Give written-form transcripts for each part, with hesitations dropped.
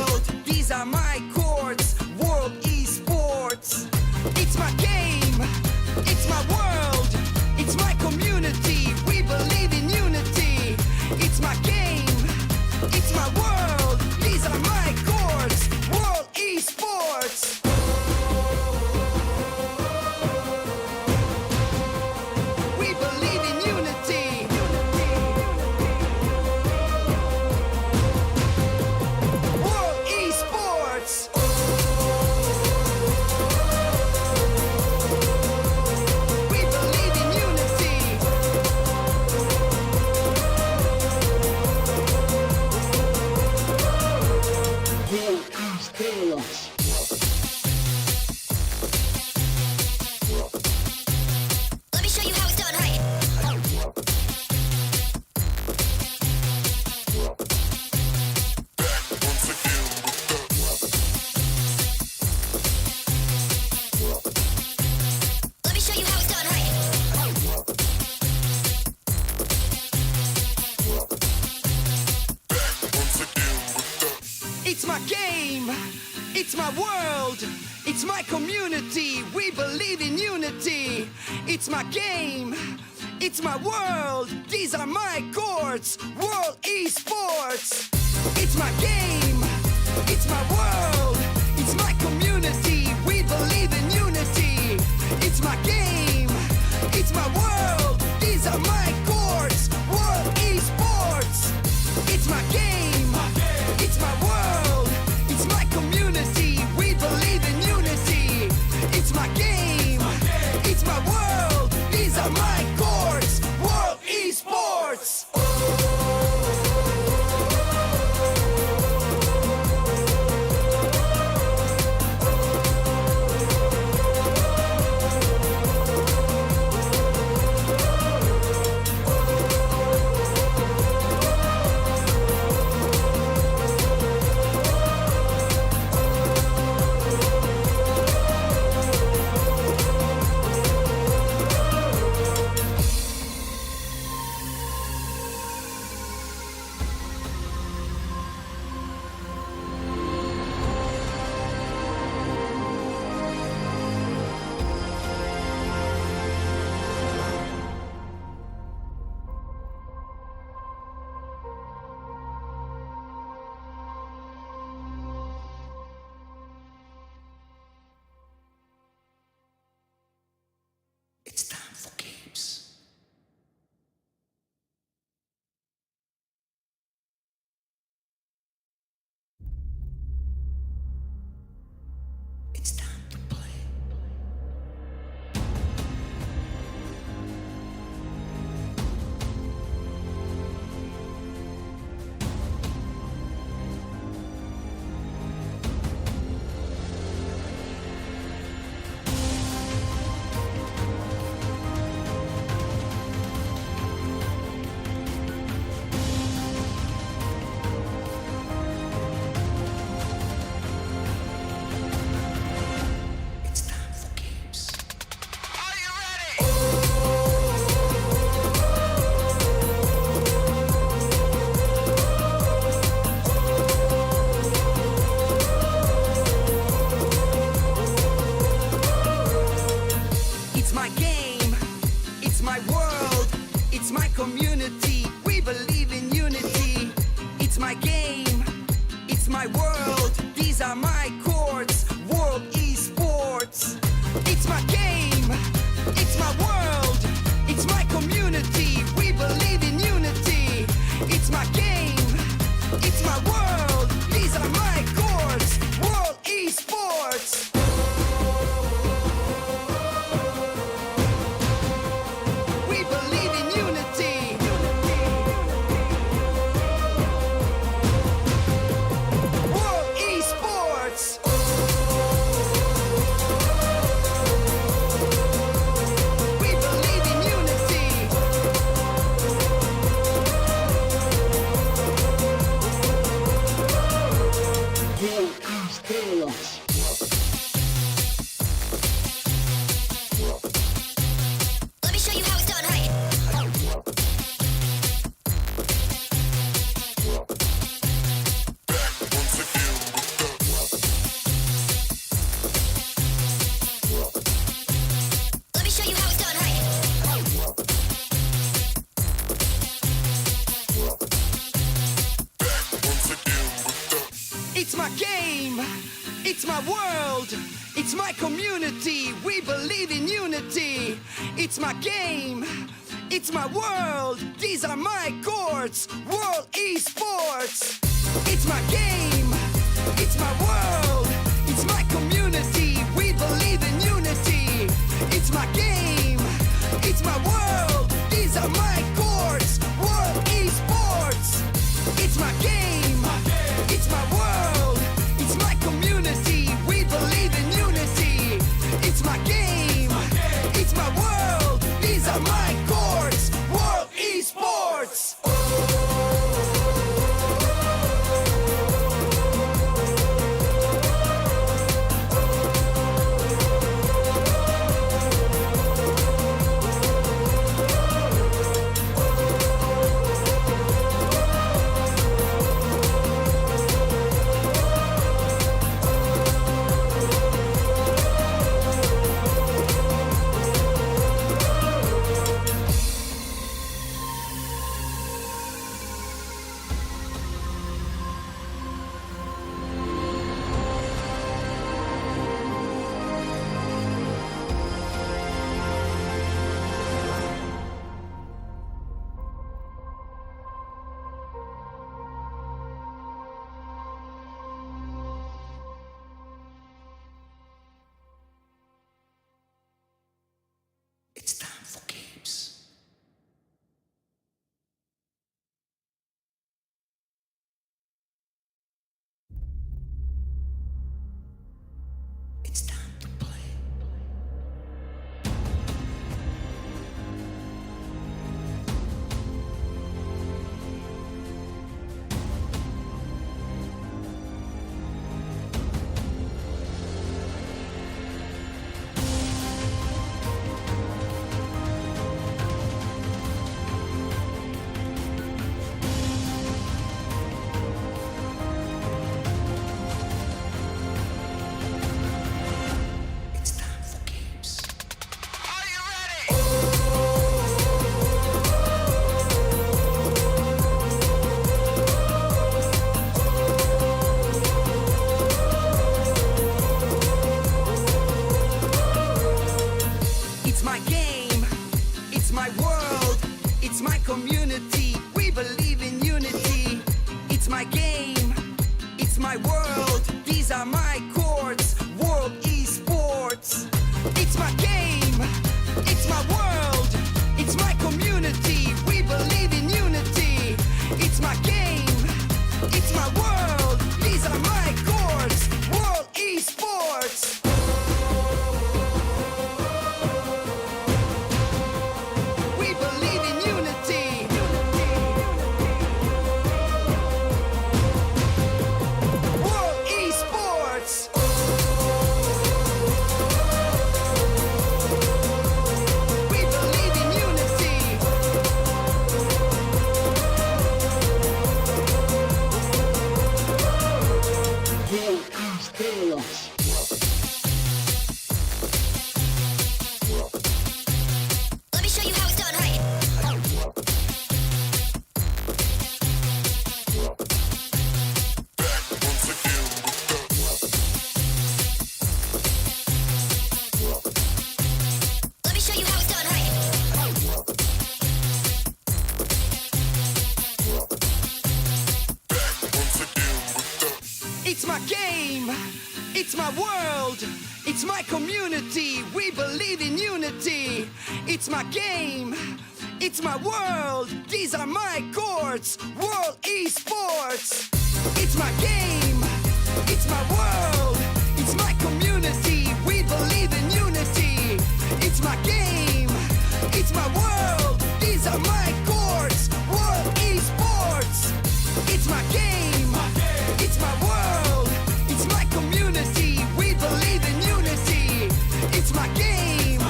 world, these are my chords. World esports. It's my game, it's my world, it's my community. We believe in unity. It's my game, it's my world, these are my chords. World esports. We believe in unity. World esports. We believe in unity. Let me show you how it's done right. Let me show you how it's done right. It's my game, it's my world, it's my community. We believe in unity. It's my game, it's my world, these are my chords. World esports. It's my game, it's my world, it's my community. We believe in unity. It's my game, it's my world, these are my chords. World esports. It's my game, it's my world, it's my community. We believe in unity. It's my game, it's my world, these are my chords. World esports. It's time for games. It's time to play. It's time for games. Are you ready? It's my game, it's my world, it's my community. We believe in unity. It's my game, it's my world, these are my chords. World esports. It's my game, it's my world, it's my community. We believe in unity. It's my game, it's my world, these are my chords. World esports. We believe in unity. World esports. We believe in unity. Let me show you how it's done right. Once again game, it's my world, it's my community. We believe in unity. It's my game, it's my world. These are my chords. World esports. It's my game, it's my world, it's my community. We believe in unity. It's my game, it's my world. These are my chords. World esports. It's my game, it's my world, it's my community. We believe in unity. It's my game, it's my world. These are my chords. World esports. It's time for games. It's time to play. It's time for games. Are you ready? It's my game, it's my world, it's my community. We believe in unity. It's my game, it's my world. These are my chords. World esports. It's my game, it's my world, it's my community. We believe in unity. It's my game, it's my world. These are my chords. World esports. We believe in unity. World esports. We believe in unity. Let me show you how it's done right. Let me show you how it's done right. It's my game, it's my world, it's my community. We believe in unity. It's my game, it's my world. These are my chords. World esports. It's my game, it's my world, it's my community. We believe in unity. It's my game, it's my world. These are my chords. World esports. It's my game, it's my world, it's my community. We believe in unity. It's my game,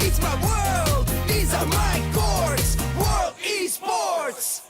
it's my world. These are my chords. World esports.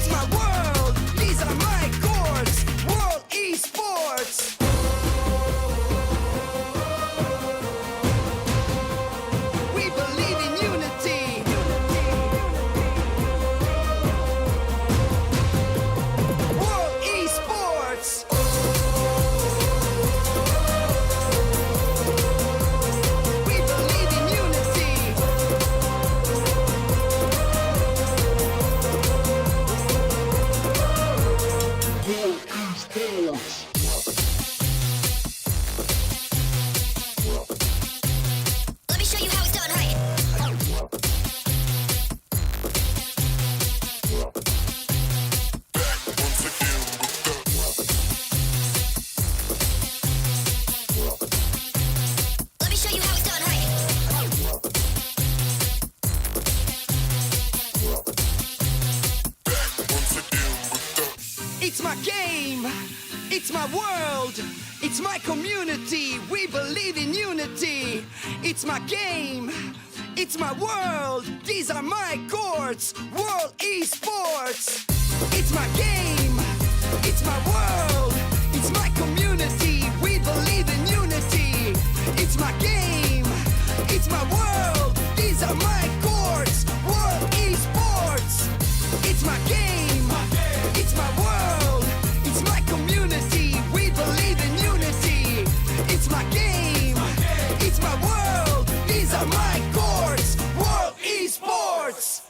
It's my world, these are my chords. World esports. We believe in unity. World esports. We believe in unity. Let me show you how it's done right. Let me show you how it's done right. It's my game, it's my world, it's my community. We believe in unity. It's my game, it's my world. These are my chords. World esports. It's my game, it's my world, it's my community. We believe in unity. It's my game, it's my world. These are my chords. World esports. It's my game, it's my world, it's my community. We believe in unity. It's my game, it's my world. These are my chords. World esports.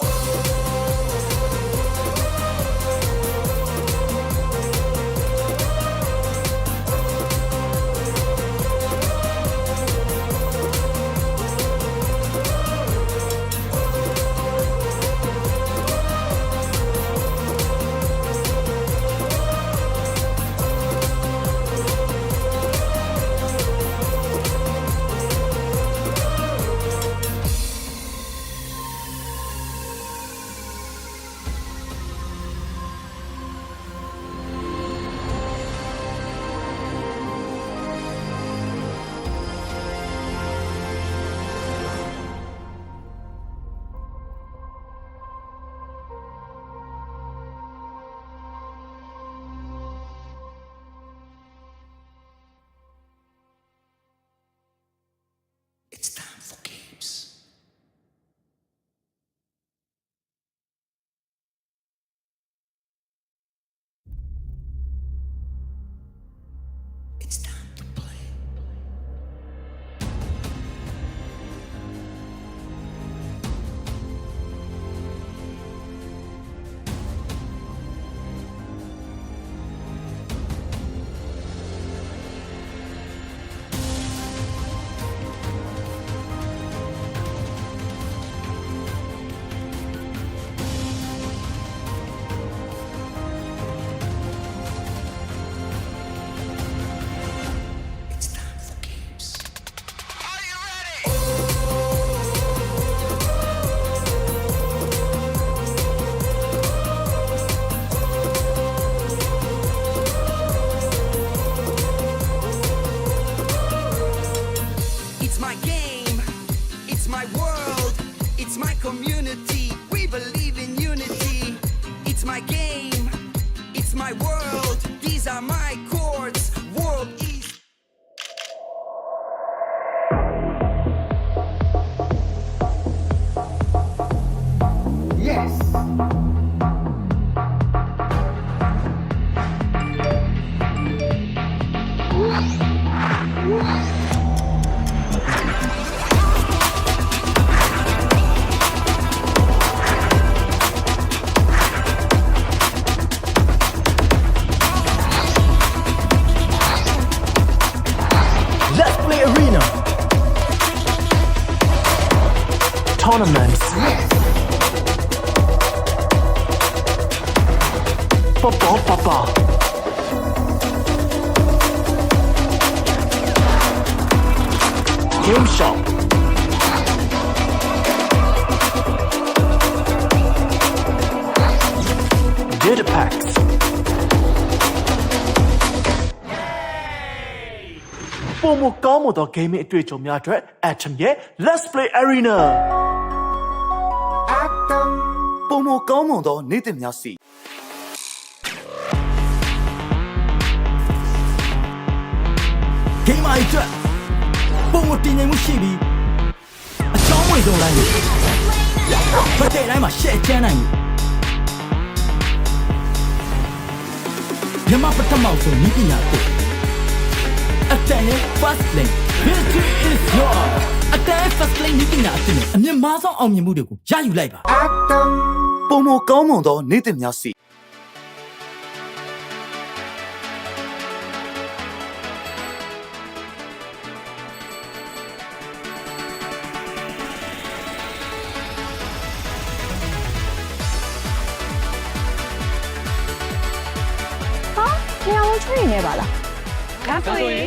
It's time for games. It's time to play. It's time for games. Are you ready? It's my game, it's my world, it's my community. We believe in unity. It's my game, it's my world. These are my chords. World East. Yes. Let's play arena. Tournaments. Papa. Game shop. Data packs. Pomo ကောင်းမွန်သော gaming အတွေ့အကြုံများအတွက် Atom ရဲ့ Let's Play Arena ပုံမကောင်းမွန်သောနေ့တင်များစီ game မှာအတွက်ပုံမတင်နိုင်မှုရှိပြီးအချောင်းဝင်ဆုံးလိုက်ဘတ်တဲ့တိုင်းမှာရှက်ချမ်းနိုင်မြမပထမဆုံးဤပညာကိုအတန်ရဲ့ first lane victory is yours အတန် first lane ဤပညာအတင်အမြင့်မားဆုံးအောင်မြင်မှုတွေကိုရယူလိုက်ပါပုံမကောင်းမွန်သောနေ့တင်များစီနေရာဝင်ချွေးနေပါလားဒါဆိုရင်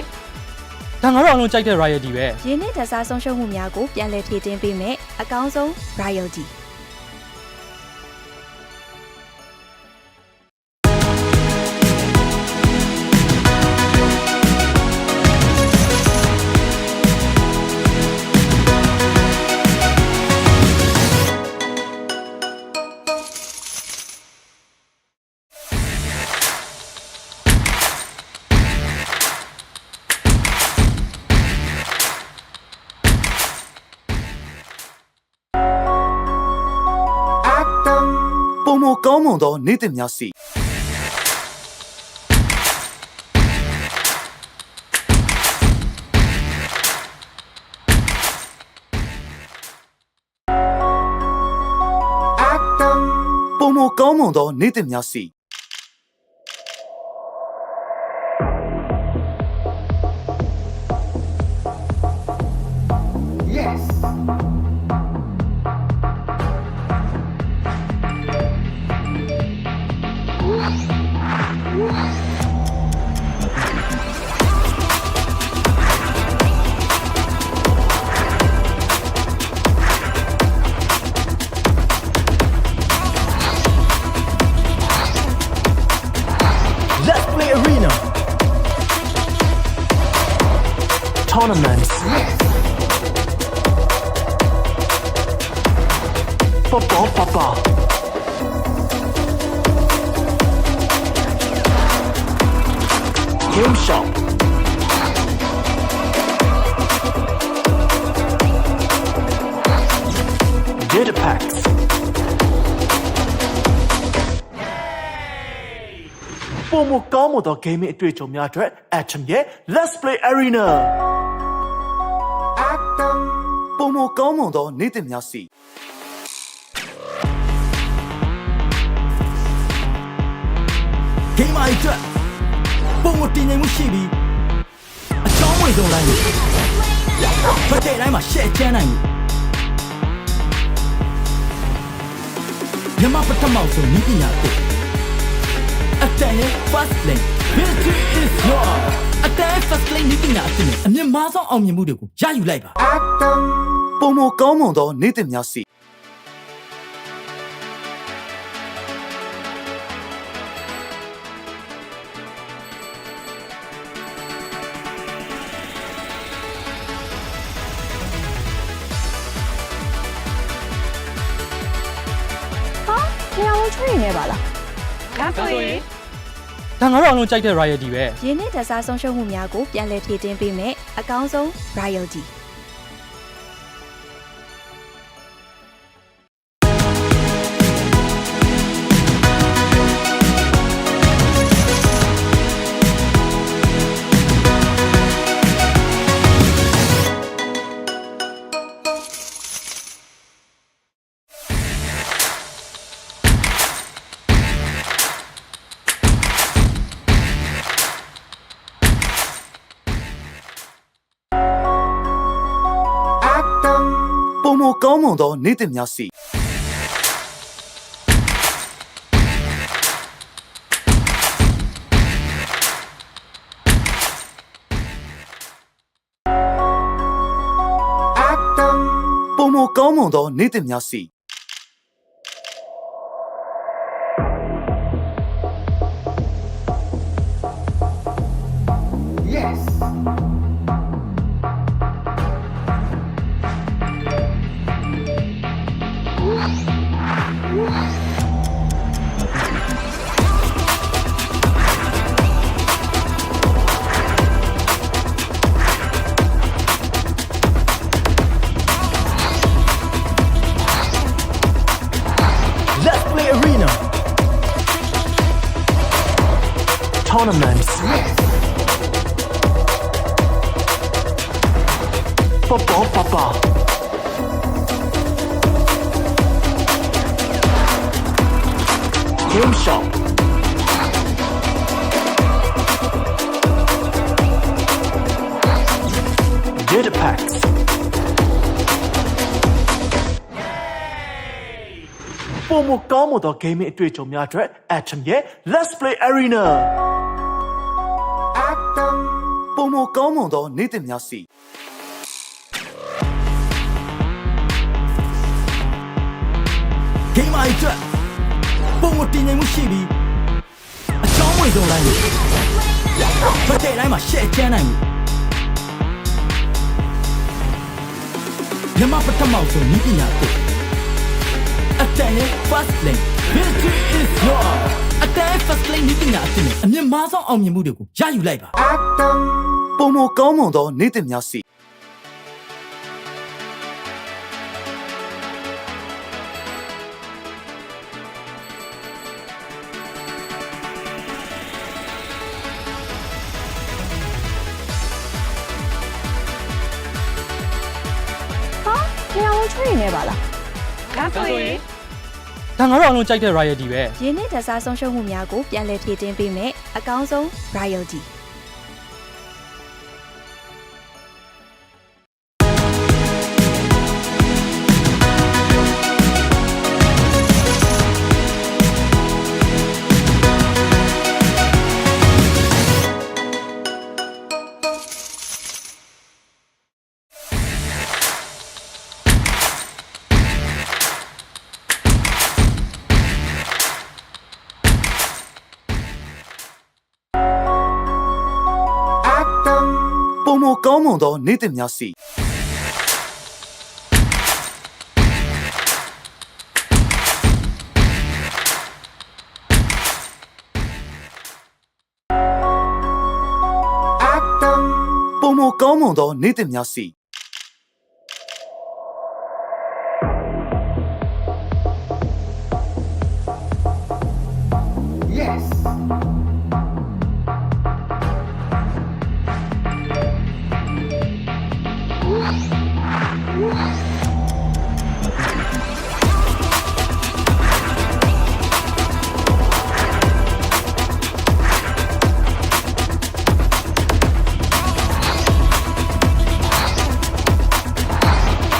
ဒါငါတို့အောင်လုံးကြိုက်တဲ့ royalty ပဲရင်းနှီးတစားဆုံးရှုံးမှုများကိုပြန်လည်ဖြည့်တင်းပေးမယ်အကောင်းဆုံး royaltyပုံမကောင်းမွန်သောနေ့တင်များစီပုံမကောင်းမွန်သောနေ့တင်များစီ Yes Let's play arena tournaments Papa Game shop Data packsပုံမကောင်းမသော gaming အတွေ့အကြုံများအတွက် Atom ရဲ့ Let's Play Arena ပုံမကောင်းမွန်သောနေ့တင်များစီ game မှာအတွက်ပုံမတင်နိုင်မှုရှိပြီးအချောင်းဝင်ဆုံးလိုက်ဘတ်တဲ့တိုင်းမှာရှက်ချမ်းနိုင်မြမပထမဆုံးဤပညာကိုအတန်ရဲ့ first lane victory is yours အတန် first lane ဤပညာအတင်အမြင့်မားဆုံးအောင်မြင်မှုတွေကိုရယူလိုက်ပါပုံမကောင်းမွန်သောနေ့တင်များစီနေရာဝင်ချွေးနေပါလားဒါဆိုရင်ဒါငါတို့အောင်လုံးကြိုက်တဲ့ royalty ပဲရင်းနှီးတစားဆုံးရှုံးမှုများကိုပြန်လည်ဖြည့်တင်းပေးမယ်အကောင်းဆုံး royaltyပုံမကောင်းမွန်သောနေ့တင်များစီပုံမကောင်းမွန်သောနေ့တင်များစီ Yes Papa. Game shop. Data packs. Pomo ကောင်းမွန်သော gaming အတွေ့အကြုံများအတွက် Atom ရဲ့ Let's Play Arena ပုံမကောင်းမွန်သောနေ့သစ်များစီ Game အတွက်ပုံမတင်နိုင်မှုရှိပြီးအချောင်းဝင်ဆုံးလိုက်လို့ဖတ်တဲ့တိုင်းမှာ share ချမ်းနိုင်မှုမြန်မာပထမဆုံးဤပညာကိုအတန်ရဲ့ first lane victory is yours အတန် first lane ဤပညာအစ်အမြင့်မားဆုံးအောင်မြင်မှုတွေကိုရယူလိုက်ပါ ပုံမကောင်းမွန်သောနေ့သစ်များစီ လျှောင်းချွေနေပါလားဒါဆိုရင် ဒါငါတို့အားလုံးကြိုက်တဲ့ royalty ပဲ ရင်းနှီးတစားဆုံးရှုံးမှုများကိုပြန်လည်ဖြည့်တင်းပေးမယ်အကောင်းဆုံး royaltyပုံမကောင်းမွန်သောနေ့သစ်များစီ ပုံမကောင်းမွန်သောနေ့သစ်များစီ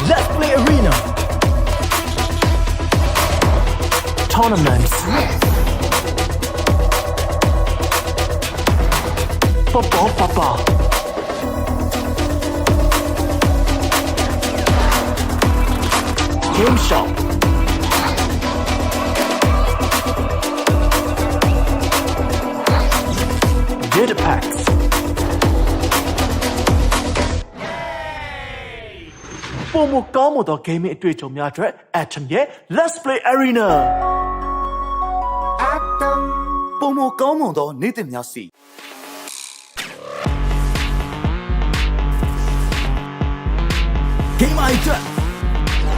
Let's Play Arena Tournaments Papa Game shop Data packs Pomo ကောင်းမွန်သော gaming အတွေ့အကြုံများအတွက် Atom ရဲ့ Let's Play Arena ပုံမကောင်းမွန်သောနေ့သစ်များစီ Game အတွက်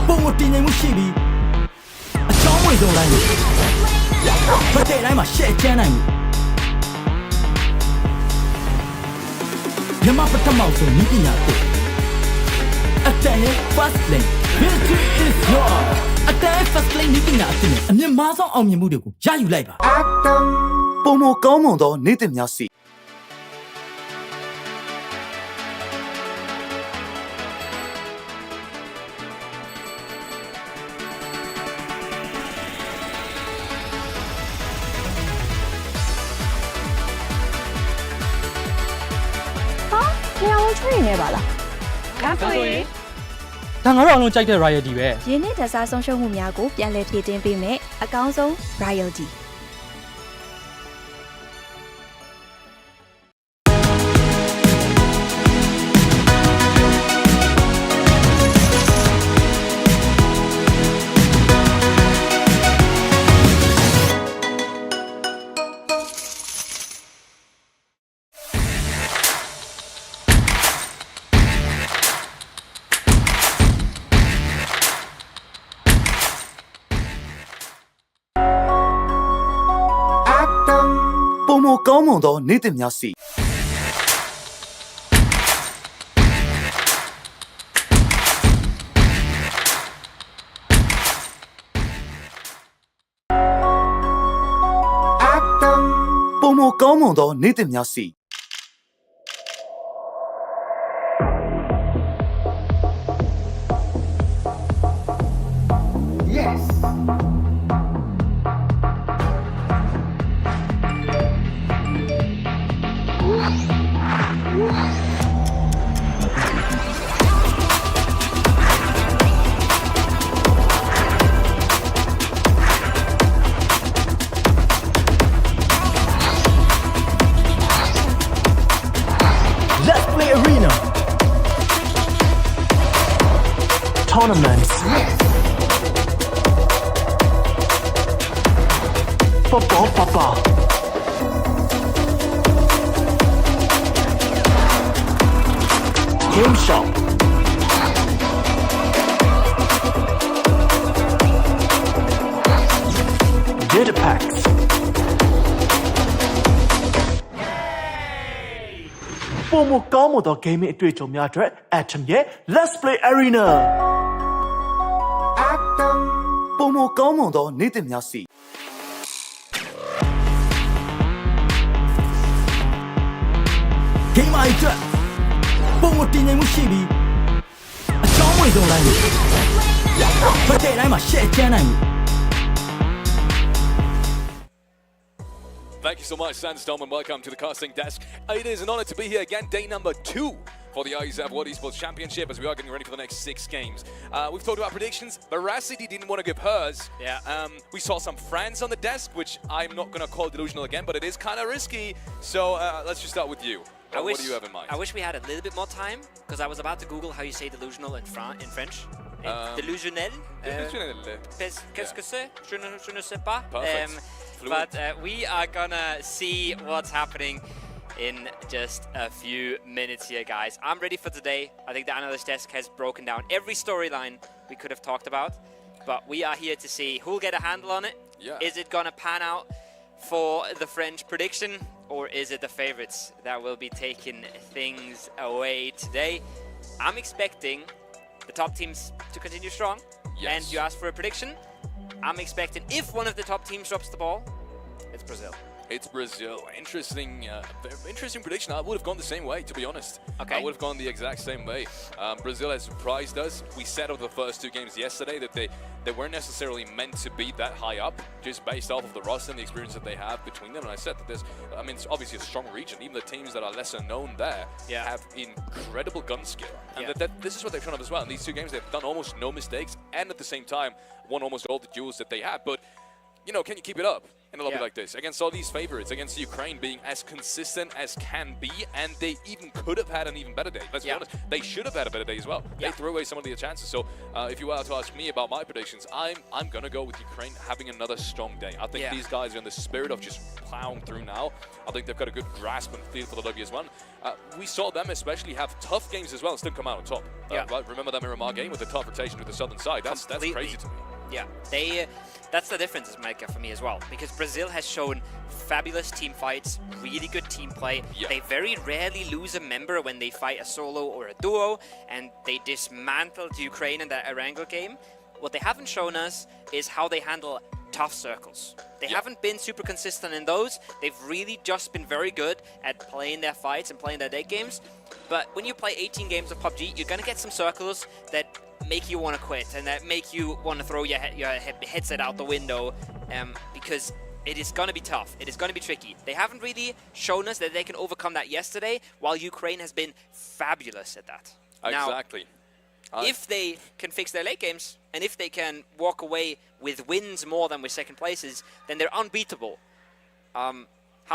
ပုံမတင်နိုင်မှုရှိပြီးအချောင်းဝင်ဆုံးလိုက်လို့ဖတ်တဲ့တိုင်းမှာ share ချမ်းနိုင်မှုမြန်မာပထမဆုံးဤပညာကိုအတန်ရဲ့ first lane victory is yours အတန် first lane ဤပညာအစ်အမြင့်မားဆုံးအောင်မြင်မှုတွေကိုရယူလိုက်ပါ ပုံမကောင်းမွန်သောနေ့သစ်များစီလျှောင်းချွေနေပါလားဒါဆိုရင် ဒါငါတို့အားလုံးကြိုက်တဲ့ royalty ပဲ ရင်းနှီးတစားဆုံးရှုံးမှုများကိုပြန်လည်ဖြည့်တင်းပေးမယ်အကောင်းဆုံး royaltyပုံမကောင်းမွန်သောနေ့သစ်များစီ ကောင်းမွန်သောနေ့သစ်များစီ Let's play arena. Tournaments. Football Papa. Game Shop. Data Packs. Pomo ကောင်းမွန်သော gaming အတွေ့အကြုံများအတွက် Atom ရဲ့ Let's Play Arena ပုံမကောင်းမွန်သောနေ့သစ်များစီ Game အတွက်ပုံမတင်နိုင်မှုရှိပြီးအချောင်းဝင်ဆုံးတိုင်းကိုဖတ်တဲ့တိုင်းမှာ share ချမ်းနိုင်မှု Thank you so much, Sandstorm, and welcome to the casting desk. It is an honor to be here again, day number 2 for the ISAF World Esports Championship as we are getting ready for the next 6 games. We've talked about predictions. Veracity didn't want to give hers. Yeah. We saw some friends on the desk, which I'm not going to call delusional again, but it is kind of risky. So let's just start with you. What do you have in mind? I wish we had a little bit more time, because I was about to Google how you say delusional in French. Delusionnel. Qu'est-ce que c'est? Je ne sais pas. Perfect. But we are gonna see what's happening in just a few minutes here, guys. I'm ready for today. I think the analyst desk has broken down every storyline we could have talked about, but we are here to see who'll get a handle on it. Yeah. Is it gonna pan out for the French prediction, or is it the favorites that will be taking things away today? I'm expecting the top teams to continue strong. Yes. And you asked for a prediction. I'm expecting if one of the top teams drops the ball, it's Brazil. It's Brazil. Interesting prediction. I would have gone the same way, to be honest. Okay. I would have gone the exact same way. Brazil has surprised us. We said over the first 2 games yesterday that they weren't necessarily meant to be that high up, just based off of the roster and the experience that they have between them. And I said that it's obviously a strong region. Even the teams that are lesser known there have incredible gun skill. And this is what they've shown up as well. In these 2 games, they've done almost no mistakes, and at the same time, won almost all the duels that they had. But can you keep it up in a lobby like this against all these favorites, against Ukraine being as consistent as can be, and they even could have had an even better day. Let's be honest, they should have had a better day as well. They threw away some of their chances. So if you were to ask me about my predictions, I'm gonna go with Ukraine having another strong day. I think these guys are in the spirit of just plowing through now. I think they've got a good grasp and feel for the lobby as well. We saw them especially have tough games as well and still come out on top. Right? Remember that Miramar game with the tough rotation to the southern side? That's crazy to me. Yeah, that's the difference, Micah, for me as well. Because Brazil has shown fabulous team fights, really good team play. Yeah. They very rarely lose a member when they fight a solo or a duo, and they dismantled Ukraine in that Erangel game. What they haven't shown us is how they handle tough circles. They haven't been super consistent in those. They've really just been very good at playing their fights and playing their late games. But when you play 18 games of PUBG, you're going to get some circles that make you want to quit and that make you want to throw your headset out the window, because it is going to be tough. It is going to be tricky. They haven't really shown us that they can overcome that yesterday, while Ukraine has been fabulous at that. Exactly. Now, if they can fix their late games, and if they can walk away with wins more than with second places, then they're unbeatable. Hard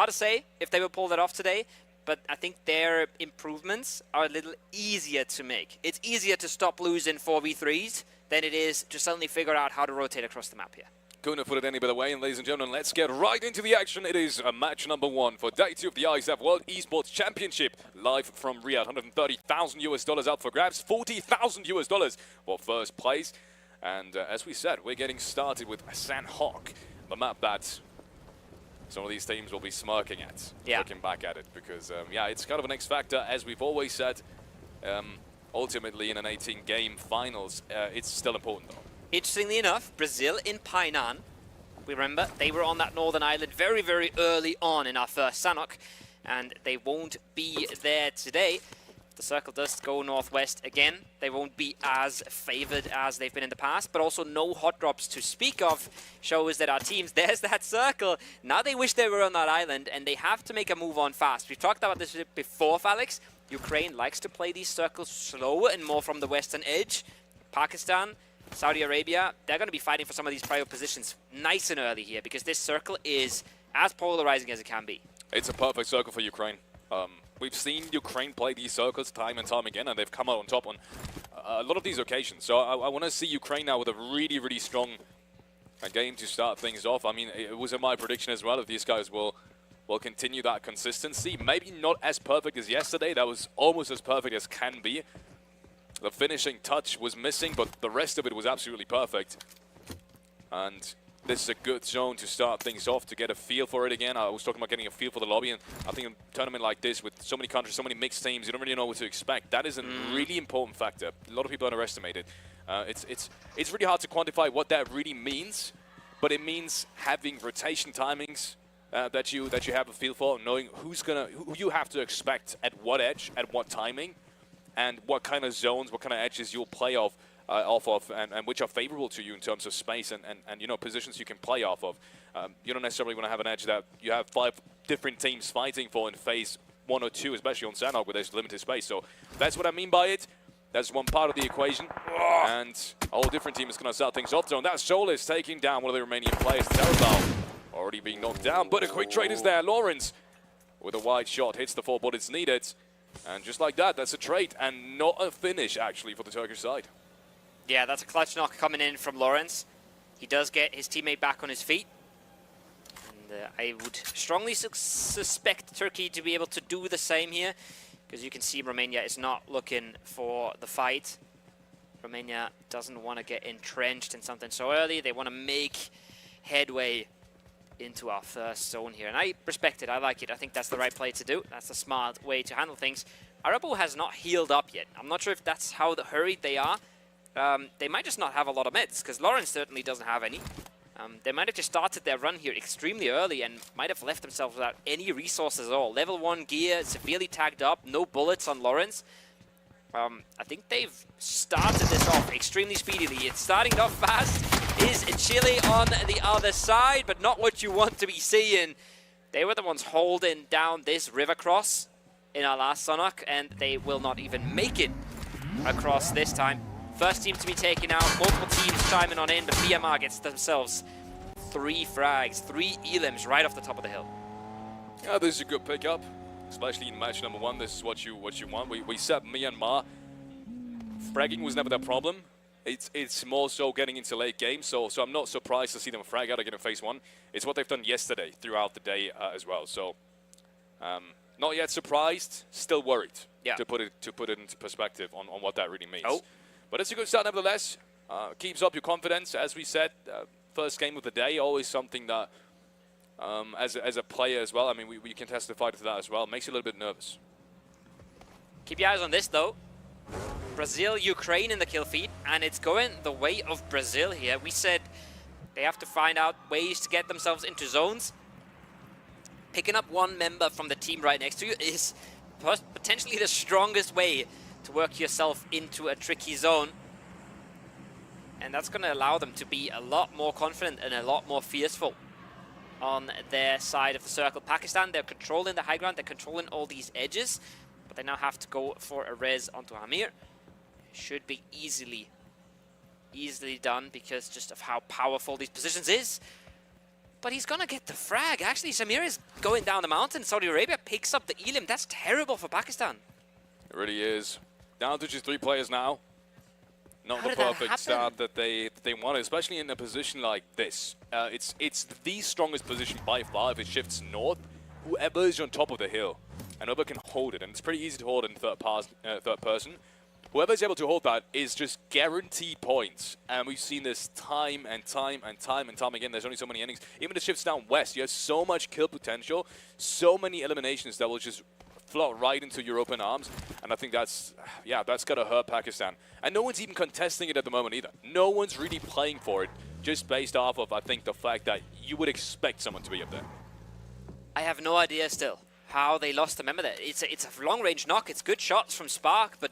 to say if they will pull that off today, but I think their improvements are a little easier to make. It's easier to stop losing 4v3s than it is to suddenly figure out how to rotate across the map here. Couldn't have put it any better way, and ladies and gentlemen, let's get right into the action. It is match number 1 for day 2 of the ISAF World Esports Championship, live from Riyadh. $130,000 up for grabs, $40,000 for first place. And as we said, we're getting started with Sandhawk, the map that some of these teams will be smirking at, looking back at it, because it's kind of an X factor, as we've always said. Ultimately, in an 18-game finals, it's still important though. Interestingly enough, Brazil in Painan We remember they were on that northern island very, very early on in our first Sanhok, and they won't be there today. The circle does go northwest again. They won't be as favored as they've been in the past, but also no hot drops to speak of shows that our teams, there's that circle. Now they wish they were on that island, and they have to make a move on fast. We've talked about this before, Felix. Ukraine likes to play these circles slow and more from the western edge. Pakistan, Saudi Arabia, they're going to be fighting for some of these prior positions nice and early here, because this circle is as polarizing as it can be. It's a perfect circle for Ukraine. We've seen Ukraine play these circles time and time again, and they've come out on top on a lot of these occasions. So I want to see Ukraine now with a really, really strong game to start things off. I mean, it was in my prediction as well if these guys will continue that consistency. Maybe not as perfect as yesterday. That was almost as perfect as can be. The finishing touch was missing, but the rest of it was absolutely perfect. And this is a good zone to start things off, to get a feel for it again. I was talking about getting a feel for the lobby, and I think in a tournament like this with so many countries, so many mixed teams, you don't really know what to expect. That is a really important factor. A lot of people underestimate it. It's really hard to quantify what that really means, but it means having rotation timings that you have a feel for, knowing who you have to expect at what edge, at what timing, and what kind of zones, what kind of edges you'll play off of, and which are favorable to you in terms of space and you know, positions you can play off of. You don't necessarily want to have an edge that you have 5 different teams fighting for in phase 1 or 2, especially on Sanhok where there's limited space. So that's what I mean by it. That's one part of the equation, and a whole different team is going to start things off. So that Soul is taking down one of the Romanian players. Terabal already being knocked down, but a quick trade is there. Lawrence with a wide shot hits the 4 bullets needed, and just like that, that's a trade and not a finish actually for the Turkish side. Yeah, that's a clutch knock coming in from Lawrence. He does get his teammate back on his feet. And I would strongly suspect Turkey to be able to do the same here, because you can see Romania is not looking for the fight. Romania doesn't want to get entrenched in something so early. They want to make headway into our first zone here. And I respect it. I like it. I think that's the right play to do. That's a smart way to handle things. Arabo has not healed up yet. I'm not sure if that's how hurried they are. They might just not have a lot of meds, because Lawrence certainly doesn't have any. They might have just started their run here extremely early and might have left themselves without any resources at all. Level 1 gear, severely tagged up, no bullets on Lawrence. I think they've started this off extremely speedily. It's starting off fast. Is Chile on the other side, but not what you want to be seeing. They were the ones holding down this river cross in our last Sanhok, and they will not even make it across this time. First team to be taken out, multiple teams chiming on in, but BMR gets themselves 3 frags, 3 elims right off the top of the hill. Yeah, this is a good pickup, especially in match number 1. This is what you want. We said Myanmar. Fragging was never their problem. It's more so getting into late game, so I'm not surprised to see them frag out again in phase 1. It's what they've done yesterday throughout the day as well. So not yet surprised, still worried. Yeah. To put it into perspective on what that really means. Oh. But it's a good start nevertheless. Keeps up your confidence, as we said. First game of the day, always something that, as a player as well, I mean, we can testify to that as well. Makes you a little bit nervous. Keep your eyes on this, though. Brazil, Ukraine in the kill feed, and it's going the way of Brazil here. We said they have to find out ways to get themselves into zones. Picking up one member from the team right next to you is potentially the strongest way to work yourself into a tricky zone. And that's going to allow them to be a lot more confident and a lot more fearful on their side of the circle. Pakistan, they're controlling the high ground, they're controlling all these edges, but they now have to go for a res onto Hamir. Should be easily done because just of how powerful these positions is. But he's going to get the frag. Actually, Samir is going down the mountain. Saudi Arabia picks up the Elim. That's terrible for Pakistan. It really is. Down to just 3 players now. Not the perfect start that they wanted, especially in a position like this. It's the strongest position by far if it shifts north. Whoever is on top of the hill, and whoever can hold it, and it's pretty easy to hold in third person. Whoever is able to hold that is just guaranteed points, and we've seen this time and time again. There's only so many innings. Even the shifts down west, you have so much kill potential, so many eliminations that will just float right into your open arms. And I think that's got to hurt Pakistan. And no one's even contesting it at the moment either. No one's really playing for it, just based off of, I think, the fact that you would expect someone to be up there. I have no idea still how they lost the member there. It's a long-range knock. It's good shots from Spark, but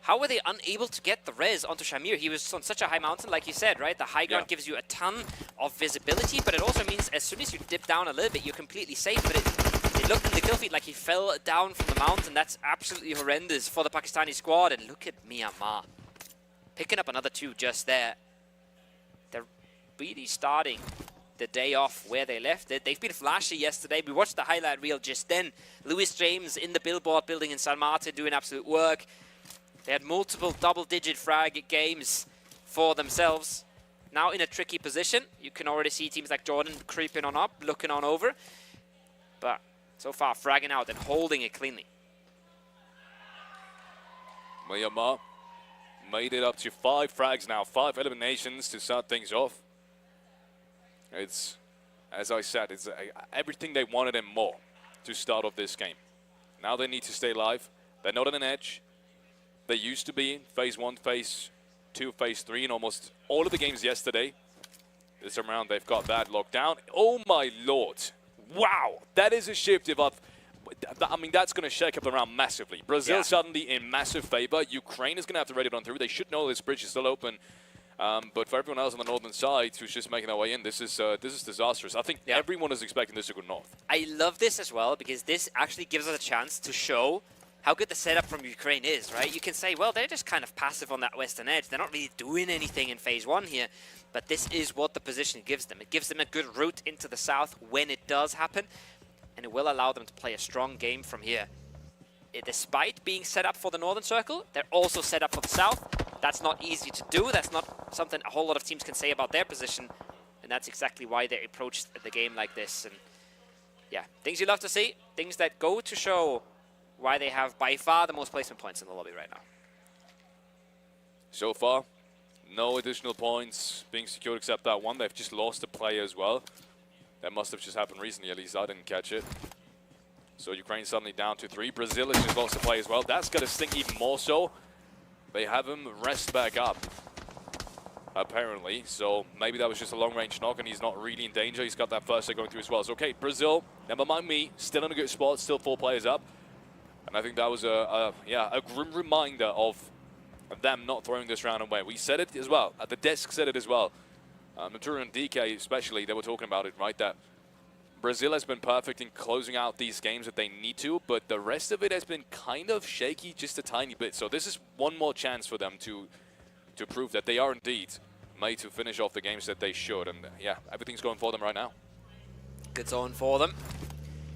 how were they unable to get the res onto Shamir? He was on such a high mountain, like you said, right? The high ground gives you a ton of visibility, but it also means as soon as you dip down a little bit, you're completely safe. But it looked in the kill feed like he fell down from the mountain. That's absolutely horrendous for the Pakistani squad. And look at Myanmar picking up another 2 just there. They're really starting the day off where they left it. They've been flashy yesterday. We watched the highlight reel just then. Lewis James in the Billboard building in San Martin doing absolute work. They had multiple double-digit frag games for themselves. Now in a tricky position. You can already see teams like Jordan creeping on up, looking on over. But so far, fragging out and holding it cleanly. Myanmar made it up to 5 frags now, 5 eliminations to start things off. It's, as I said, it's everything they wanted and more to start off this game. Now they need to stay alive. They're not on an edge. They used to be in Phase 1, Phase 2, Phase 3 in almost all of the games yesterday. This time around, they've got that locked down. Oh my lord. Wow. That is a shift. I mean, that's going to shake up the round massively. Brazil suddenly in massive favor. Ukraine is going to have to ready it on through. They should know this bridge is still open. But for everyone else on the northern side who's just making their way in, this is disastrous. I think everyone is expecting this to go north. I love this as well because this actually gives us a chance to show how good the setup from Ukraine is, right? You can say, well, they're just kind of passive on that western edge. They're not really doing anything in Phase 1 here, but this is what the position gives them. It gives them a good route into the south when it does happen, and it will allow them to play a strong game from here. Despite being set up for the northern circle, they're also set up for the south. That's not easy to do. That's not something a whole lot of teams can say about their position, and that's exactly why they approached the game like this. And yeah, things you love to see, things that go to show why they have by far the most placement points in the lobby right now. So far, no additional points being secured except that one. They've just lost a player as well. That must have just happened recently, at least I didn't catch it. So Ukraine suddenly down to 3. Brazil has just lost a player as well. That's going to sting even more so. They have him rest back up, apparently. So maybe that was just a long-range knock and he's not really in danger. He's got that first hit going through as well. So okay, Brazil, never mind me, still in a good spot, still 4 players up. And I think that was a grim reminder of them not throwing this round away. We said it as well. The desk said it as well. Natura and DK especially, they were talking about it, right? That Brazil has been perfect in closing out these games that they need to, but the rest of it has been kind of shaky just a tiny bit. So this is one more chance for them to prove that they are indeed made to finish off the games that they should. And yeah, everything's going for them right now. Good zone for them.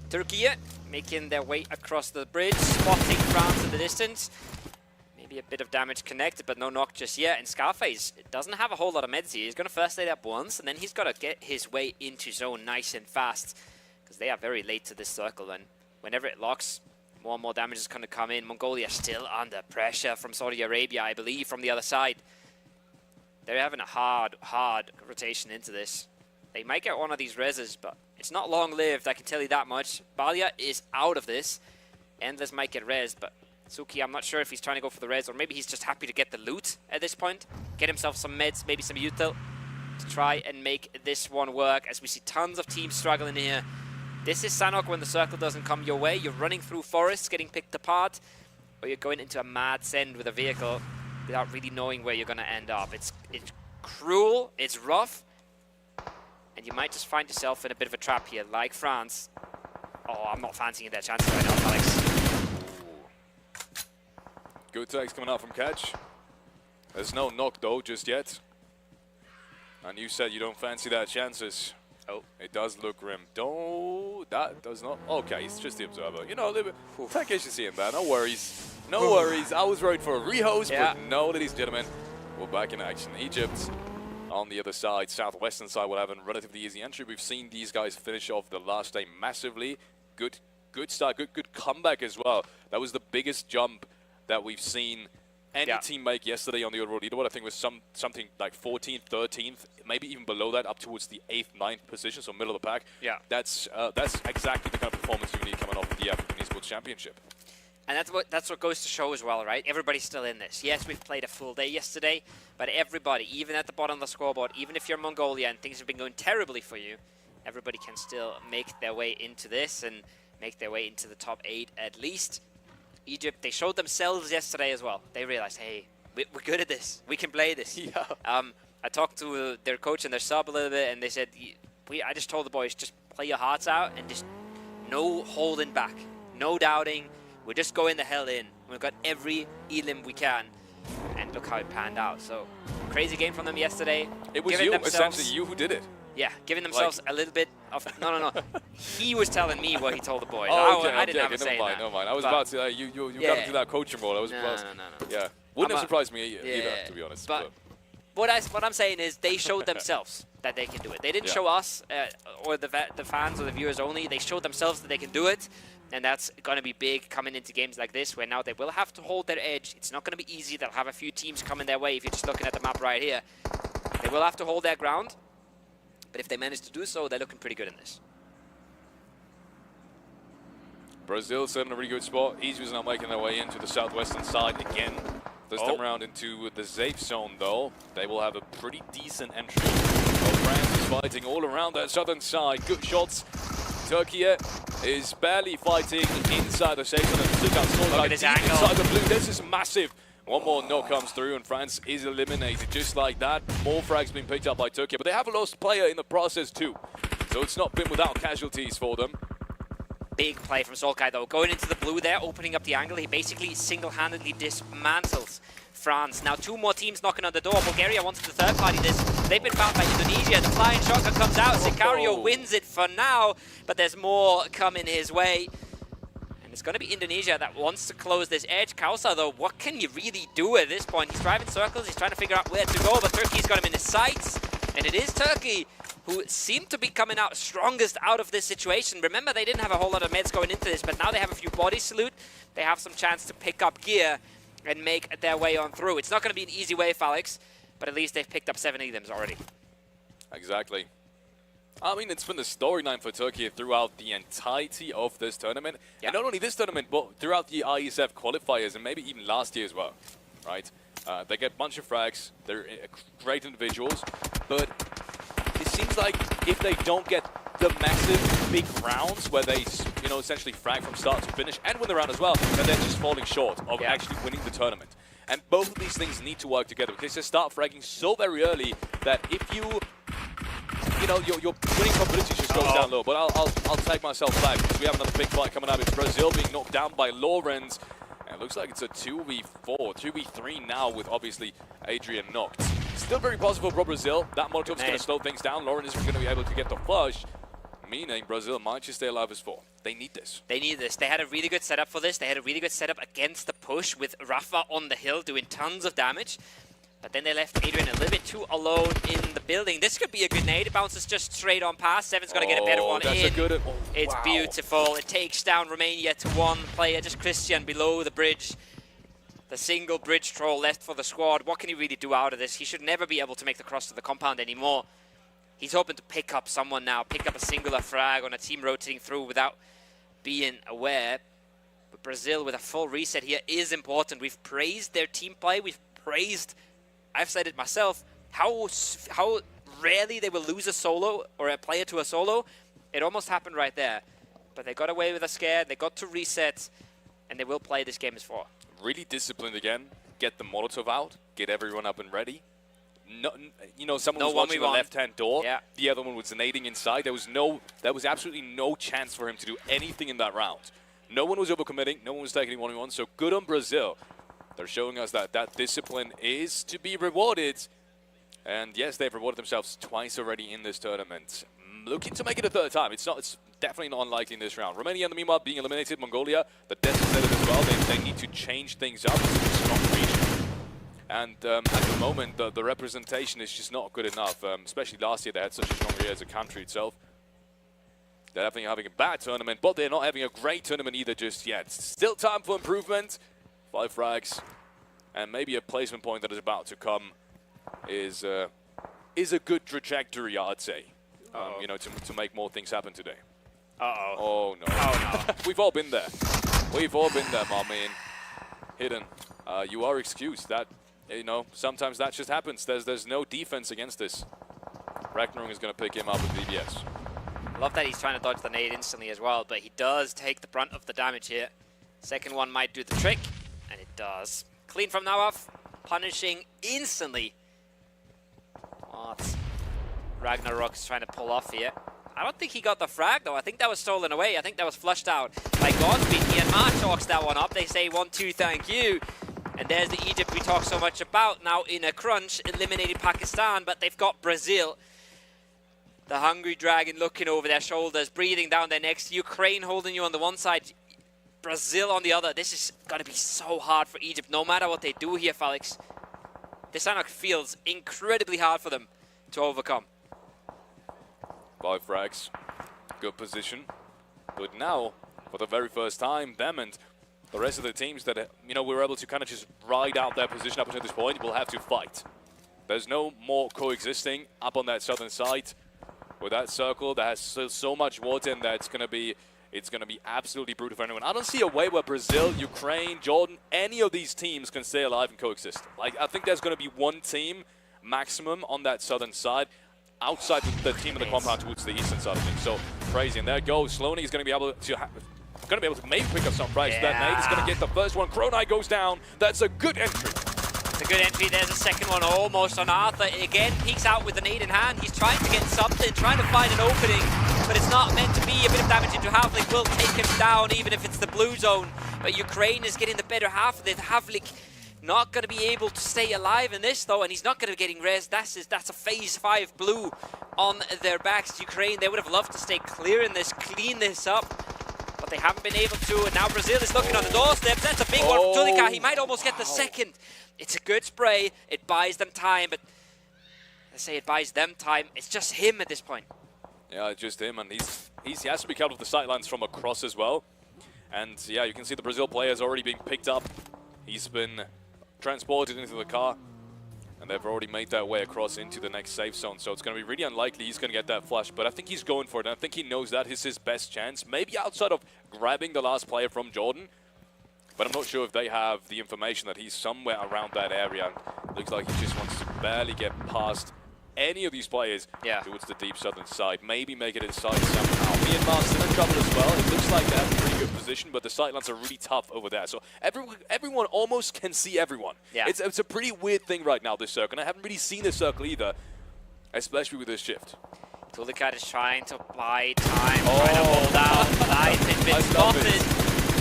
Turkey making their way across the bridge, spotting France in the distance. Maybe a bit of damage connected, but no knock just yet. And Scarface doesn't have a whole lot of meds here. He's going to first aid up once, and then he's got to get his way into zone nice and fast, because they are very late to this circle, and whenever it locks, more and more damage is going to come in. Mongolia still under pressure from Saudi Arabia, I believe, from the other side. They're having a hard rotation into this. They might get one of these reses, but it's not long-lived, I can tell you that much. Balia is out of this. Endless might get res, but Suki, I'm not sure if he's trying to go for the res, or maybe he's just happy to get the loot at this point. Get himself some meds, maybe some util, to try and make this one work, as we see tons of teams struggling here. This is Sanok when the circle doesn't come your way. You're running through forests, getting picked apart, or you're going into a mad send with a vehicle without really knowing where you're going to end up. It's cruel, it's rough, and you might just find yourself in a bit of a trap here, like France. Oh, I'm not fancying their chances right now, Alex. Good takes coming out from Catch. There's no knock though just yet. And you said you don't fancy that chances. Oh, it does look grim. That does not. Okay, it's just the observer. You know, Takeshi seeing that. No worries. No worries. I was worried for a rehost, but no, ladies and gentlemen, we're back in action. Egypt on the other side, southwestern side, will have a relatively easy entry. We've seen these guys finish off the last day massively. Good start, good comeback as well. That was the biggest jump that we've seen any team make yesterday on the overall leaderboard. I think it was something like 14th, 13th, maybe even below that, up towards the 8th, 9th position, so middle of the pack. Yeah. That's exactly the kind of performance you need coming off of the African Esports Championship. And that's what goes to show as well, right? Everybody's still in this. Yes, we've played a full day yesterday, but everybody, even at the bottom of the scoreboard, even if you're Mongolia and things have been going terribly for you, everybody can still make their way into this and make their way into the top 8 at least. Egypt, they showed themselves yesterday as well. They realized, hey, we're good at this. We can play this. Yeah. I talked to their coach and their sub a little bit, and they said, I just told the boys, just play your hearts out and just no holding back, no doubting. We're just going the hell in. We've got every elim we can. And look how it panned out. So, crazy game from them yesterday. It was you, essentially you who did it. Yeah, giving themselves a little bit of... No. He was telling me what he told the boys. I didn't have a say in that. Never mind. I was about to... you got into that coaching role. I was no. Yeah. Wouldn't have surprised me either, to be honest. But what I'm saying is they showed themselves that they can do it. They didn't show us or the fans or the viewers only. They showed themselves that they can do it. And that's going to be big coming into games like this, where now they will have to hold their edge. It's not going to be easy. They'll have a few teams coming their way if you're just looking at the map right here. They will have to hold their ground. But if they manage to do so, they're looking pretty good in this. Brazil's in a really good spot. Egypt is now making their way into the southwestern side again. This time around into the safe zone, though. They will have a pretty decent entry. France is fighting all around that southern side. Good shots. Turkey is barely fighting inside the safe zone. And still got Look at this angle. Inside the blue. This is massive. One more knock comes through and France is eliminated just like that. More frags being picked up by Turkey, but they have a lost player in the process too. So it's not been without casualties for them. Big play from Solkai though. Going into the blue there, opening up the angle. He basically single-handedly dismantles France. Now 2 more teams knocking on the door. Bulgaria wants to third party this. They've been found by Indonesia. The flying shotgun comes out. Sicario wins it for now, but there's more coming his way. It's going to be Indonesia that wants to close this edge. Kausa, though, what can you really do at this point? He's driving circles. He's trying to figure out where to go, but Turkey's got him in his sights. And it is Turkey who seem to be coming out strongest out of this situation. Remember, they didn't have a whole lot of meds going into this, but now they have a few body salute. They have some chance to pick up gear and make their way on through. It's not going to be an easy way, Felix, but at least they've picked up 7 items already. Exactly. I mean, it's been the storyline for Turkey throughout the entirety of this tournament. Yeah. And not only this tournament, but throughout the ISF qualifiers and maybe even last year as well, right? They get a bunch of frags. They're great individuals. But it seems like if they don't get the massive big rounds where they, you know, essentially frag from start to finish and win the round as well, then they're just falling short of actually winning the tournament. And both of these things need to work together because they start fragging so very early that if you know, your winning probability just goes down low. But I'll take myself back because we have another big fight coming up. It's Brazil being knocked down by Lorenz. And it looks like it's a 2v4, 2v3 now with obviously Adrian knocked. Still very possible for Brazil. That Molotov's going to slow things down. Lorenz isn't going to be able to get the flush, meaning Brazil might just stay alive as 4. They need this. They need this. They had a really good setup for this. They had a really good setup against the push with Rafa on the hill doing tons of damage. But then they left Adrian a little bit too alone in the building. This could be a grenade. It bounces just straight on past. Seven's going to get a better one in. It's beautiful. It takes down Romania to 1 player, just Christian below the bridge. The single bridge troll left for the squad. What can he really do out of this? He should never be able to make the cross to the compound anymore. He's hoping to pick up someone now, pick up a singular frag on a team rotating through without being aware. But Brazil with a full reset here is important. We've praised their team play. We've praised... I've said it myself, how rarely they will lose a solo or a player to a solo. It almost happened right there. But they got away with a scare, they got to reset, and they will play this game as 4. Really disciplined again. Get the Molotov out, get everyone up and ready. No, you know, someone was watching the left-hand door. Yeah. The other one was nading inside. There was absolutely no chance for him to do anything in that round. No one was overcommitting, no one was taking 1v1, so good on Brazil. They're showing us that that discipline is to be rewarded. And yes, they've rewarded themselves twice already in this tournament. Looking to make it a 3rd time. It's definitely not unlikely in this round. Romania, in the meanwhile, being eliminated. Mongolia, the death is as well. They need to change things up. It's a strong region. And at the moment, the representation is just not good enough. Especially last year, they had such a strong year as a country itself. They're definitely having a bad tournament, but they're not having a great tournament either just yet. Still time for improvement. 5 frags. and maybe a placement point that is about to come is a good trajectory, I'd say. You know, to make more things happen today. Oh no! Oh no! We've all been there. We've all been there, my man. Hidden. You are excused. That, you know, sometimes that just happens. There's no defense against this. Ragnarok is going to pick him up with DBS. I love that he's trying to dodge the nade instantly as well, but he does take the brunt of the damage here. Second one might do the trick, and it does. Clean from now off, punishing instantly what Ragnarok's trying to pull off here. I don't think he got the frag though. I think that was stolen away. I think that was flushed out by Godspeed. Myanmar chalks that one up. They say 1-2 thank you. And there's the Egypt we talk so much about now in a crunch, eliminated Pakistan, but they've got Brazil. The Hungry Dragon looking over their shoulders, breathing down their necks. Ukraine holding you on the one side, Brazil on the other. This is going to be so hard for Egypt, no matter what they do here, Felix. This Zanaka feels incredibly hard for them to overcome. 5 frags, good position. But now, for the very first time, them and the rest of the teams that, you know, were able to kind of just ride out their position up until this point will have to fight. There's no more coexisting up on that southern side with that circle that has so much water, and that's going to be, it's going to be absolutely brutal for anyone. I don't see a way where Brazil, Ukraine, Jordan, any of these teams can stay alive and coexist. Like, I think there's going to be one team maximum on that southern side, outside the team in the compound towards the eastern side of things. So crazy, and there goes. Sloney is going to be able to maybe pick up some prize. Yeah. That nade is going to get the first one. Kronai goes down. That's a good entry. It's a good entry. There's a second one almost on Arthur. Again, peeks out with the nade in hand. He's trying to get something, trying to find an opening, but it's not meant to be. A bit of damage into Havlik will take him down, even if it's the blue zone. But Ukraine is getting the better half of it. Havlik not going to be able to stay alive in this though, and he's not going to be getting res. That's a phase 5 blue on their backs. Ukraine, they would have loved to stay clear in this, clean this up, but they haven't been able to, and now Brazil is looking on the doorstep. That's a big one for Tulika. He might almost get the second. It's a good spray. It buys them time, but I say it buys them time. It's just him at this point. Yeah, just him, and he has to be cut off the sidelines from across as well. And yeah, you can see the Brazil player is already being picked up. He's been transported into the car, and they've already made their way across into the next safe zone. So it's going to be really unlikely he's going to get that flush, but I think he's going for it, and I think he knows that is his best chance, maybe outside of grabbing the last player from Jordan. But I'm not sure if they have the information that he's somewhere around that area. Looks like he just wants to barely get past any of these players towards the deep southern side. Maybe make it inside somehow. Myanmar's still in trouble as well. It looks like they have a pretty good position, but the sidelines are really tough over there. So everyone almost can see everyone. Yeah. It's a pretty weird thing right now, this circle. And I haven't really seen this circle either, especially with this shift. Tulikat is trying to buy time, trying to hold out. Nice, it's been spotted.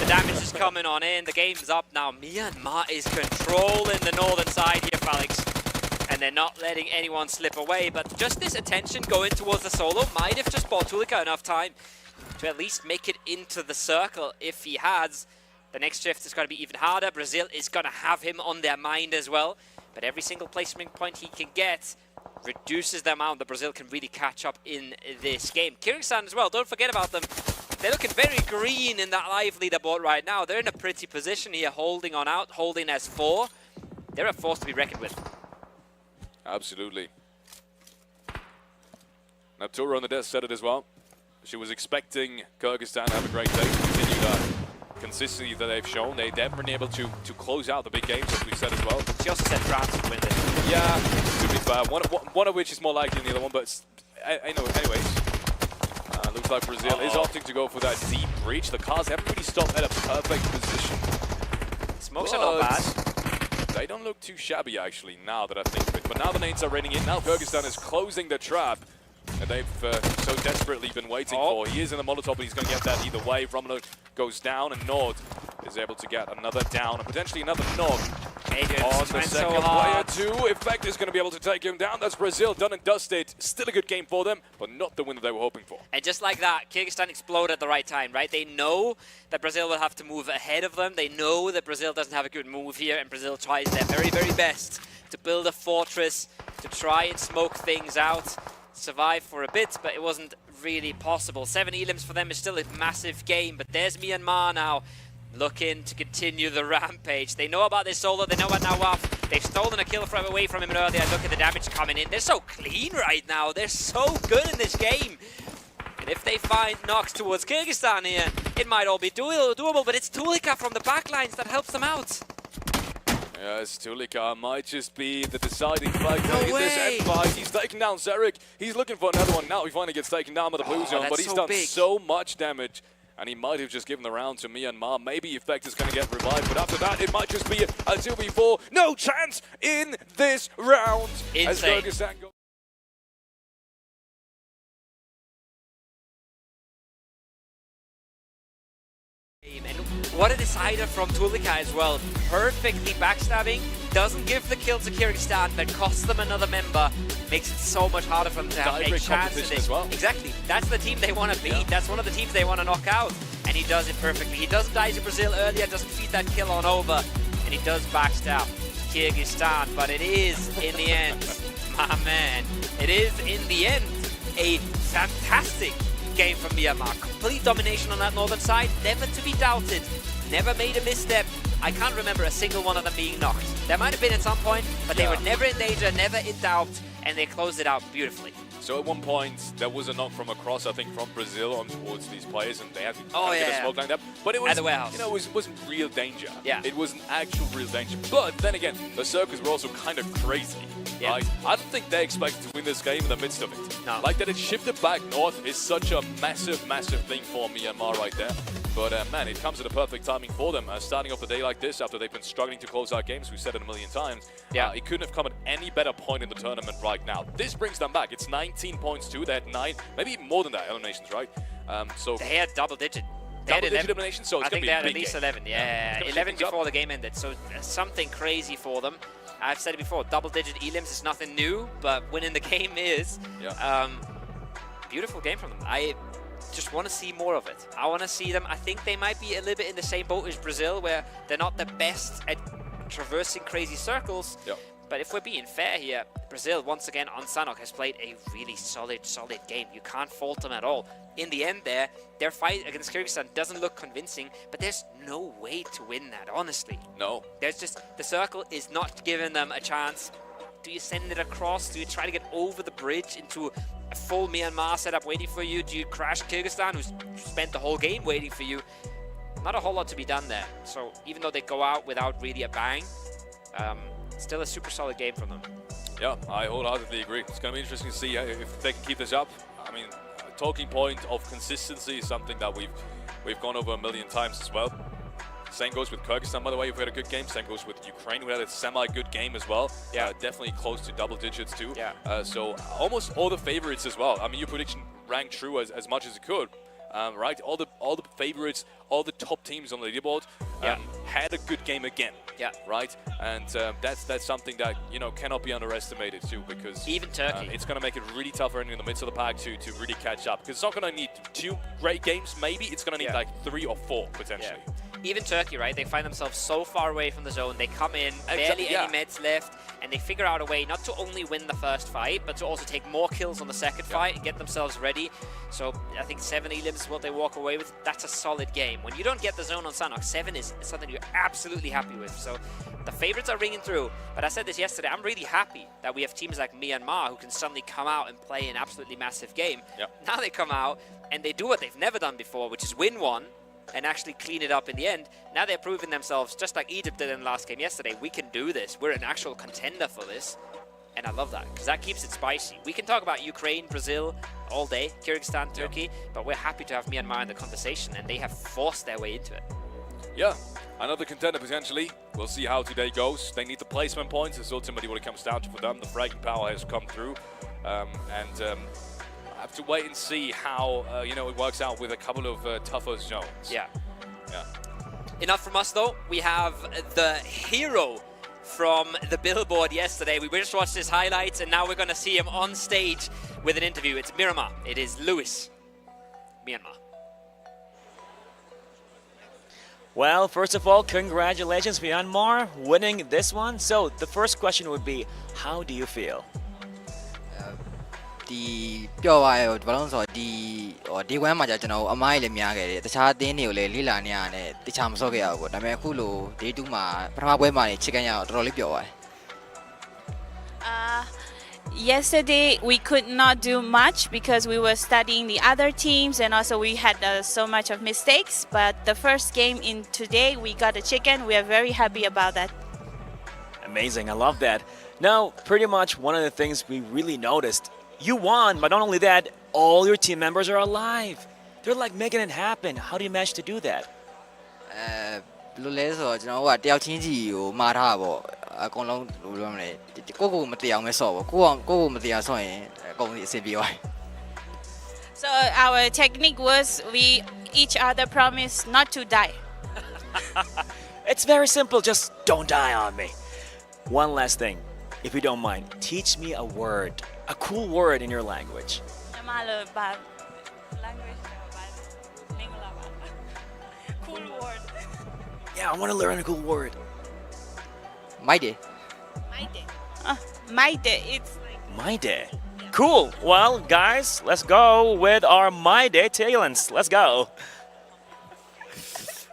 The damage is coming on in. The game's up now. Myanmar is controlling the northern side here, Felix. And they're not letting anyone slip away. But just this attention going towards the solo might have just bought Tulika enough time to at least make it into the circle. If he has, the next shift is going to be even harder. Brazil is going to have him on their mind as well. But every single placement point he can get reduces the amount that Brazil can really catch up in this game. Kyrgyzstan as well, don't forget about them. They're looking very green in that live leaderboard right now. They're in a pretty position here, holding on out, holding as 4. They're a force to be reckoned with. Absolutely. Naptura on the desk said it as well. She was expecting Kyrgyzstan to have a great day, continue that consistency that they've shown. They've been able to close out the big games, as we said as well. She also said France would win this. Yeah, to be fair. One of which is more likely than the other one, but I know, anyways. Looks like Brazil is opting to go for that deep breach. The cars haven't really stopped at a perfect position. Smokes are not bad. They don't look too shabby, actually, now that I think of it. But now the nades are raining in. Now Kyrgyzstan is closing the trap that they've so desperately been waiting for. He is in the Molotov, but he's going to get that either way. Romulo goes down, and Nord is able to get another down, and potentially another knock on the second player too. Effect is going to be able to take him down. That's Brazil, done and dusted. Still a good game for them, but not the win that they were hoping for. And just like that, Kyrgyzstan exploded at the right time, right? They know that Brazil will have to move ahead of them. They know that Brazil doesn't have a good move here, and Brazil tries their very, very best to build a fortress, to try and smoke things out, survive for a bit, but it wasn't really possible. 7 elims for them is still a massive game, but there's Myanmar now. looking to continue the rampage. They know about this solo, they know about Nawaf. They've stolen a kill from away from him earlier. Look at the damage coming in. They're so clean right now. They're so good in this game. And if they find knocks towards Kyrgyzstan here, it might all be doable, but it's Tulika from the backlines that helps them out. Yes, Tulika might just be the deciding factor No in way. this end fight. He's taking down Zarek. He's looking for another one now. He finally gets taken down by the blue zone, that's but he's so done big. so much damage. And he might have just given the round to Myanmar. Maybe Effect is going to get revived, but after that, it might just be a 2v4. No chance in this round. Insane. As Kyrgyzstan goes. And what a decider from Tulika as well. Perfectly backstabbing, doesn't give the kill to Kyrgyzstan, but costs them another member. Makes it so much harder for them to have a Direct chance in competition this. as well. Exactly. That's the team they want to beat. Yeah. That's one of the teams they want to knock out. And he does it perfectly. He doesn't die to Brazil earlier, doesn't feed that kill on over. And he does backstab Kyrgyzstan. But it is, in the end, my man, it is, in the end, a fantastic game from Myanmar. Complete domination on that northern side, never to be doubted. Never made a misstep. I can't remember a single one of them being knocked. There might have been at some point, but they were never in danger, never in doubt, and they closed it out beautifully. So at one point, there was a knock from across, I think, from Brazil on towards these players, and they had to Oh, get a yeah. smoke lined up. But it was, At the warehouse. you know, it wasn't real danger. Yeah. It wasn't actual real danger. But then again, the circus were also kind of crazy. Yeah. Right? I don't think they expected to win this game in the midst of it. No. Like that it shifted back north is such a massive, massive thing for Myanmar right there. But man, it comes at a perfect timing for them. Starting off the day like this, after they've been struggling to close out games, we've said it a million times. Yeah. It couldn't have come at any better point in the tournament right now. This brings them back. It's 19 points too. They had 9, maybe even more than that eliminations, right? So They had double digit. They had double-digit 11. elimination, so it's I going think to be they a had big at least game. 11. Yeah, It's gonna 11 shake things before up. the game ended. So something crazy for them. I've said it before, double-digit elims is nothing new, but winning the game is. Yeah. Beautiful game from them. I just want to see more of it. I want to see them. I think they might be a little bit in the same boat as Brazil, where they're not the best at traversing crazy circles. Yep. But if we're being fair here, Brazil, once again, on Sanok, has played a really solid game. You can't fault them at all. In the end there, their fight against Kyrgyzstan doesn't look convincing, but there's no way to win that, honestly. No. There's just, the circle is not giving them a chance. Do you send it across? Do you try to get over the bridge into a full Myanmar setup waiting for you? Do you crash Kyrgyzstan, who's spent the whole game waiting for you? Not a whole lot to be done there. So even though they go out without really a bang, still a super solid game from them. Yeah, I wholeheartedly agree. It's going to be interesting to see if they can keep this up. I mean, a talking point of consistency is something that we've gone over a million times as well. Same goes with Kyrgyzstan, by the way, who had a good game. Same goes with Ukraine, who had a semi-good game as well. Yeah. Definitely close to double digits too. Yeah. So almost all the favorites as well. I mean, your prediction rang true as much as it could. Right, all the favorites, all the top teams on the leaderboard had a good game again. Yeah. Right, and that's something that cannot be underestimated too, because Even Turkey. it's going to make it really tough for anyone in the midst of the pack to really catch up. Because it's not going to need 2 great games. Maybe it's going to need like 3 or 4 potentially. Yeah. Even Turkey, right? They find themselves so far away from the zone. They come in, barely any meds left, and they figure out a way not to only win the first fight, but to also take more kills on the second fight and get themselves ready. So I think 7 elims is what they walk away with. That's a solid game. When you don't get the zone on Sanok, 7 is something you're absolutely happy with. So the favorites are ringing through. But I said this yesterday, I'm really happy that we have teams like Myanmar who can suddenly come out and play an absolutely massive game. Yep. Now they come out and they do what they've never done before, which is win one and actually clean it up in the end. Now they're proving themselves, just like Egypt did in the last game yesterday. We can do this. We're an actual contender for this. And I love that, because that keeps it spicy. We can talk about Ukraine, Brazil all day, Kyrgyzstan, Turkey, but we're happy to have Myanmar in the conversation, and they have forced their way into it. Yeah, another contender potentially. We'll see how today goes. They need the placement points. It's ultimately what it comes down to for them. The fragging power has come through, and I have to wait and see how it works out with a couple of tougher zones. Yeah. Yeah. Enough from us, though. We have the hero from the Billboard yesterday. We just watched his highlights, and now we're going to see him on stage with an interview. It's Miramar. It is Lewis, Myanmar. Well, first of all, congratulations, Myanmar, winning this one. So the first question would be, how do you feel? ဒီပြောပါရောဘာလို့ဆိုတော့ဒီ one မှာကျွန်တော်အမိုင်းလည်းများခဲ့တယ်တခြားအသင်းတွေကိုလည်းလေ့လာနေရတယ်တခြားမစော့ခဲ့ရဘူးပေါ့ဒါပေမဲ့အခုလို day 2မှာပထမပွဲမှာနေချစ်ကန်ရတော့တော်တော်လေးပျော်ပါတယ် Yesterday we could not do much because we were studying the other teams and also we had so much of mistakes. But the first game in today we got a chicken. We are very happy about that. Amazing, I love that. Now, pretty much one of the things we really noticed, you won, but not only that, all your team members are alive. They're like making it happen. How do you manage to do that? ဘယ်လိုလဲဆိုတော့ကျွန်တော်ကတယောက်ချင်းစီကိုမှားထားပါပေါ့အကုန်လုံးဘယ်လိုပြောမလဲကိုမတရားအောင်ပဲဆော့ပေါ့ကိုမတရားဆော့ရင်အကုန်အဆင်ပြေသွား So our technique was we each other promised not to die. It's very simple, just don't die on me. One last thing, if you don't mind, teach me a word, a cool word in your language. Cool word. Yeah, I want to learn a cool word. My day. My day. It's like My day. Cool. Well, guys, let's go with our My Day talents. Let's go.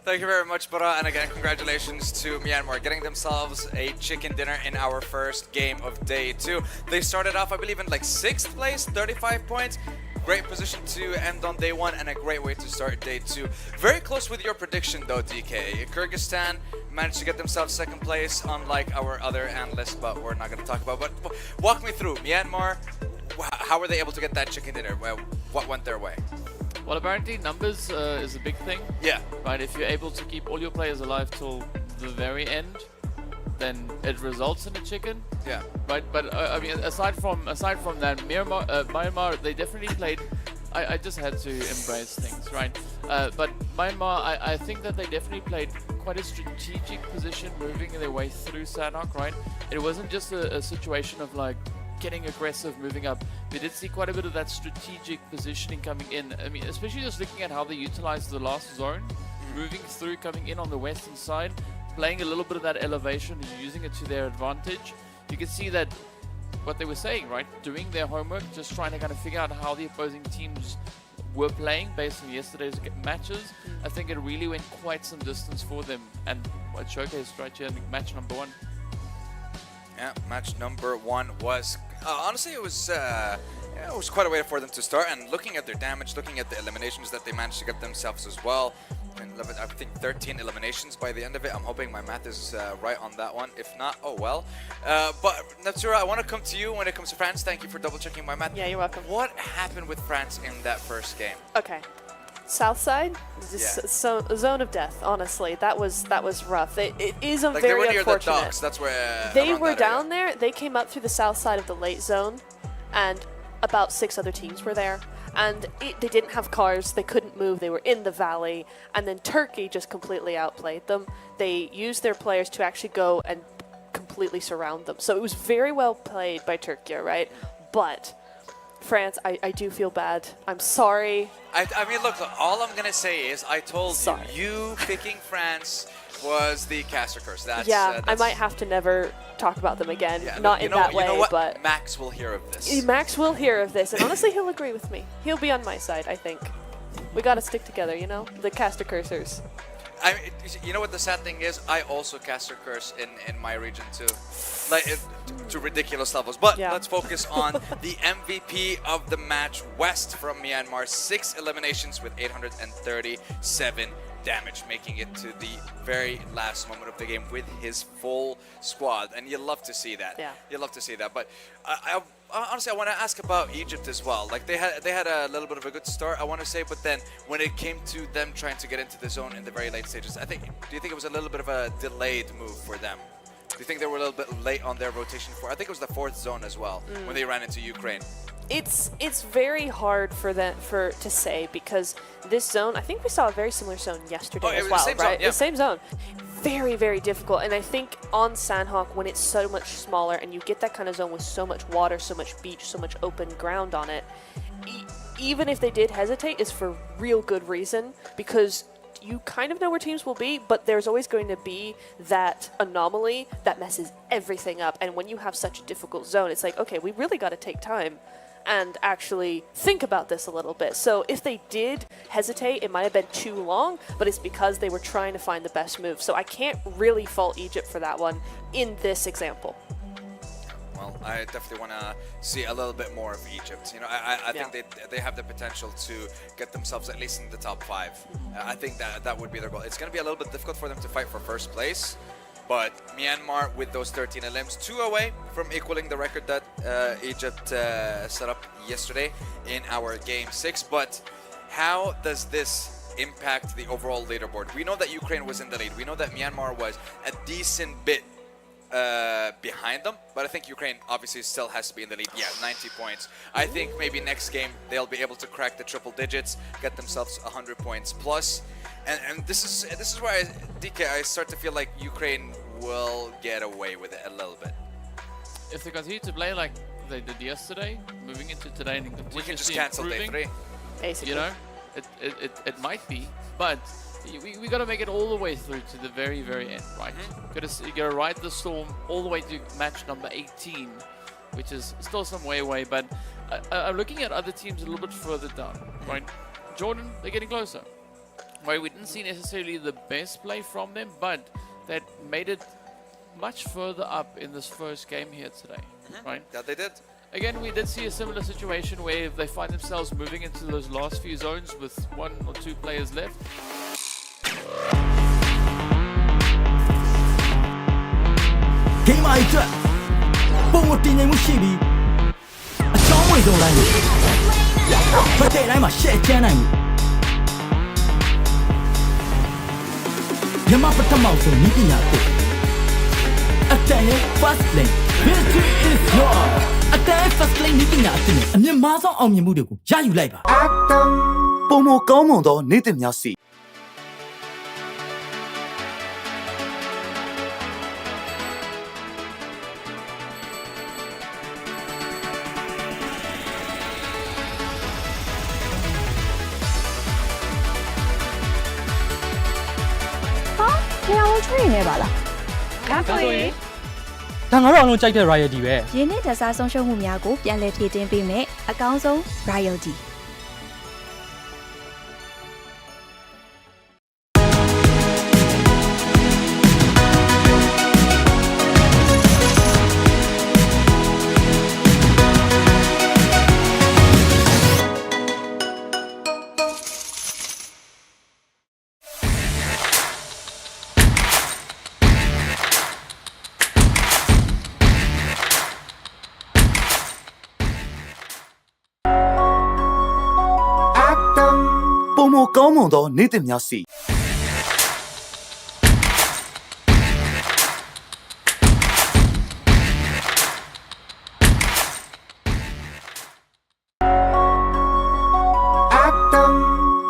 Thank you very much, Bara, and again, congratulations to Myanmar getting themselves a chicken dinner in our first game of day 2. They started off, I believe, in like 6th place, 35 points. Great position to end on day 1 and a great way to start day 2. Very close with your prediction though, DK. Kyrgyzstan managed to get themselves 2nd place, unlike our other analysts, but we're not going to talk about. But walk me through Myanmar. How were they able to get that chicken dinner? What went their way? Well, apparently numbers is a big thing. Yeah. Right. If you're able to keep all your players alive till the very end, then it results in a chicken. Yeah. Right. But I mean, aside from that, Myanmar, they definitely played. I just had to embrace things, right? But Myanmar, I think that they definitely played quite a strategic position, moving their way through Sanhok, right? It wasn't just a situation of like getting aggressive, moving up. We did see quite a bit of that strategic positioning coming in. I mean, especially just looking at how they utilized the last zone, moving through, coming in on the western side, playing a little bit of that elevation and using it to their advantage. You can see that what they were saying, right? Doing their homework, just trying to kind of figure out how the opposing teams were playing based on yesterday's matches. I think it really went quite some distance for them and what showcased right here in match number 1. Yeah, match number 1 was honestly it was quite a way for them to start, and looking at their damage, looking at the eliminations that they managed to get themselves as well. And I think 13 eliminations by the end of it. I'm hoping my math is right on that one. If not, oh well. But Natsura, I want to come to you when it comes to France. Thank you for double checking my math. Yeah, you're welcome. What happened with France in that first game? Okay. South side, so zone of death. Honestly, that was rough. It is a like very they were near unfortunate. the docks. That's where They were down there. They came up through the south side of the late zone, and about 6 other teams were there. And they didn't have cars. They couldn't move. They were in the valley, and then Turkey just completely outplayed them. They used their players to actually go and completely surround them. So it was very well played by Turkey, right? But France, I do feel bad. I'm sorry. I mean, look, all I'm going to say is I told you picking France was the caster curse. That's, I might have to never talk about them again. Yeah, Not in that way, you know what? but Max will hear of this. Max will hear of this, and honestly, he'll agree with me. He'll be on my side, I think. We got to stick together, you know? The caster cursors. You know what the sad thing is? I also caster curse in my region too, like to ridiculous levels. But let's focus on the MVP of the match, West from Myanmar. 6 eliminations with 837 damage, making it to the very last moment of the game with his full squad, and you love to see that. Yeah, you love to see that. But honestly, I want to ask about Egypt as well. Like they had a little bit of a good start, I want to say, but then when it came to them trying to get into the zone in the very late stages, do you think it was a little bit of a delayed move for them? Do you think they were a little bit late on their rotation I think it was the 4th zone as well when they ran into Ukraine? It's very hard to say, because this zone, I think we saw a very similar zone yesterday as well, right? The same zone. Very, very difficult. And I think on Sanhok, when it's so much smaller and you get that kind of zone with so much water, so much beach, so much open ground on it, even if they did hesitate, it's for real good reason, because you kind of know where teams will be, but there's always going to be that anomaly that messes everything up. And when you have such a difficult zone, it's like, okay, we really got to take time and actually think about this a little bit. So if they did hesitate, it might have been too long, but it's because they were trying to find the best move. So I can't really fault Egypt for that one in this example. Well, I definitely want to see a little bit more of Egypt. You know, I think they have the potential to get themselves at least in the top 5. I think that would be their goal. It's going to be a little bit difficult for them to fight for first place, but Myanmar with those 13 elims, 2 away from equaling the record that Egypt set up yesterday in our game 6. But how does this impact the overall leaderboard? We know that Ukraine was in the lead. We know that Myanmar was a decent bit behind them, but I think Ukraine obviously still has to be in the lead. Yeah, 90 points. I think maybe next game they'll be able to crack the triple digits, get themselves 100 points plus, and this is where I start to feel like Ukraine will get away with it a little bit. If they continue to play like they did yesterday, moving into today and we can just cancel day 3. Basically, you know, it might be, but we got to make it all the way through to the very, very end, right? You got to ride the storm all the way to match number 18, which is still some way away. But I'm looking at other teams a little bit further down, right? Jordan, they're getting closer. Right, we didn't see necessarily the best play from them, but that made it much further up in this first game here today, right? That they did. Again, we did see a similar situation where they find themselves moving into those last few zones with 1 or 2 players left. Game အတွက်ပုံမတင်နိုင်မှုရှိပြီးအချောင်းဝင်ဆုံးတိုင်းကိုဖတ်တဲ့တိုင်းမှာရှက်ချမ်းနိုင်မှုမြန်မာပထမဆုံးဤပညာကိုအတန်ရဲ့ first lane victory is yours အတန် first lane ဤပညာအသစ်နဲ့အမြင့်မားဆုံးအောင်မြင်မှုတွေကိုရယူလိုက်ပါပုံမကောင်းမွန်သောနေ့သစ်များစီနေပါလားဒါဆိုရင် ဒါငါတို့အလုံးကြိုက်တဲ့ royalty ပဲ ရင်းနှီးတစားဆုံးရှုံးမှုများကိုပြန်လည်ဖြည့်တင်းပေးမယ်အကောင်းဆုံး royaltyပုံမကောင်းမွန်သောနေ့သစ်များစီ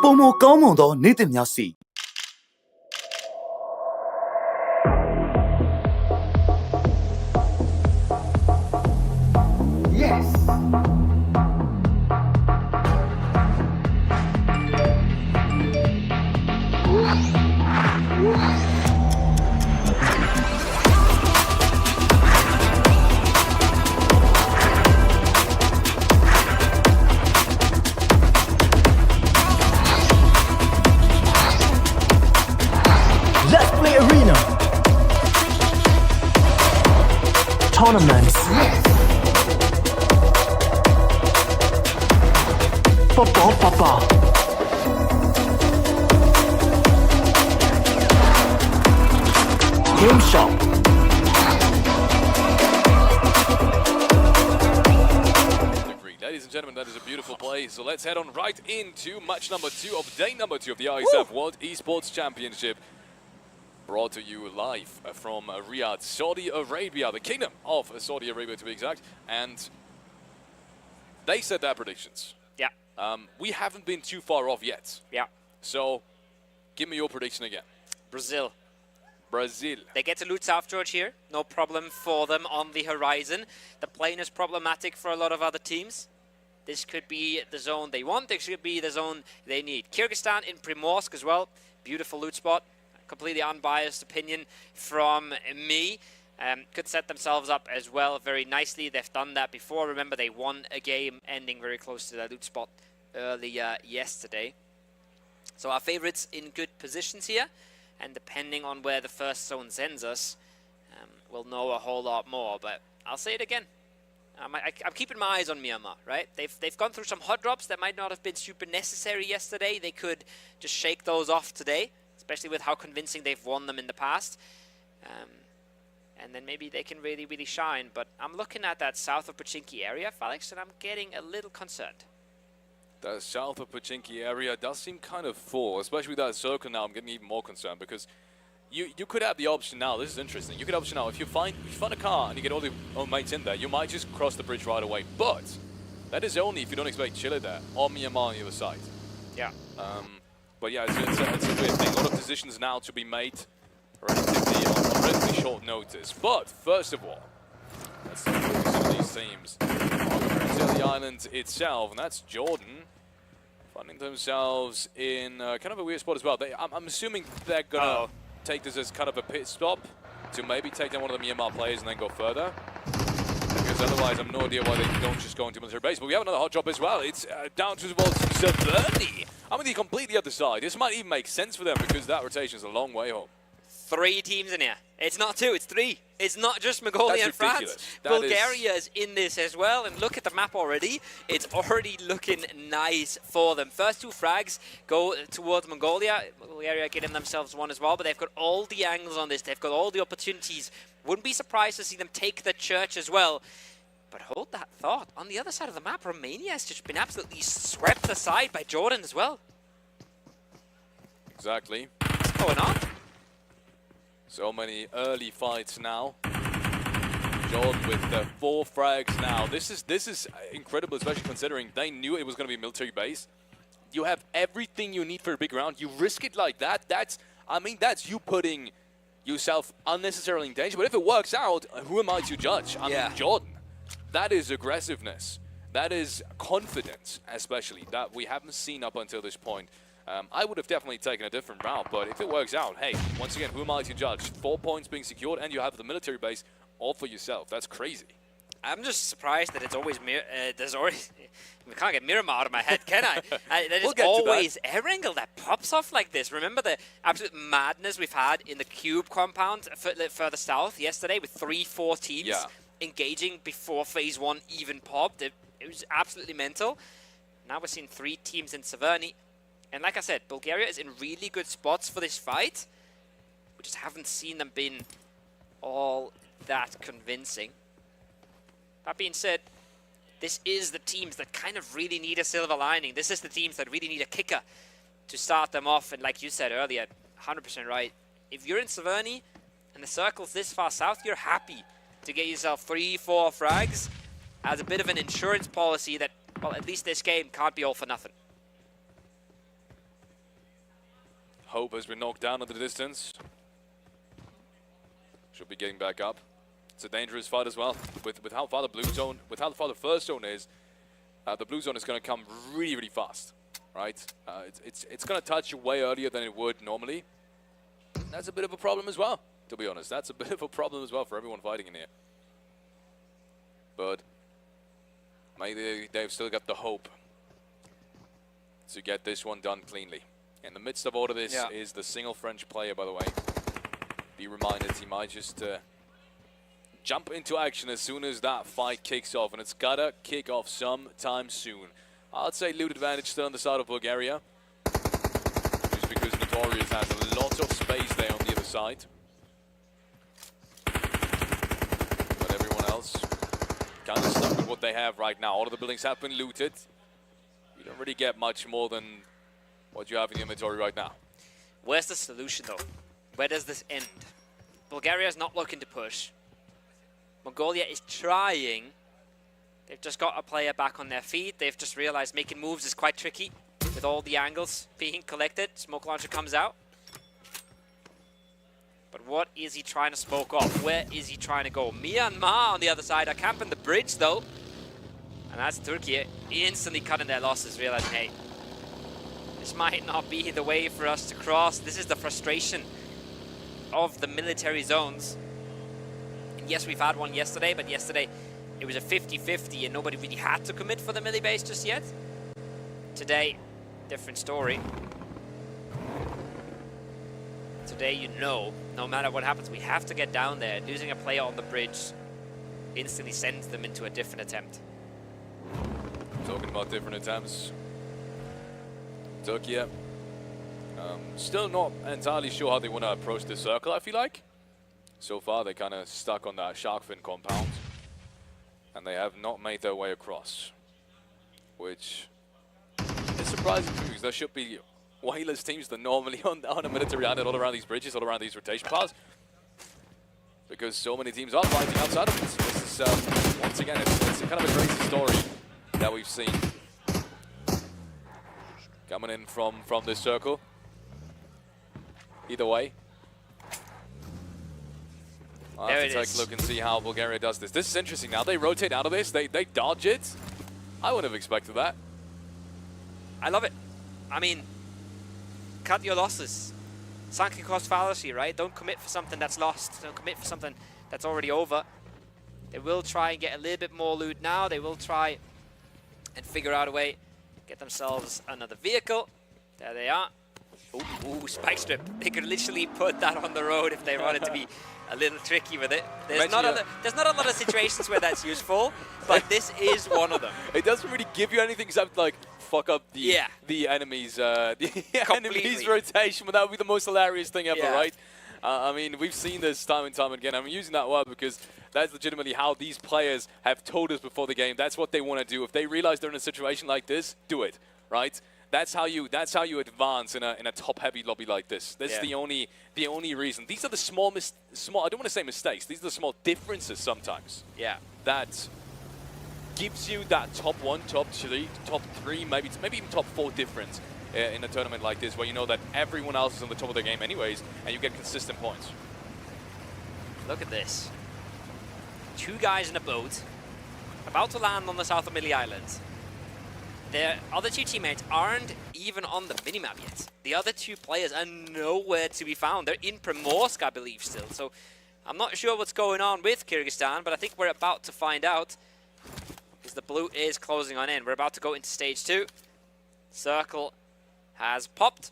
ပုံမကောင်းမွန်သောနေ့သစ်များစီ Yes. Let's play arena. Tournaments. Papa. Game shop. Ladies and gentlemen, that is a beautiful play. So let's head on right into match number 2 of day number 2 of the ISF World Esports Championship. Brought to you live from Riyadh, Saudi Arabia, the Kingdom of Saudi Arabia to be exact. And they said their predictions. Yeah. We haven't been too far off yet. Yeah. So give me your prediction again. Brazil. Brazil. They get to loot South George here. No problem for them on the horizon. The plane is problematic for a lot of other teams. This could be the zone they want. This could be the zone they need. Kyrgyzstan in Primorsk as well. Beautiful loot spot. Completely unbiased opinion from me. could set themselves up as well very nicely. They've done that before. Remember, they won a game ending very close to their loot spot earlier yesterday. So our favorites in good positions here, and depending on where the first zone sends us, we'll know a whole lot more. But I'll say it again. I'm keeping my eyes on Myanmar, right? They've gone through some hot drops that might not have been super necessary yesterday. They could just shake those off today, especially with how convincing they've won them in the past. And then maybe they can really, really shine. But I'm looking at that south of Pochinki area, Felix, and I'm getting a little concerned. The south of Pochinki area does seem kind of full, especially with that circle now. I'm getting even more concerned because you could have the option now. This is interesting. You could have the option now. If you find a car and you get all the own mates in there, you might just cross the bridge right away. But that is only if you don't expect Chile there or Myanmar on the other side. Yeah. But yeah, it's a weird thing. A lot of decisions now to be made relatively on relatively short notice. But first of all, let's look at some of these teams on the island itself, and that's Jordan finding themselves in kind of a weird spot as well. I'm assuming they're gonna take this as kind of a pit stop to maybe take down one of the Myanmar players and then go further. Because otherwise, I have no idea why they don't just go into military base. But we have another hot drop as well. It's down to Severny. I'm on the completely other side. This might even make sense for them because that rotation is a long way home. 3 teams in here. It's not 2, it's 3. It's not just Mongolia and France. Bulgaria is in this as well. And look at the map already. It's already looking nice for them. First 2 frags go towards Mongolia. Bulgaria getting themselves one as well. But they've got all the angles on this. They've got all the opportunities. Wouldn't be surprised to see them take the church as well. But hold that thought. On the other side of the map, Romania has just been absolutely swept aside by Jordan as well. Exactly. What's going on? So many early fights now. Jordan with the 4 frags now. This is incredible, especially considering they knew it was going to be a military base. You have everything you need for a big round. You risk it like that. That's you putting yourself unnecessarily in danger. But if it works out, who am I to judge? I mean, Jordan. That is aggressiveness. That is confidence, especially, that we haven't seen up until this point. I would have definitely taken a different route, but if it works out, hey, once again, who am I to judge? 4 points being secured, and you have the military base all for yourself. That's crazy. I'm just surprised that it's always there's always we can't get Miramar out of my head, can I? There's always Erangel that pops off like this. Remember the absolute madness we've had in the Cube compound further south yesterday with 3-4 teams engaging before Phase 1 even popped. It was absolutely mental. Now we're seeing 3 teams in Severny. And like I said, Bulgaria is in really good spots for this fight. We just haven't seen them been all that convincing. That being said, this is the teams that kind of really need a silver lining. This is the teams that really need a kicker to start them off. And like you said earlier, 100% right. If you're in Severny and the circle's this far south, you're happy to get yourself 3-4 frags as a bit of an insurance policy that, well, at least this game can't be all for nothing. Hope has been knocked down in the distance. Should be getting back up. It's a dangerous fight as well. With how far the blue zone, with how far the first zone is, the blue zone is going to come really, really fast, right? It's going to touch you way earlier than it would normally. That's a bit of a problem as well, to be honest. That's a bit of a problem as well for everyone fighting in here. But maybe they've still got the hope to get this one done cleanly. In the midst of all of this is the single French player, by the way. Be reminded, he might just jump into action as soon as that fight kicks off, and it's gotta kick off sometime soon. I'd say loot advantage still on the side of Bulgaria, just because Notorious has a lot of space there on the other side. But everyone else kind of stuck with what they have right now. All of the buildings have been looted. You don't really get much more than what you have in your inventory right now. Where's the solution, though? Where does this end? Bulgaria is not looking to push. Mongolia is trying. They've just got a player back on their feet. They've just realized making moves is quite tricky with all the angles being collected. Smoke launcher comes out. But what is he trying to smoke off? Where is he trying to go? Myanmar on the other side are camping the bridge, though. And that's Turkey instantly cutting their losses, realizing, hey, this might not be the way for us to cross. This is the frustration of the military zones. Yes, we've had one yesterday, but yesterday it was a 50-50 and nobody really had to commit for the melee base just yet. Today, different story. Today, you know, no matter what happens, we have to get down there. Losing a player on the bridge instantly sends them into a different attempt. Talking about different attempts. Turkey, still not entirely sure how they want to approach this circle, I feel like. So far, they're kind of stuck on that shark fin compound. And they have not made their way across. Which is surprising to me, because there should be way less teams than normally on a military island all around these bridges, all around these rotation paths. Because so many teams are fighting outside of this. This is, once again, it's kind of a crazy story that we've seen. Coming in from this circle. Either way. I'll have to take a look and see how Bulgaria does this. This is interesting. Now they rotate out of this. They dodge it. I wouldn't have expected that. I love it. I mean, cut your losses. Sunk cost fallacy, right? Don't commit for something that's lost. Don't commit for something that's already over. They will try and get a little bit more loot now. They will try and figure out a way, get themselves another vehicle. There they are. Ooh, spike strip. They could literally put that on the road if they wanted to be a little tricky with it. There's not a lot of situations where that's useful, but this is one of them. It doesn't really give you anything except like fuck up the enemy's enemy's rotation, but that would be the most hilarious thing ever, right? I mean, we've seen this time and time again. I'm using that word because that's legitimately how these players have told us before the game. That's what they want to do. If they realize they're in a situation like this, do it, right? That's how you advance in a top-heavy lobby like this. That's the only reason. These are the small I don't want to say mistakes. These are the small differences sometimes. Yeah. That gives you that top 1, top 2, top 3, maybe even top 4 difference in a tournament like this, where you know that everyone else is on the top of their game anyways, and you get consistent points. Look at this. 2 guys in a boat, about to land on the south of Millie Island. Their other 2 teammates aren't even on the minimap yet. The other 2 players are nowhere to be found. They're in Primorsk, I believe, still. So I'm not sure what's going on with Kyrgyzstan, but I think we're about to find out, because the blue is closing on in. We're about to go into stage 2. Circle has popped,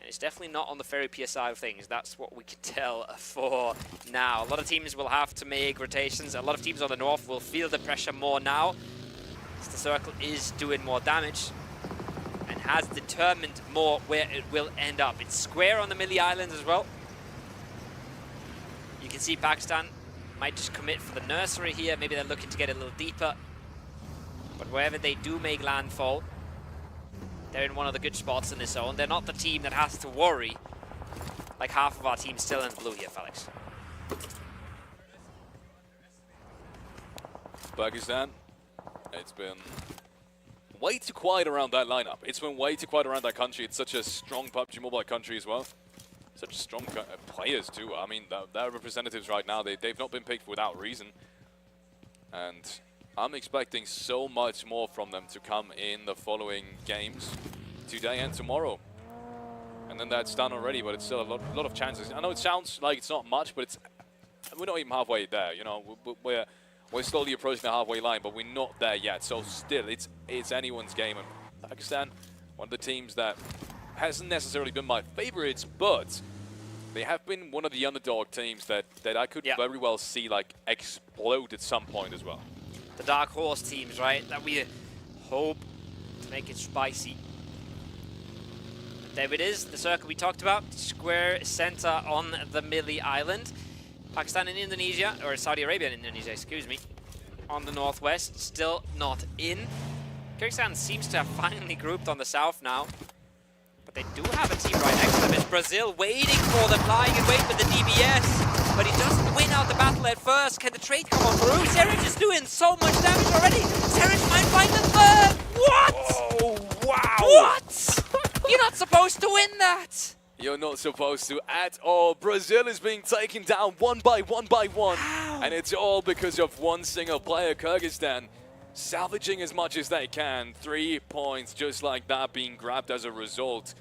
and it's definitely not on the Ferry PS side of things. That's what we can tell for now. A lot of teams will have to make rotations. A lot of teams on the north will feel the pressure more now. The circle is doing more damage and has determined more where it will end up. It's square on the Millie Islands as well. You can see Pakistan might just commit for the nursery here. Maybe they're looking to get a little deeper. But wherever they do make landfall, they're in one of the good spots in this zone. They're not the team that has to worry, like half of our team's still in blue here, Felix. Pakistan. It's been way too quiet around that lineup. It's been way too quiet around that country. It's such a strong PUBG Mobile country as well. Such strong players too. I mean, their representatives right now, they've not been picked without reason. And I'm expecting so much more from them to come in the following games, today and tomorrow. And then that's done already, but it's still a lot of chances. I know it sounds like it's not much, but we're not even halfway there. You know, we're slowly approaching the halfway line, but we're not there yet. So still, it's anyone's game. And Pakistan, one of the teams that hasn't necessarily been my favorites, but they have been one of the underdog teams that I could very well see like explode at some point as well. The dark horse teams, right? That we hope to make it spicy. And there it is, the circle we talked about, square center on the Millie Island. Pakistan and Indonesia, or Saudi Arabia and Indonesia, excuse me, on the northwest, still not in. Kyrgyzstan seems to have finally grouped on the south now, but they do have a team right next to them. It's Brazil waiting for them, lying in wait with the DBS, but he doesn't win out the battle at first. Can the trade come on through? Serich is doing so much damage already. Serich might find the third. What? Oh, wow. What? You're not supposed to win that. You're not supposed to at all. Brazil is being taken down one by one by one. How? And it's all because of one single player. Kyrgyzstan salvaging as much as they can. 3 points just like that being grabbed as a result.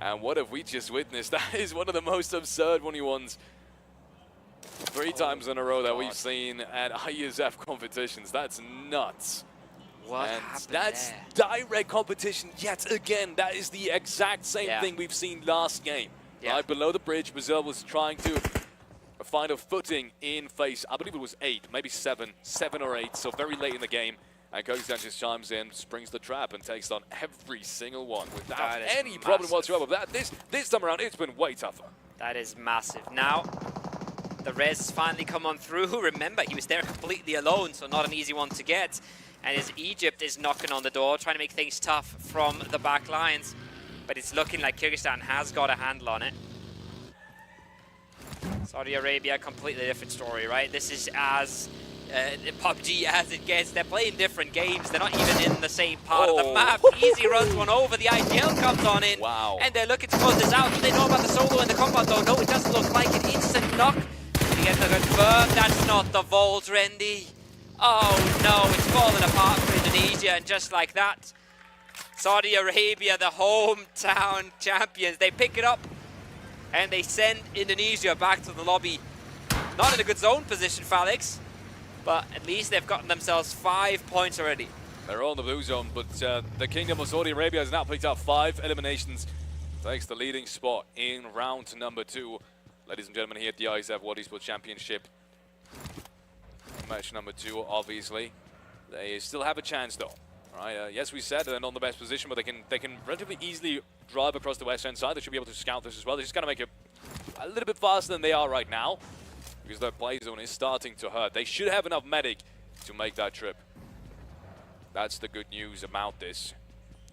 And what have we just witnessed? That is one of the most absurd ones 3 times in a row that we've seen at ISF competitions. That's nuts. What and happened that's there? direct competition yet again. That is the exact same thing we've seen last game. Right below the bridge, Brazil was trying to find a footing in phase, I believe it was 8, maybe 7 or 8, so very late in the game. And Kyrgyzstan just chimes in, springs the trap, and takes on every single one without any problem whatsoever. This time around, it's been way tougher. That is massive. Now, the res has finally come on through. Remember, he was there completely alone, so not an easy one to get. And as Egypt is knocking on the door, trying to make things tough from the back lines. But it's looking like Kyrgyzstan has got a handle on it. Saudi Arabia, completely different story, right? This is as PUBG as it gets. They're playing different games. They're not even in the same part of the map. Easy runs one over. The IPL comes on in. Wow. And they're looking to close this out. Do they know about the solo and the combat though? No, it doesn't look like an instant knock. To get to confirm, that's not the vault, Rendy. Oh no, it's falling apart for Indonesia, and just like that, Saudi Arabia, the hometown champions, they pick it up and they send Indonesia back to the lobby. Not in a good zone position, Felix, but at least they've gotten themselves 5 points already. They're all in the blue zone, but the Kingdom of Saudi Arabia has now picked up 5 eliminations. Takes the leading spot in round number 2. Ladies and gentlemen, here at the ISF World Esports Championship. Match number 2, obviously. They still have a chance, though. Right? Yes, we said they're not in the best position, but they can relatively easily drive across the western side. They should be able to scout this as well. They just got to make it a little bit faster than they are right now, because their play zone is starting to hurt. They should have enough medic to make that trip. That's the good news about this.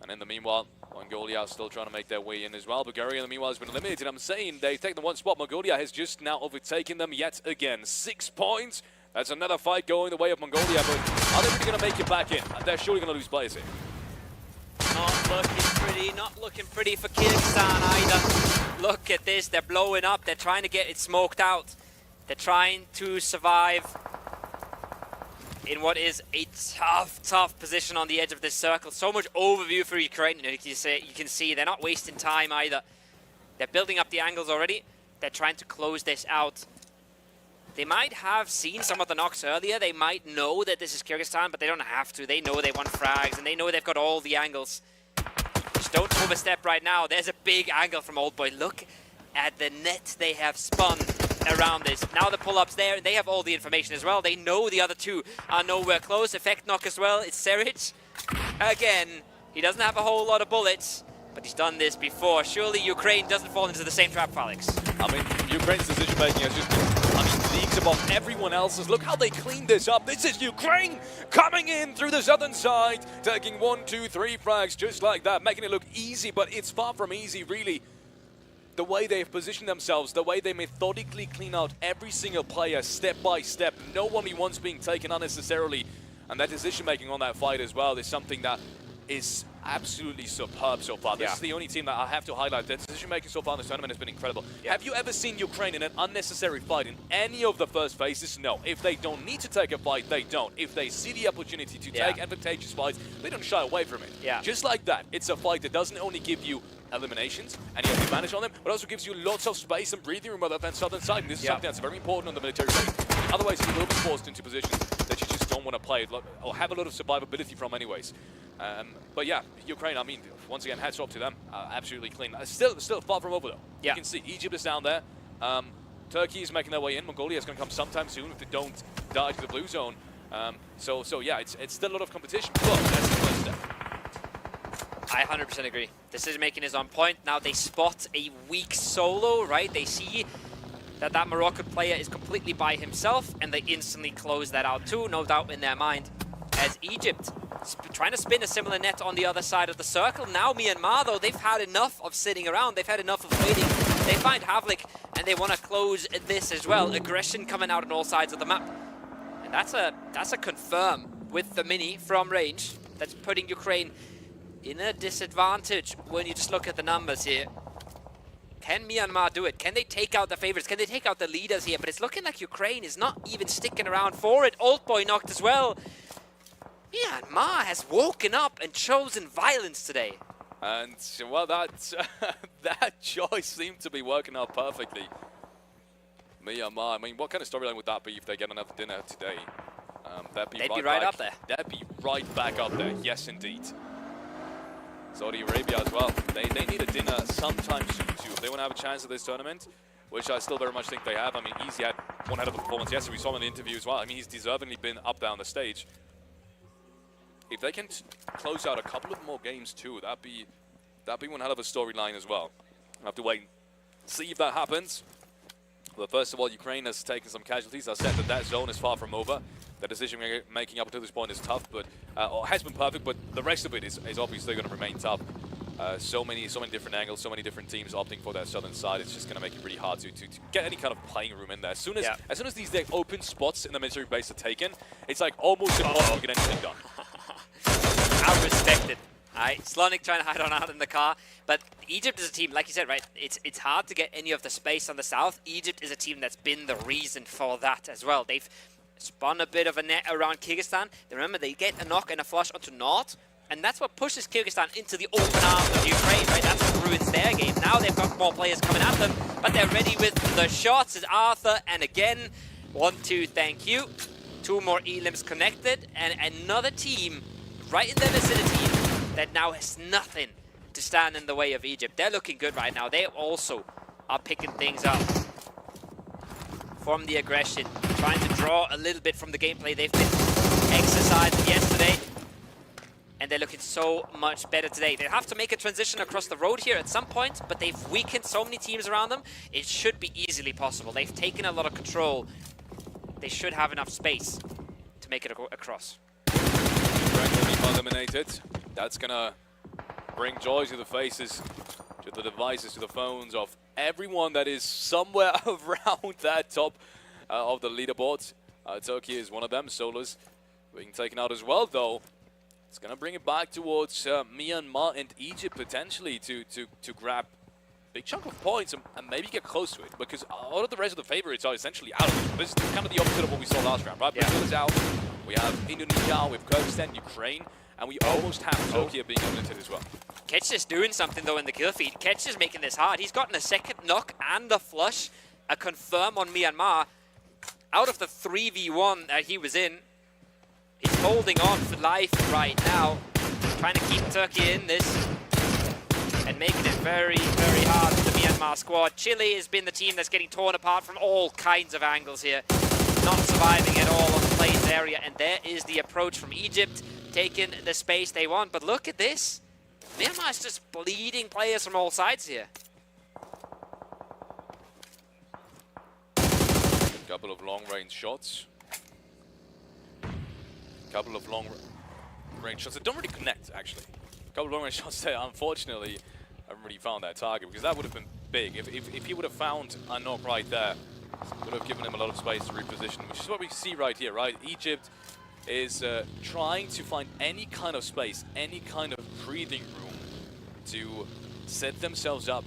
And in the meanwhile, Mongolia are still trying to make their way in as well. Bulgaria, in the meanwhile, has been eliminated. I'm saying they've taken the 1 spot. Mongolia has just now overtaken them yet again. 6 points. That's another fight going the way of Mongolia, but are they really going to make it back in? They're surely going to lose players here. Not looking pretty for Kyrgyzstan either. Look at this, they're blowing up. They're trying to get it smoked out. They're trying to survive in what is a tough position on the edge of this circle. So much overview for Ukraine. You can see they're not wasting time either. They're building up the angles already. They're trying to close this out. They might have seen some of the knocks earlier. They might know that this is Kyrgyzstan, but they don't have to. They know they want frags, and they know they've got all the angles. Just don't overstep right now. There's a big angle from Old Boy. Look at the net they have spun around this. Now the pull-up's there, and they have all the information as well. They know the other two are nowhere close. Effect knock as well. It's Seric. Again, he doesn't have a whole lot of bullets, but he's done this before. Surely Ukraine doesn't fall into the same trap, Felix. I mean, Ukraine's decision-making has just been, leagues above everyone else's. Look how they cleaned this up. This is Ukraine coming in through the southern side, taking 1, 2, 3 frags just like that, making it look easy, but it's far from easy, really. The way they've positioned themselves, the way they methodically clean out every single player step by step, no 1v1s being taken unnecessarily, and that decision-making on that fight as well is something that is absolutely superb so far. This is the only team that I have to highlight. Their decision-making so far in this tournament has been incredible. Have you ever seen Ukraine in an unnecessary fight in any of the first phases? No. If they don't need to take a fight, they don't. If they see the opportunity to take advantageous fights, they don't shy away from it. Just like that, it's a fight that doesn't only give you eliminations and you have the advantage on them, but also gives you lots of space and breathing room on the southern side, and this is something that's very important on the military side. Otherwise, you will be forced into positions that you just don't want to play or have a lot of survivability from anyways. But yeah, Ukraine, I mean, once again, hats off to them. Absolutely clean. Still far from over, though. You can see Egypt is down there. Turkey is making their way in. Mongolia is going to come sometime soon if they don't die to the blue zone. So yeah, it's still a lot of competition, but that's the first step. I 100% agree. Decision-making is on point. Now they spot a weak solo, right? They see that Moroccan player is completely by himself, and they instantly close that out too, no doubt in their mind. As Egypt trying to spin a similar net on the other side of the circle. Now Myanmar, though, they've had enough of sitting around. They've had enough of waiting. They find Havlik, and they want to close this as well. Aggression coming out on all sides of the map. And that's a confirm with the Mini from range. That's putting Ukraine in a disadvantage when you just look at the numbers here. Can Myanmar do it? Can they take out the favorites? Can they take out the leaders here? But it's looking like Ukraine is not even sticking around for it. Old Boy knocked as well. Myanmar has woken up and chosen violence today. And, well, that choice seemed to be working out perfectly. Myanmar. I mean, what kind of storyline would that be if they get another dinner today? They'd be right up there. That'd be right back up there. Yes, indeed. Saudi Arabia as well. They need a dinner sometime soon too. If they want to have a chance at this tournament, which I still very much think they have. I mean, Easy had one hell of a performance yesterday. We saw him in the interview as well. I mean, he's deservingly been up there on the stage. If they can close out a couple of more games too, that'd be one hell of a storyline as well. We'll have to wait and see if that happens. But first of all, Ukraine has taken some casualties. I said that zone is far from over. The decision making up until this point is tough, but has been perfect. But the rest of it is obviously going to remain tough. So many different angles, so many different teams opting for that southern side. It's just going to make it really hard to get any kind of playing room in there. As soon as these open spots in the military base are taken, it's like almost impossible to get anything done. How respected. Alright, Slonic trying to hide on out in the car, but Egypt is a team, like you said, right, it's hard to get any of the space on the south. Egypt is a team that's been the reason for that as well. They've spun a bit of a net around Kyrgyzstan. Remember, they get a knock and a flush onto North, and that's what pushes Kyrgyzstan into the open arms of Ukraine, right? That's what ruins their game. Now they've got more players coming at them, but they're ready with the shots. It's Arthur, and again, 1-2, thank you. 2 more elims connected, and another team right in their vicinity that now has nothing to stand in the way of Egypt. They're looking good right now. They also are picking things up from the aggression, trying to draw a little bit from the gameplay they've been exercising yesterday. And they're looking so much better today. They have to make a transition across the road here at some point, but they've weakened so many teams around them. It should be easily possible. They've taken a lot of control. They should have enough space to make it across. Frank will be eliminated. That's gonna bring joy to the faces, to the devices, to the phones of everyone that is somewhere around that top of the leaderboard. Turkey is one of them. Solos being taken out as well, though. It's gonna bring it back towards Myanmar and Egypt potentially to grab a big chunk of points and maybe get close to it, because all of the rest of the favorites are essentially out of it. This is kind of the opposite of what we saw last round, right? Yeah. Brazil is out. We have Indonesia, we have Kyrgyzstan, Ukraine, and we almost have Turkey being eliminated as well. Ketch is doing something though in the kill feed. Ketch is making this hard. He's gotten a second knock and a flush, a confirm on Myanmar. Out of the 3v1 that he was in, he's holding on for life right now, trying to keep Turkey in this and making it very, very hard for the Myanmar squad. Chile has been the team that's getting torn apart from all kinds of angles here, not surviving at all on the plains area, and there is the approach from Egypt, taking the space they want. But look at this. Myanmar is just bleeding players from all sides here. Couple of long-range shots. Couple of long-range shots that don't really connect, actually. A couple of long-range shots there, unfortunately, I haven't really found that target, because that would have been big. If he would have found a knock right there, would have given him a lot of space to reposition, which is what we see right here, right? Egypt is trying to find any kind of space, any kind of breathing room to set themselves up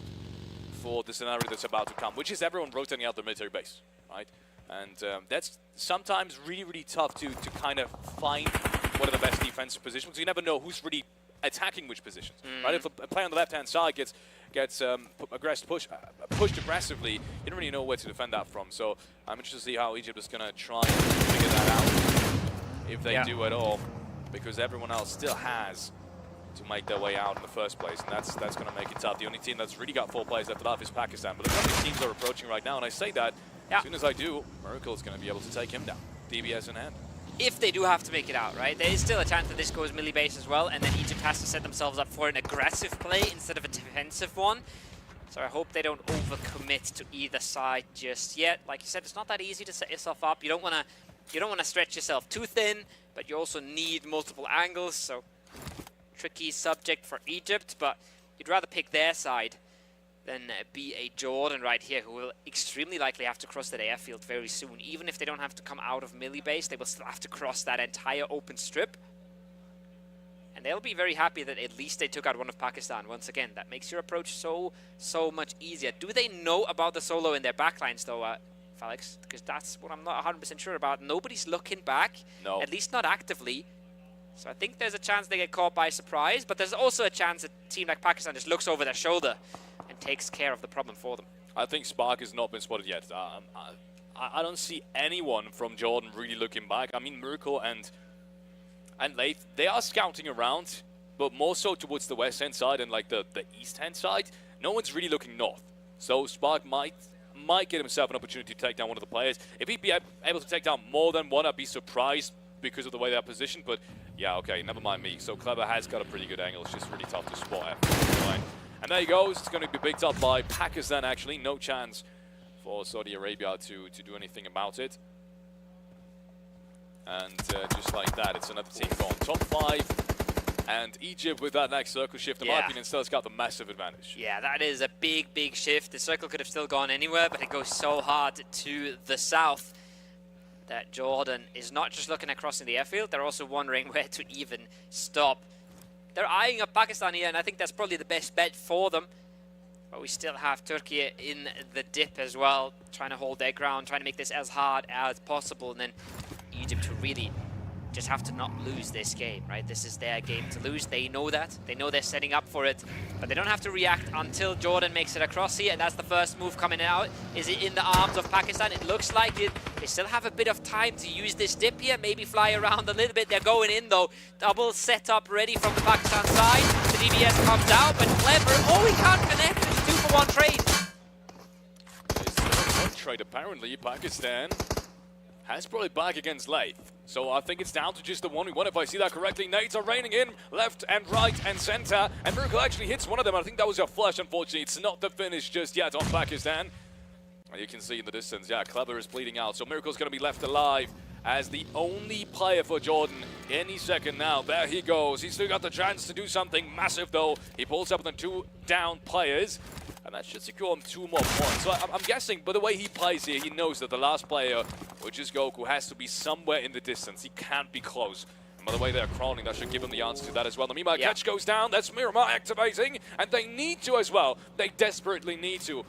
for the scenario that's about to come, which is everyone rotating out their military base, right? And that's sometimes really, really tough to kind of find what are the best defensive positions. You never know who's really attacking which positions, right? If a player on the left-hand side gets pushed aggressively, you don't really know where to defend that from. So I'm interested to see how Egypt is going to try and figure that out, if they do at all, because everyone else still has to make their way out in the first place, and that's going to make it tough. The only team that's really got 4 players left alive is Pakistan, but look how many teams are approaching right now, and I say that as soon as I do, Miracle is going to be able to take him down, DBS in hand. If they do have to make it out, right? There is still a chance that this goes melee base as well, and then Egypt has to set themselves up for an aggressive play instead of a defensive one. So I hope they don't overcommit to either side just yet. Like you said, it's not that easy to set yourself up. You don't want to stretch yourself too thin, but you also need multiple angles. So tricky subject for Egypt, but you'd rather pick their side than be a Jordan right here, who will extremely likely have to cross that airfield very soon. Even if they don't have to come out of melee base, they will still have to cross that entire open strip. And they'll be very happy that at least they took out one of Pakistan. Once again, that makes your approach so much easier. Do they know about the solo in their backlines though, Felix? Because that's what I'm not 100% sure about. Nobody's looking back, at least not actively. So I think there's a chance they get caught by surprise, but there's also a chance a team like Pakistan just looks over their shoulder and takes care of the problem for them. I think Spark has not been spotted yet. I don't see anyone from Jordan really looking back. I mean, Miracle and Leith, they are scouting around, but more so towards the west hand side and like the east hand side. No one's really looking north. So Spark might get himself an opportunity to take down one of the players. If he'd be able to take down more than one, I'd be surprised because of the way they're positioned. But yeah, okay, never mind me. So Clever has got a pretty good angle. It's just really tough to spot after the line. And there he goes. It's going to be picked up by Pakistan, actually. No chance for Saudi Arabia to do anything about it. And just like that, it's another team gone. Top 5. And Egypt with that next circle shift, in my opinion, still has got the massive advantage. Yeah, that is a big, big shift. The circle could have still gone anywhere, but it goes so hard to the south that Jordan is not just looking at crossing the airfield, they're also wondering where to even stop. They're eyeing up Pakistan here, and I think that's probably the best bet for them. But we still have Turkey in the dip as well, trying to hold their ground, trying to make this as hard as possible, and then Egypt to really just have to not lose this game, right? This is their game to lose. They know that. They know they're setting up for it, but they don't have to react until Jordan makes it across here, and that's the first move coming out. Is it in the arms of Pakistan? It looks like it. They still have a bit of time to use this dip here, maybe fly around a little bit. They're going in though. Double setup ready from the Pakistan side. The DBS comes out, but Clever, oh, he can't connect. It's 2-for-1 trade. It's 2-for-1 trade, apparently. Pakistan has brought it back against Leith. So I think it's down to just the 1v1 if I see that correctly. Nades are raining in left and right and center. And Miracle actually hits one of them. I think that was a flash, unfortunately. It's not the finish just yet on Pakistan. And you can see in the distance, yeah, Clever is bleeding out. So Miracle's going to be left alive as the only player for Jordan any second now. There he goes. He's still got the chance to do something massive, though. He pulls up with the 2 down players. And that should secure him 2 more points. So I'm guessing, by the way he plays here, he knows that the last player, which is Goku, has to be somewhere in the distance. He can't be close. And by the way they're crawling, that should give him the answer to that as well. The Mima catch goes down. That's Miramar activating. And they need to as well. They desperately need to.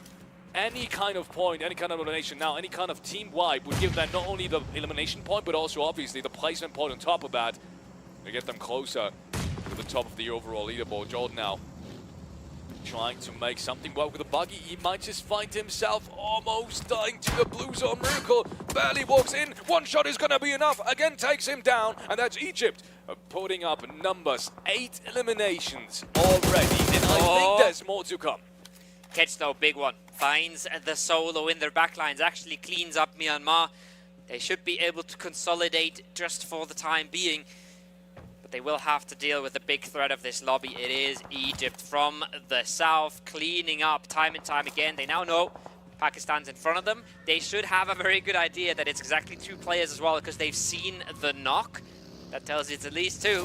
Any kind of point, any kind of elimination now, any kind of team wipe would give them not only the elimination point, but also obviously the placement point on top of that to get them closer to the top of the overall leaderboard. Jordan now trying to make something work with a buggy. He might just find himself almost dying to the blue zone. Miracle barely walks in. One shot is going to be enough. Again takes him down. And that's Egypt putting up numbers. 8 eliminations already. And I think there's more to come. Catch though, big one. Finds the solo in their backlines. Actually cleans up Myanmar. They should be able to consolidate just for the time being. They will have to deal with the big threat of this lobby. It is Egypt from the south, cleaning up time and time again. They now know Pakistan's in front of them. They should have a very good idea that it's exactly 2 players as well, because they've seen the knock. That tells you it's at least 2.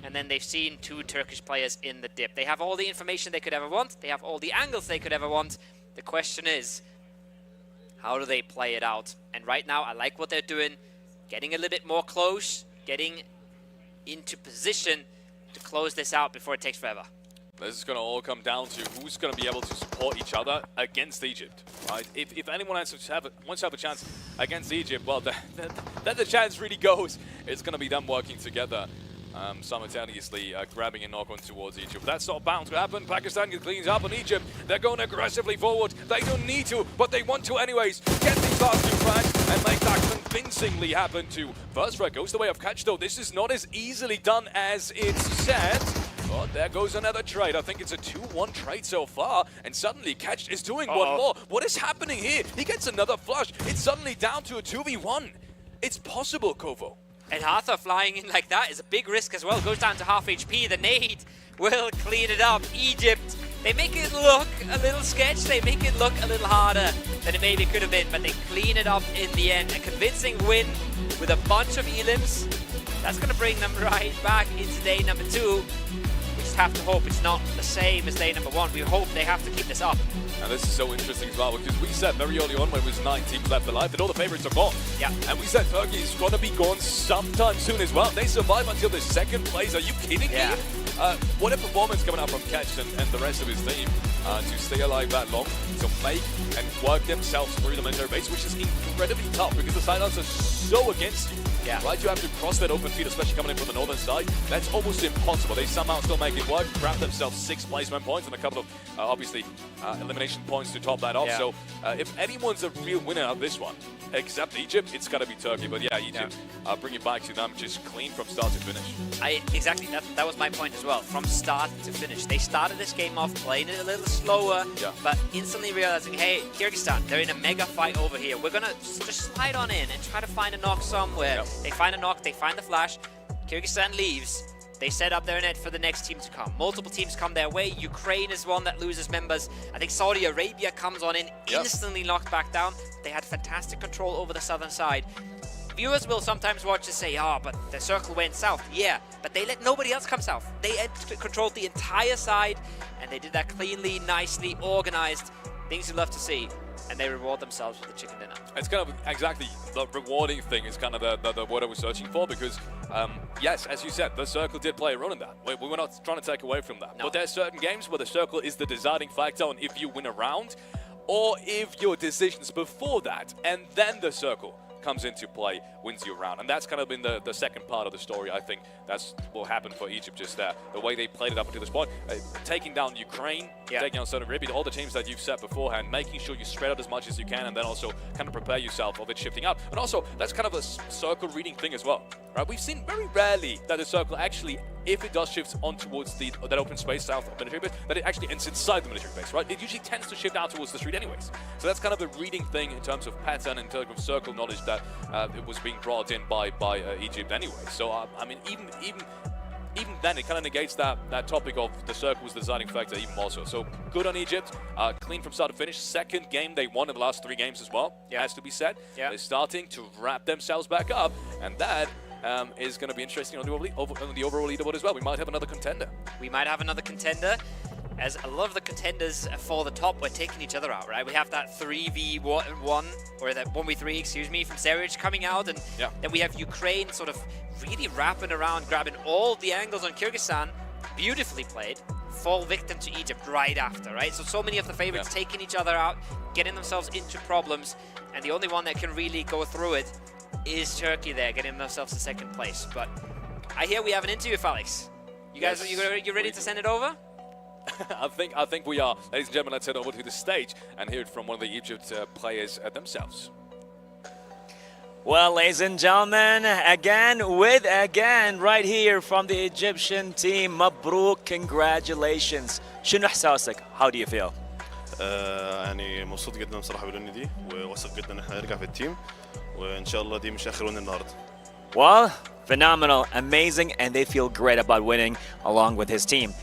And then they've seen 2 Turkish players in the dip. They have all the information they could ever want. They have all the angles they could ever want. The question is, how do they play it out? And right now, I like what they're doing. Getting a little bit more close, getting into position to close this out before it takes forever. This is going to all come down to who's going to be able to support each other against Egypt, right? If anyone wants to have a chance against Egypt, well, then the chance really goes. It's going to be them working together, simultaneously grabbing a knock on towards Egypt. That's not bound to happen. Pakistan cleans up on Egypt. They're going aggressively forward. They don't need to, but they want to anyways. Get these last 2 frags and make that convincingly happen too. First frag goes the way of Catch, though. This is not as easily done as it's said. But there goes another trade. I think it's a 2-1 trade so far. And suddenly Catch is doing one more. What is happening here? He gets another flush. It's suddenly down to a 2v1. It's possible, Kovo. And Arthur flying in like that is a big risk as well. Goes down to half HP. The nade will clean it up. Egypt, they make it look a little sketch. They make it look a little harder than it maybe could have been. But they clean it up in the end. A convincing win with a bunch of elims. That's going to bring them right back into day number 2. We just have to hope it's not the same as day number 1. We hope they have to keep this up. And this is so interesting as well, because we said very early on when it was 9 teams left alive that all the favorites are gone. Yeah. And we said Turkey is going to be gone sometime soon as well. They survive until the 2nd place. Are you kidding me? what a performance coming out from Catch and the rest of his team to stay alive that long, to make and work themselves through the military base, which is incredibly tough because the sidelines are so against you. Yeah. Right, you have to cross that open field, especially coming in from the northern side. That's almost impossible. They somehow still make it work, grab themselves 6 placement points and a couple of, obviously, elimination points to top that off. Yeah. So if anyone's a real winner of this one, except Egypt, it's got to be Turkey. But yeah, Egypt, bring it back to them just clean from start to finish. Exactly, that was my point as well. From start to finish. They started this game off playing it a little slower, but instantly realizing, hey, Kyrgyzstan, they're in a mega fight over here. We're going to just slide on in and try to find a knock somewhere. They find a knock, they find the flash. Kyrgyzstan leaves. They set up their net for the next team to come. Multiple teams come their way. Ukraine is one that loses members. I think Saudi Arabia comes on in, instantly knocked back down. They had fantastic control over the southern side. Viewers will sometimes watch and say, but the circle went south. Yeah, but they let nobody else come south. They controlled the entire side, and they did that cleanly, nicely, organized. Things you love to see. And they reward themselves with the chicken dinner. It's kind of exactly the rewarding thing is kind of the word I was searching for because, yes, as you said, the circle did play a role in that. We were not trying to take away from that. No. But there are certain games where the circle is the deciding factor on if you win a round or if your decisions before that and then the circle comes into play, wins you around. And that's kind of been the second part of the story. I think that's what happened for Egypt just there. The way they played it up until this point, taking down Ukraine, taking down Saudi Arabia, all the teams that you've set beforehand, making sure you spread out as much as you can and then also kind of prepare yourself of it shifting up. And also, that's kind of a circle reading thing as well, right? We've seen very rarely that the circle actually, if it does shift on towards that open space south of military base, that it actually ends inside the military base, right? It usually tends to shift out towards the street anyways. So that's kind of the reading thing in terms of pattern, in terms of circle knowledge that it was being brought in by Egypt anyway. So, I mean, even then, it kind of negates that topic of the circle was the deciding factor even more so. So, good on Egypt. Clean from start to finish. Second game they won in the last 3 games as well, has to be said. They're starting to wrap themselves back up, and that is going to be interesting on the overall leaderboard as well. We might have another contender. We might have another contender. As a lot of the contenders for the top were taking each other out, right? We have that 3v1, or that 1v3, excuse me, from Serij coming out, and then we have Ukraine sort of really wrapping around, grabbing all the angles on Kyrgyzstan. Beautifully played. Fall victim to Egypt right after, right? So many of the favorites taking each other out, getting themselves into problems, and the only one that can really go through it is Turkey there, getting themselves to second place. But I hear we have an interview, Felix. You guys, you ready to send it over? I think we are. Ladies and gentlemen, let's head over to the stage and hear it from one of the Egypt players themselves. Well, ladies and gentlemen, again, right here from the Egyptian team, مبروك, congratulations. شنو إحساسك? How do you feel? يعني مبسوط جدا بصراحة بالون دي وواثق جدا ان احنا هنرجع في التيم وان شاء الله دي مش آخر ون النهارده. Well, phenomenal, amazing, and they feel great about winning along with his team.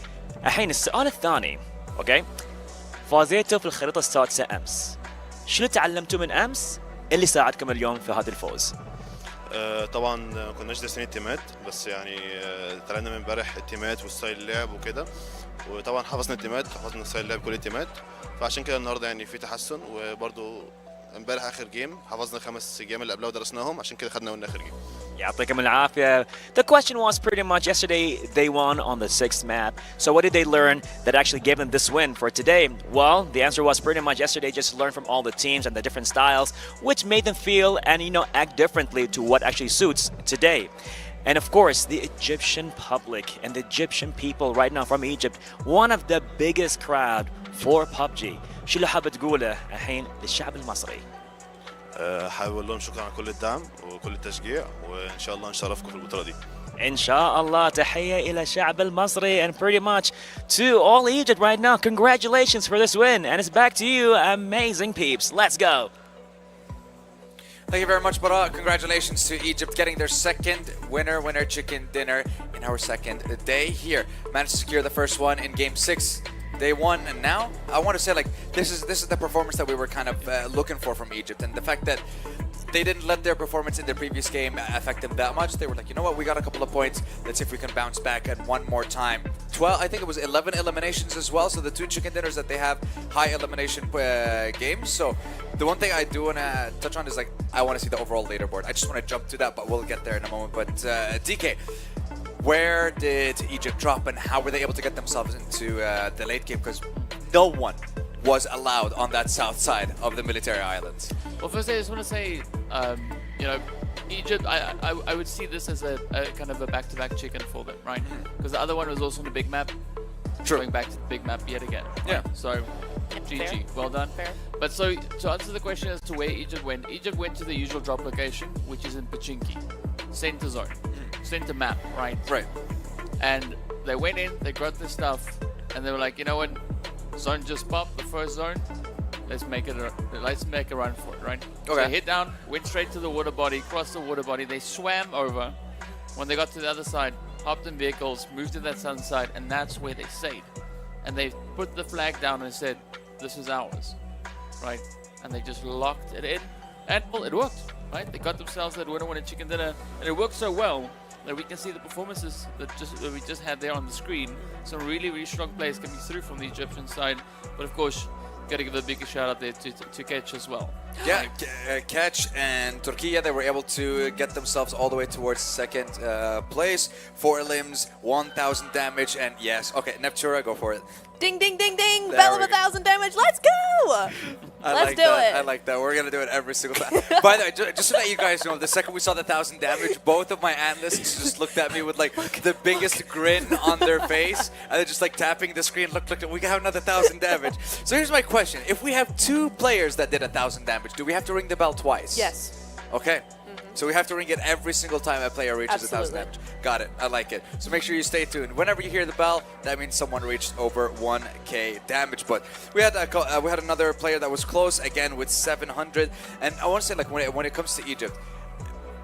الحين السؤال الثاني، اوكي؟ فازيتوا في الخريطة السادسة أمس. شنو تعلمتوا من أمس اللي ساعدكم اليوم في هذا الفوز؟ طبعا ما كناش دارسين التيمات بس يعني اتعلمنا من امبارح التيمات وستايل اللعب وكده وطبعا حفظنا التيمات حفظنا ستايل اللعب كل التيمات فعشان كده النهارده يعني في تحسن وبرده امبارح اخر جيم حفظنا 5 جيم اللي قبلها ودرسناهم عشان كده خدنا من اخر جيم. يعطيكم العافية. The question was pretty much yesterday they won on the 6th map. So what did they learn that actually gave them this win for today? Well, the answer was pretty much yesterday just learn from all the teams and the different styles, which made them feel and act differently to what actually suits today. And of course, the Egyptian public and the Egyptian people right now from Egypt, one of the biggest crowd for PUBG. شو اللي حابب تقوله الحين للشعب المصري؟ حابب اقول لهم شكرا على كل الدعم وكل التشجيع وان شاء الله نشرفكم في البطولة دي. إن شاء الله تحية إلى الشعب المصري and pretty much to all Egypt right now. Congratulations for this win and it's back to you, amazing peeps. Let's go. Thank you very much, Bara. Congratulations to Egypt getting their second winner chicken dinner in our second day here. Managed to secure the first one in game 6. Day 1, and now I want to say this is the performance that we were kind of looking for from Egypt, and the fact that they didn't let their performance in their previous game affect them that much. They were like, you know what, we got a couple of points. Let's see if we can bounce back at one more time. 12, I think it was 11 eliminations as well. So the 2 chicken dinners that they have, high elimination games. So the one thing I do want to touch on is I want to see the overall leaderboard. I just want to jump to that, but we'll get there in a moment. But DK, Where did Egypt drop and how were they able to get themselves into the late game? Because no one was allowed on that south side of the military islands. Well, firstly, I just want to say, you know, Egypt, I would see this as a kind of a back-to-back chicken for them, right? Because the other one was also on the big map. True. Going back to the big map yet again. Yeah. Right? So, GG, well done. Fair. But so, to answer the question as to where Egypt went to the usual drop location, which is in Pachinki, center zone, center map, right? Right. And they went in, they got their stuff, and they were like, you know what, zone just popped, the first zone, let's make a run for it, right? Okay. So they hit down, went straight to the water body, crossed the water body, they swam over. When they got to the other side, hopped in vehicles, moved to that southern side, and that's where they stayed. And they put the flag down and said, this is ours, right? And they just locked it in, and well, it worked, right? They got themselves that winner chicken dinner, and it worked so well that we can see the performances that we just had there on the screen. Some really, really strong players coming through from the Egyptian side, but of course, got to give a big shout out there to Ketch as well. Yeah, Ketch and Turkey, they were able to get themselves all the way towards second place. 4 limbs, 1,000 damage, and yes, okay, Neptura, go for it. Ding, ding, ding, ding! There Bell of we 1,000 damage. Let's go! Let's do it. I like that. We're gonna do it every single time. By the way, just to let you guys know, the second we saw the 1,000 damage, both of my analysts just looked at me with like the biggest grin on their face, and they're just like tapping the screen. Look, we have another 1,000 damage. So here's my question: if we have 2 players that did 1,000 damage, do we have to ring the bell twice? Yes. Okay. So we have to ring it every single time a player reaches 1,000 Absolutely. damage. Got it. I like it. So make sure you stay tuned. Whenever you hear the bell, that means someone reached over 1k damage. But we had another player that was close again with 700. And I want to say, like, when it comes to Egypt,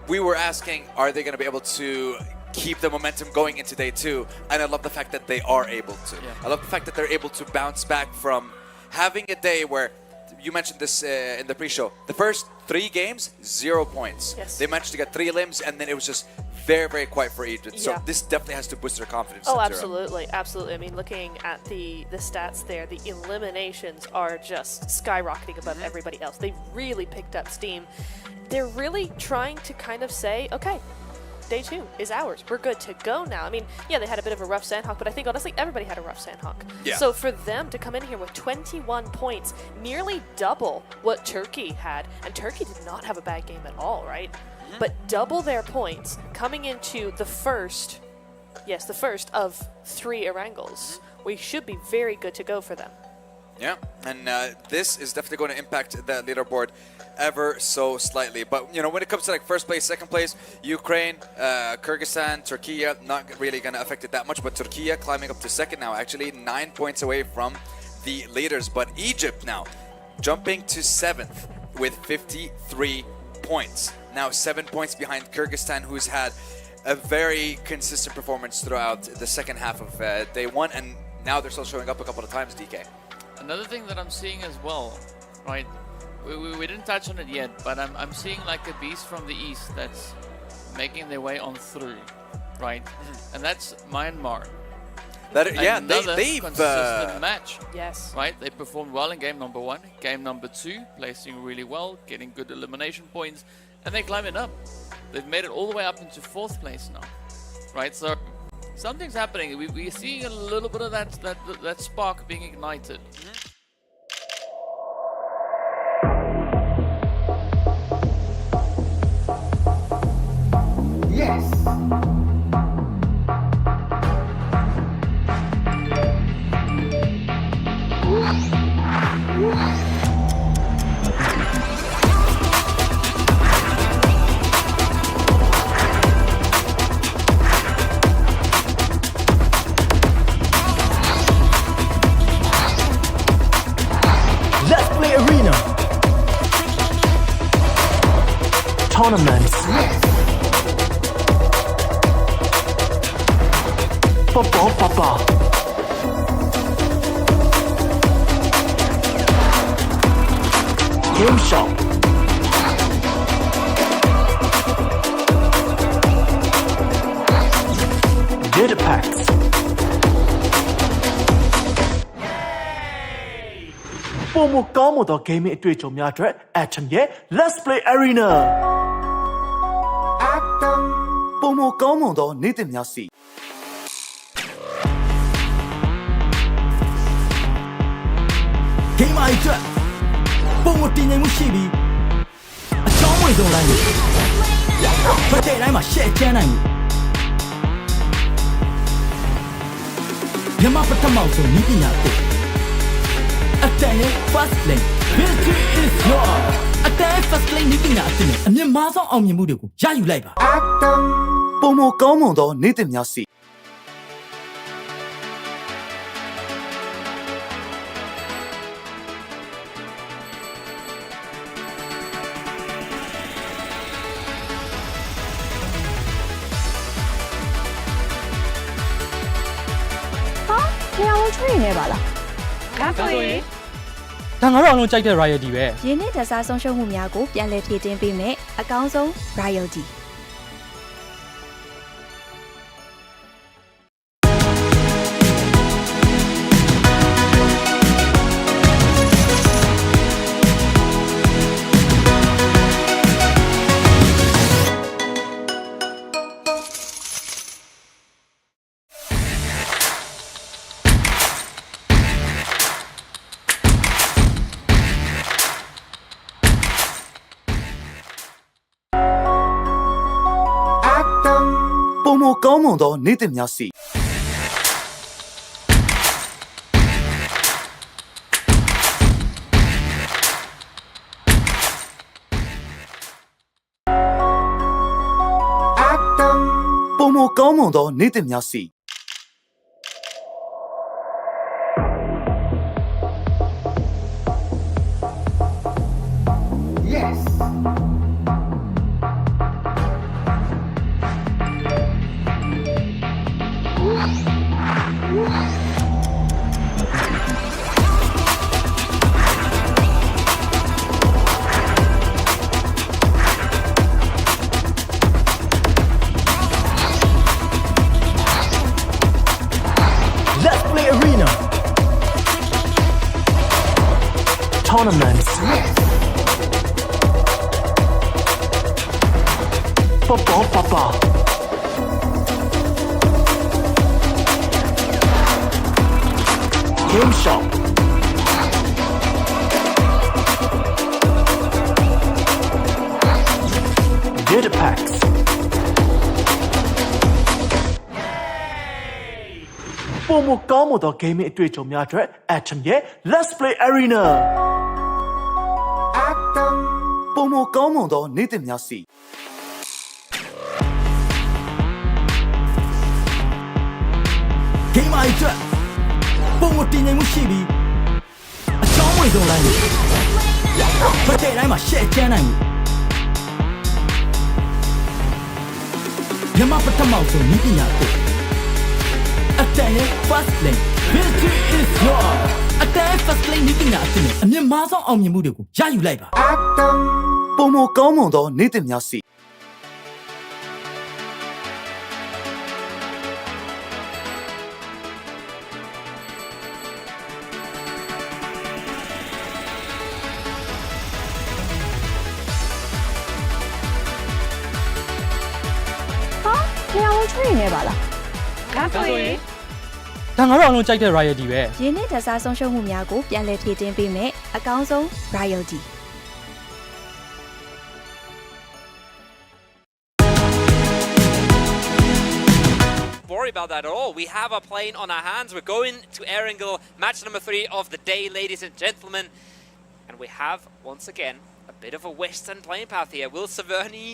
we were asking, are they going to be able to keep the momentum going into day 2? And I love the fact that they are able to. Yeah. I love the fact that they're able to bounce back from having a day where you mentioned this in the pre-show. The first 3 games, 0 points. Yes. They managed to get 3 limbs, and then it was just very, very quiet for Egypt. Yeah. So this definitely has to boost their confidence. Oh, Neptura. absolutely, absolutely. I mean, looking at the stats there, the eliminations are just skyrocketing above everybody else. They really picked up steam. They're really trying to kind of say, okay, day 2 is ours. We're good to go now. I mean, yeah, they had a bit of a rough Sandhawk, but I think honestly everybody had a rough Sandhawk. Yeah. So for them to come in here with 21 points, nearly double what Turkey had, and Turkey did not have a bad game at all, right? But double their points coming into the first of 3 Erangels. We should be very good to go for them. Yeah, and this is definitely going to impact the leaderboard ever so slightly. But, you know, when it comes to like first place, second place, Ukraine, Kyrgyzstan, Turkey, not really going to affect it that much. But Turkey climbing up to second now, actually 9 points away from the leaders. But Egypt now jumping to 7th with 53 points. Now 7 points behind Kyrgyzstan, who's had a very consistent performance throughout the second half of day 1. And now they're still showing up a couple of times, DK. Another thing that I'm seeing as well, right? We didn't touch on it yet, but I'm seeing like a beast from the east that's making their way on through, right? And that's Myanmar. They've consistent match. Yes. Right? They performed well in game number 1, game number 2, placing really well, getting good elimination points, and they're climbing up. They've made it all the way up into 4th place now, right? So something's happening. We're seeing a little bit of that spark being ignited. Yes. Let's Play Arena Tournaments. Papa. Game Shop. Data Packs. Pomo ကောင်းမွန်သော gaming အတွေ့အကြုံများအတွက် Atom ရဲ့ Let's Play Arena ပုံမကောင်းမွန်သောနေ့တင်များစီ မကြီးအတွက်ပုံမတင်နိုင်မှုရှိပြီးအချောင်းဝင်ဆုံးတိုင်းကိုမတည့်တိုင်းမှာရှက်ချမ်းနိုင်ဘူးမြန်မာပထမဆုံးဤပညာကိုအတန်ရဲ့ first lane victory is yours အတန်ရဲ့ first lane ဤပညာအသစ်နဲ့အမြင့်မားဆုံးအောင်မြင်မှုတွေကိုရယူလိုက်ပါ ပုံမကောင်းမွန်သောနေ့တင်များစီ နေရာဝင်ချွေးနေပါလား ဒါဆိုရင်ဒါငါတို့အလုံးကြိုက်တဲ့ royalty ပဲ ရင်းနှီးတစားဆုံးရှုံးမှုများကိုပြန်လည်ဖြည့်တင်းပေးမယ်အကောင်းဆုံး royaltyပုံမကောင်းမွန်သောနေ့တင်များစီ ပုံမကောင်းမွန်သောနေ့တင်များစီ Yes. Let's play arena. Tournaments. Papa. Game shop. Data packs. Pomoကောင်းမွန်သော gaming အတွေ့အကြုံများအတွက် Atom ရဲ့ Let's Play Arena ပုံမကောင်းမွန်သောနေ့တင်များစီ game မကြီးအတွက်ပုံမတင်နိုင်မှုရှိပြီးအချောင်းဝင်ဆုံးတိုင်းကိုမတည့်တိုင်းမှာရှက်ချမ်းနိုင်ဘူးမြန်မာပထမဆုံးဤပညာကိုအတန်ရဲ့ first lane victory is yours အတန်ရဲ့ first lane ဤပညာအသစ်နဲ့အမြင့်မားဆုံးအောင်မြင်မှုတွေကိုရယူလိုက်ပါ ပုံမကောင်းမွန်သောနေ့တင်များစီ နေရာဝင်ချွေးနေပါလား ဒါဆိုရင်ဒါငါတို့အလုံးကြိုက်တဲ့ royalty ပဲ ရင်းနှီးတစားဆုံးရှုံးမှုများကိုပြန်လည်ဖြည့်တင်းပေးမယ်အကောင်းဆုံး royalty Worry about that at all. We have a plane on our hands. We're going to Erangel, match number 3 of the day, ladies and gentlemen. And we have, once again, a bit of a western playing path here. Will Severny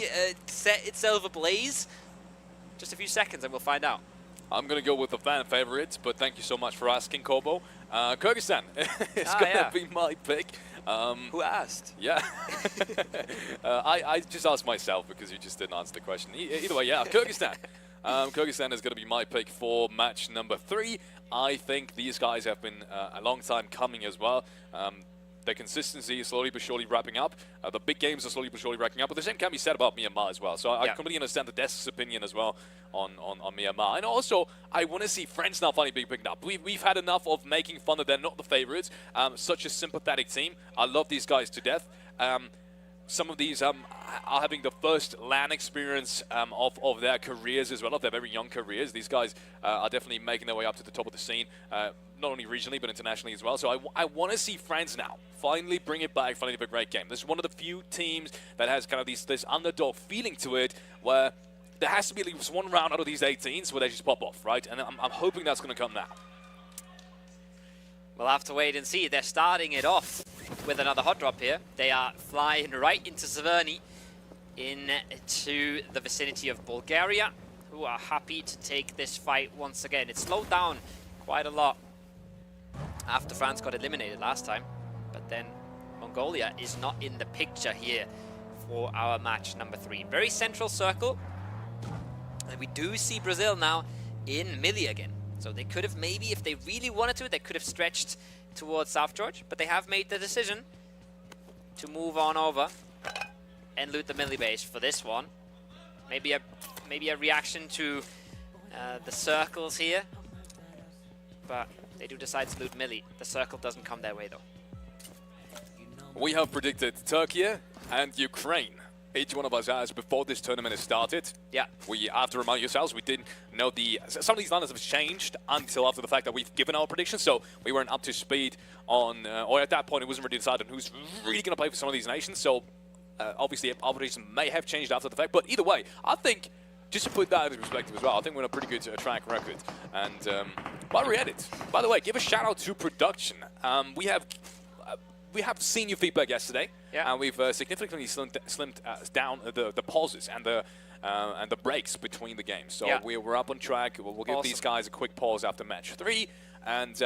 set itself ablaze? Just a few seconds and we'll find out. I'm going to go with the fan favorites, but thank you so much for asking, Kobo. Kyrgyzstan is going to be my pick. Who asked? Yeah. I just asked myself because you just didn't answer the question. Either way, yeah, Kyrgyzstan. Kyrgyzstan is going to be my pick for match number 3. I think these guys have been a long time coming as well. Their consistency is slowly but surely wrapping up. The big games are slowly but surely wrapping up. But the same can be said about Myanmar as well. So I completely understand the desk's opinion as well on Myanmar. And also, I want to see friends now finally being picked up. We've had enough of making fun of they're not the favorites. Such a sympathetic team. I love these guys to death. some of these are having the first LAN experience of their careers as well, of their very young careers. These guys are definitely making their way up to the top of the scene, not only regionally but internationally as well. So I want to see France now finally bring it back, finally have a great game. This is one of the few teams that has kind of this underdog feeling to it, where there has to be at least one round out of these 18s where they just pop off, right? And I'm hoping that's going to come now. We'll have to wait and see. They're starting it off with another hot drop here. They are flying right into Severny, into the vicinity of Bulgaria, who are happy to take this fight once again. It slowed down quite a lot after France got eliminated last time, but then Mongolia is not in the picture here for our match number 3. Very central circle, and we do see Brazil now in Millie again. So they could have maybe, if they really wanted to, they could have stretched towards South George, but they have made the decision to move on over and loot the Millie base for this one. Maybe a reaction to the circles here, but they do decide to loot Millie. The circle doesn't come their way though. We have predicted Turkey and Ukraine. Each one of us has before this tournament has started. Yeah. We have to remind yourselves, we didn't know some of these lineups have changed until after the fact that we've given our predictions, so we weren't up to speed on, or at that point it wasn't really decided on who's really going to play for some of these nations, so obviously our predictions may have changed after the fact, but either way, I think, just to put that into perspective as well, I think we're on a pretty good track record. And while we're at it, by the way, give a shout out to production. We have seen your feedback yesterday, and we've significantly slimmed down the pauses and the breaks between the games. So we're up on track. We'll give these guys a quick pause after match 3, and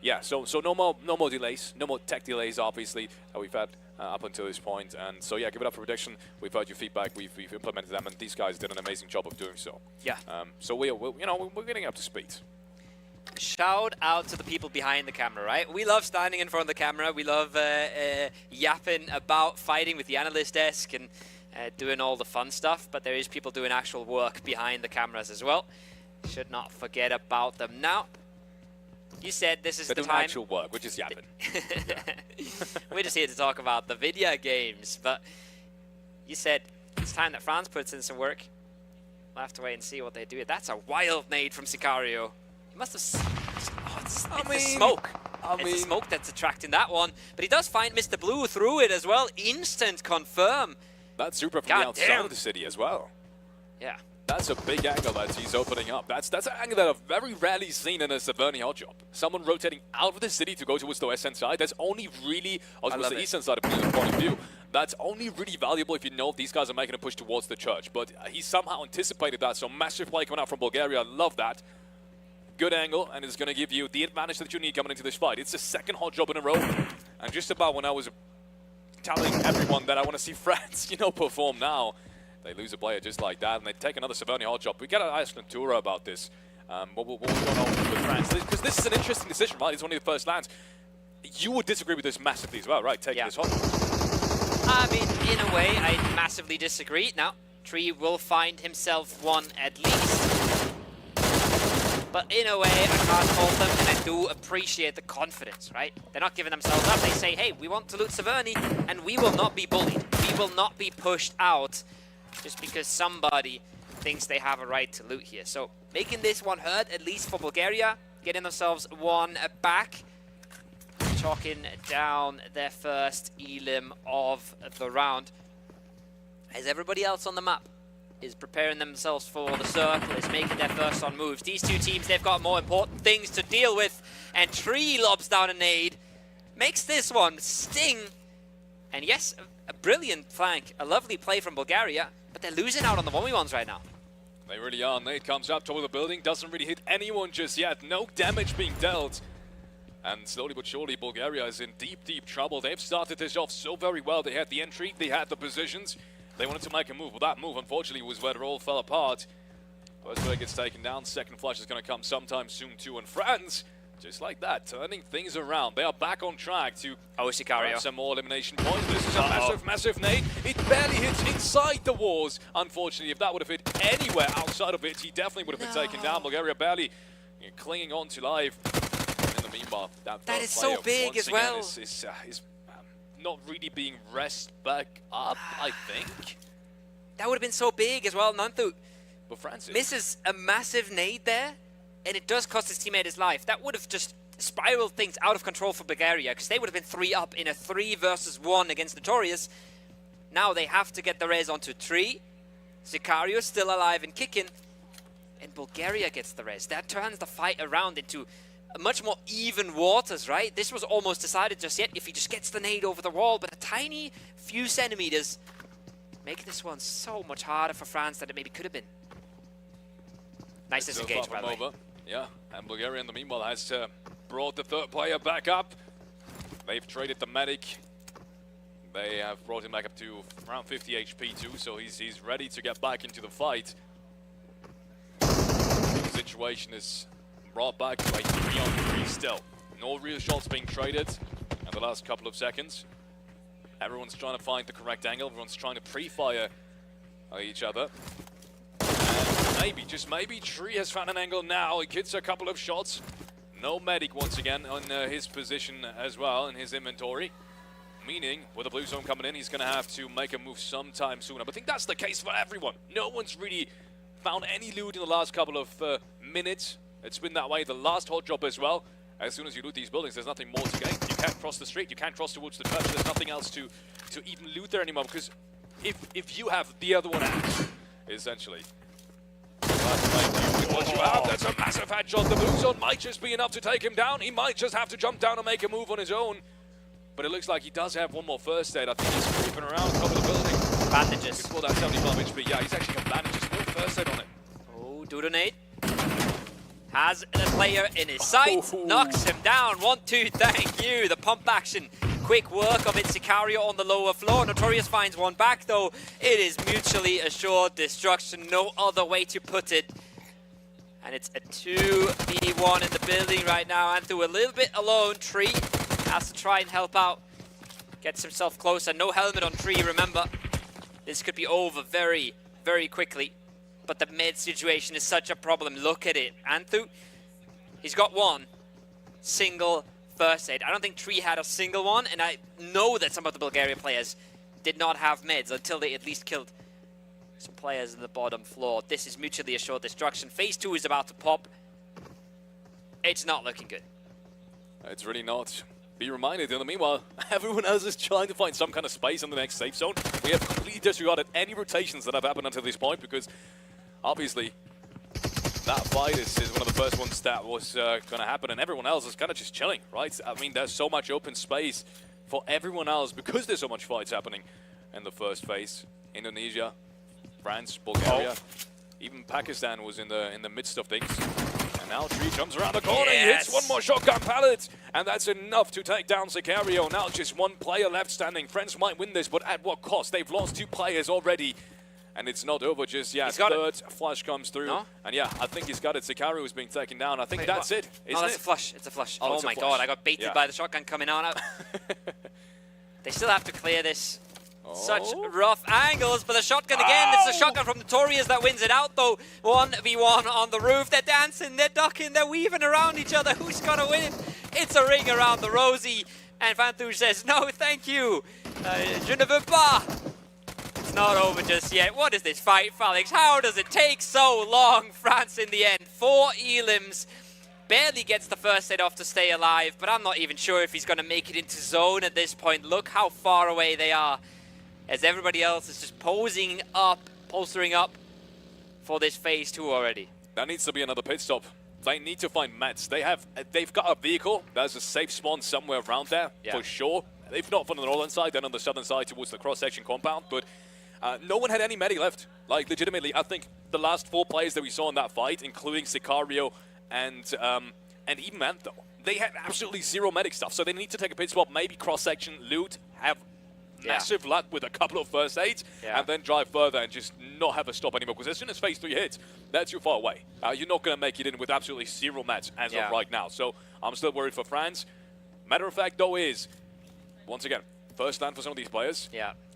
yeah, so no more delays, no more tech delays, obviously, that we've had up until this point. And so yeah, give it up for prediction. We've heard your feedback. We've implemented them, and these guys did an amazing job of doing so. Yeah. So we're getting up to speed. Shout out to the people behind the camera, right? We love standing in front of the camera. We love yapping about fighting with the analyst desk and doing all the fun stuff, but there is people doing actual work behind the cameras as well. Should not forget about them. Now, you said this is the time. Actual work, which is yapping. We're just here to talk about the video games, but you said it's time that France puts in some work. We'll have to wait and see what they do. That's a wild nade from Sicario. He must have... it's the smoke. It's the smoke that's attracting that one. But he does find Mr. Blue through it as well. Instant confirm. That's super from the outside of the city as well. Yeah. That's a big angle that he's opening up. That's an angle that I've very rarely seen in a Severny hot job. Someone rotating out of the city to go towards the western side. That's only really, or towards the eastern side, depending on the point of view. That's only really valuable if you know these guys are making a push towards the church. But he somehow anticipated that. So massive play coming out from Bulgaria. I love that. Good angle, and it's going to give you the advantage that you need coming into this fight. It's the second hot job in a row, and just about when I was telling everyone that I want to see France, perform now, they lose a player just like that, and they take another Severny hot job. We got to ask Natura about this. What was going on with France? Because this is an interesting decision, right? It's one of the first lands. You would disagree with this massively as well, right? Taking this hot job. I mean, in a way, I massively disagree. Now, Tree will find himself one at least. But in a way, I can't fault them, and I do appreciate the confidence, right? They're not giving themselves up. They say, hey, we want to loot Severny, and we will not be bullied. We will not be pushed out just because somebody thinks they have a right to loot here. So making this one hurt, at least for Bulgaria, getting themselves one back, chalking down their first elim of the round. As everybody else on the map is preparing themselves for the circle, is making their first on moves. These two teams, they've got more important things to deal with, and Tree lobs down a nade, makes this one sting, and yes, a brilliant flank, a lovely play from Bulgaria, but they're losing out on the 1v1s right now. They really are. Nade comes up top of the building, doesn't really hit anyone just yet, no damage being dealt. And slowly but surely, Bulgaria is in deep, deep trouble. They've started this off so very well. They had the entry, they had the positions. They wanted to make a move. Well, that move, unfortunately, was where it all fell apart. First player gets taken down. Second flash is going to come sometime soon, too. And France, just like that, turning things around. They are back on track to Sicario. Some more elimination points. This is a massive, massive nade. It barely hits inside the walls. Unfortunately, if that would have hit anywhere outside of it, he definitely would have been taken down. Bulgaria barely clinging on to life. In the meanwhile, that is so big as well. Is not really being rest back up, I think. That would have been so big as well, Nanthu. But Francis misses a massive nade there, and it does cost his teammate his life. That would have just spiraled things out of control for Bulgaria, because they would have been 3 up in a 3 versus 1 against Notorious. Now they have to get the res onto 3. Sicario still alive and kicking, and Bulgaria gets the res. That turns the fight around into much more even waters, right? This was almost decided just yet if he just gets the nade over the wall, but a tiny few centimeters make this one so much harder for France than it maybe could have been. Nice disengage, by the way. Yeah, and Bulgaria in the meanwhile has brought the third player back up. They've traded the medic. They have brought him back up to around 50 HP too, so he's ready to get back into the fight. The situation is brought back to a 3-on-3 still. No real shots being traded in the last couple of seconds. Everyone's trying to find the correct angle. Everyone's trying to pre-fire each other. And maybe, just maybe, Tree has found an angle now. He gets a couple of shots. No medic once again on his position as well in his inventory. Meaning, with the blue zone coming in, he's going to have to make a move sometime sooner. But I think that's the case for everyone. No one's really found any loot in the last couple of minutes. It's been that way the last hot drop as well. As soon as you loot these buildings, there's nothing more to gain. You can't cross the street. You can't cross towards the church. There's nothing else to even loot there anymore. Because if you have the other one out, essentially, what you have, that's a massive headshot. The blue zone might just be enough to take him down. He might just have to jump down and make a move on his own. But it looks like he does have one more first aid. I think he's creeping around top of the building. Bandages. Before that 75 HP. Yeah, he's actually got bandages. No first aid on it. Oh, Dudonate has the player in his sight. Knocks him down. 1-2, thank you. The pump action. Quick work of it. Sicario on the lower floor. Notorious finds one back, though. It is mutually assured destruction. No other way to put it. And it's a 2v1 in the building right now. Anthu a little bit alone. Tree has to try and help out. Gets himself closer. No helmet on Tree, remember. This could be over very, very quickly. But the mid situation is such a problem. Look at it. Anthu, he's got one single first aid. I don't think Tree had a single one, and I know that some of the Bulgarian players did not have meds until they at least killed some players in the bottom floor. This is mutually assured destruction. Phase 2 is about to pop. It's not looking good. It's really not. Be reminded, in the meanwhile, everyone else is trying to find some kind of space in the next safe zone. We have completely disregarded any rotations that have happened until this point because obviously that fight is one of the first ones that was going to happen, and everyone else is kind of just chilling, right? I mean, there's so much open space for everyone else because there's so much fights happening in the first phase. Indonesia, France, Bulgaria, even Pakistan was in the midst of things. And now Tree jumps around the corner, he hits one more shotgun pallet, and that's enough to take down Sicario. Now just one player left standing. France might win this, but at what cost? They've lost 2 players already, and it's not over just yet. Third flash comes through, and yeah, I think he's got it. Sicario is being taken down. I think that's it, isn't No, that's a flush. It's a flush. Oh, Oh my god, I got baited by the shotgun coming out. They still have to clear this. Such rough angles, but the shotgun again. It's the shotgun from Notorious that wins it out, though. 1v1 on the roof. They're dancing, they're ducking, they're weaving around each other. Who's gonna win? It's a ring around the rosy. And Fantouche says, no, thank you. Je ne veux pas. It's not over just yet. What is this fight, Felix? How does it take so long? France in the end. 4 elims. Barely gets the first aid off to stay alive, but I'm not even sure if he's gonna make it into zone at this point. Look how far away they are, as everybody else is just posing up, bolstering up for this phase 2 already. That needs to be another pit stop. They need to find meds. They've got a vehicle. There's a safe spawn somewhere around there, for sure. If not from the northern side, then on the southern side towards the cross-section compound. But no one had any medic left. Like, legitimately, I think the last 4 players that we saw in that fight, including Sicario and even Antho, they had absolutely 0 medic stuff. So they need to take a pit stop, maybe cross-section, loot, have massive luck with a couple of first aids, and then drive further and just not have a stop anymore. Because as soon as phase 3 hits, that's too far away. You're not going to make it in with absolutely 0 mats as of right now. So I'm still worried for France. Matter of fact, though, is, once again, first land for some of these players.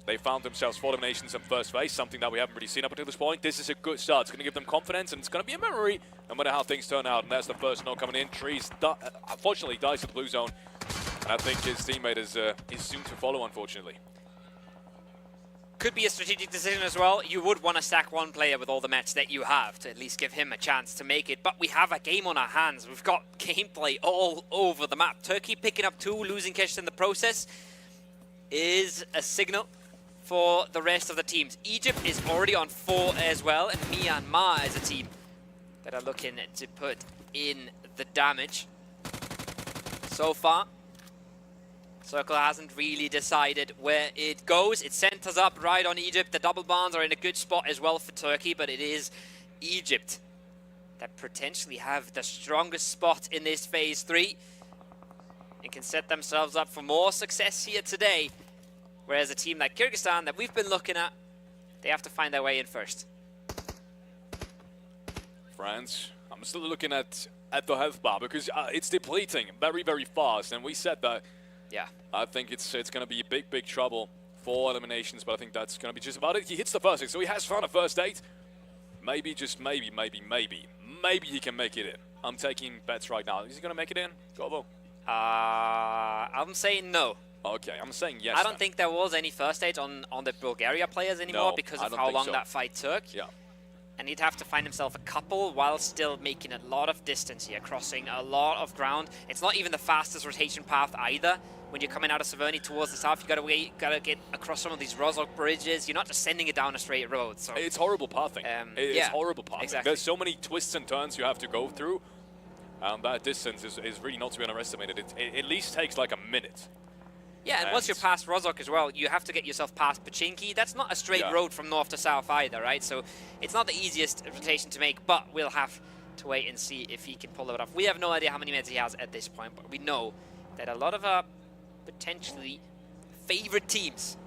They found themselves 4 eliminations in first phase, something that we haven't really seen up until this point. This is a good start. It's going to give them confidence, and it's going to be a memory no matter how things turn out. And that's the first knock coming in. Trees, unfortunately, dies to the blue zone. I think his teammate is soon to follow, unfortunately. Could be a strategic decision as well. You would want to stack one player with all the mats that you have to at least give him a chance to make it. But we have a game on our hands. We've got gameplay all over the map. Turkey picking up 2, losing caches in the process is a signal for the rest of the teams. Egypt is already on 4 as well, and Myanmar is a team that are looking to put in the damage. So far, Circle hasn't really decided where it goes. It centers up right on Egypt. The double barns are in a good spot as well for Turkey, but it is Egypt that potentially have the strongest spot in this phase 3 and can set themselves up for more success here today. Whereas a team like Kyrgyzstan that we've been looking at, they have to find their way in first. France, I'm still looking at the health bar because it's depleting very, very fast, and we said that. Yeah, I think it's going to be big trouble for eliminations, but I think that's going to be just about it. He hits the first 6, so he has found a first 8. Maybe, just maybe he can make it in. I'm taking bets right now. Is he going to make it in, Gobo? I'm saying no. Okay, I'm saying yes. I don't think there was any first 8 on the Bulgaria players anymore because of how long that fight took. Yeah. And he'd have to find himself a couple while still making a lot of distance here, crossing a lot of ground. It's not even the fastest rotation path either. When you're coming out of Severny towards the south, you gotta get across some of these Rozhok bridges. You're not just sending it down a straight road. So it's horrible pathing. It's horrible pathing. Exactly. There's so many twists and turns you have to go through. That distance is really not to be underestimated. It at least takes like a minute. Yeah, and once you're past Rozhok as well, you have to get yourself past Pachinki. That's not a straight road from north to south either, right? So it's not the easiest rotation to make, but we'll have to wait and see if he can pull it off. We have no idea how many meds he has at this point, but we know that a lot of our potentially favorite teams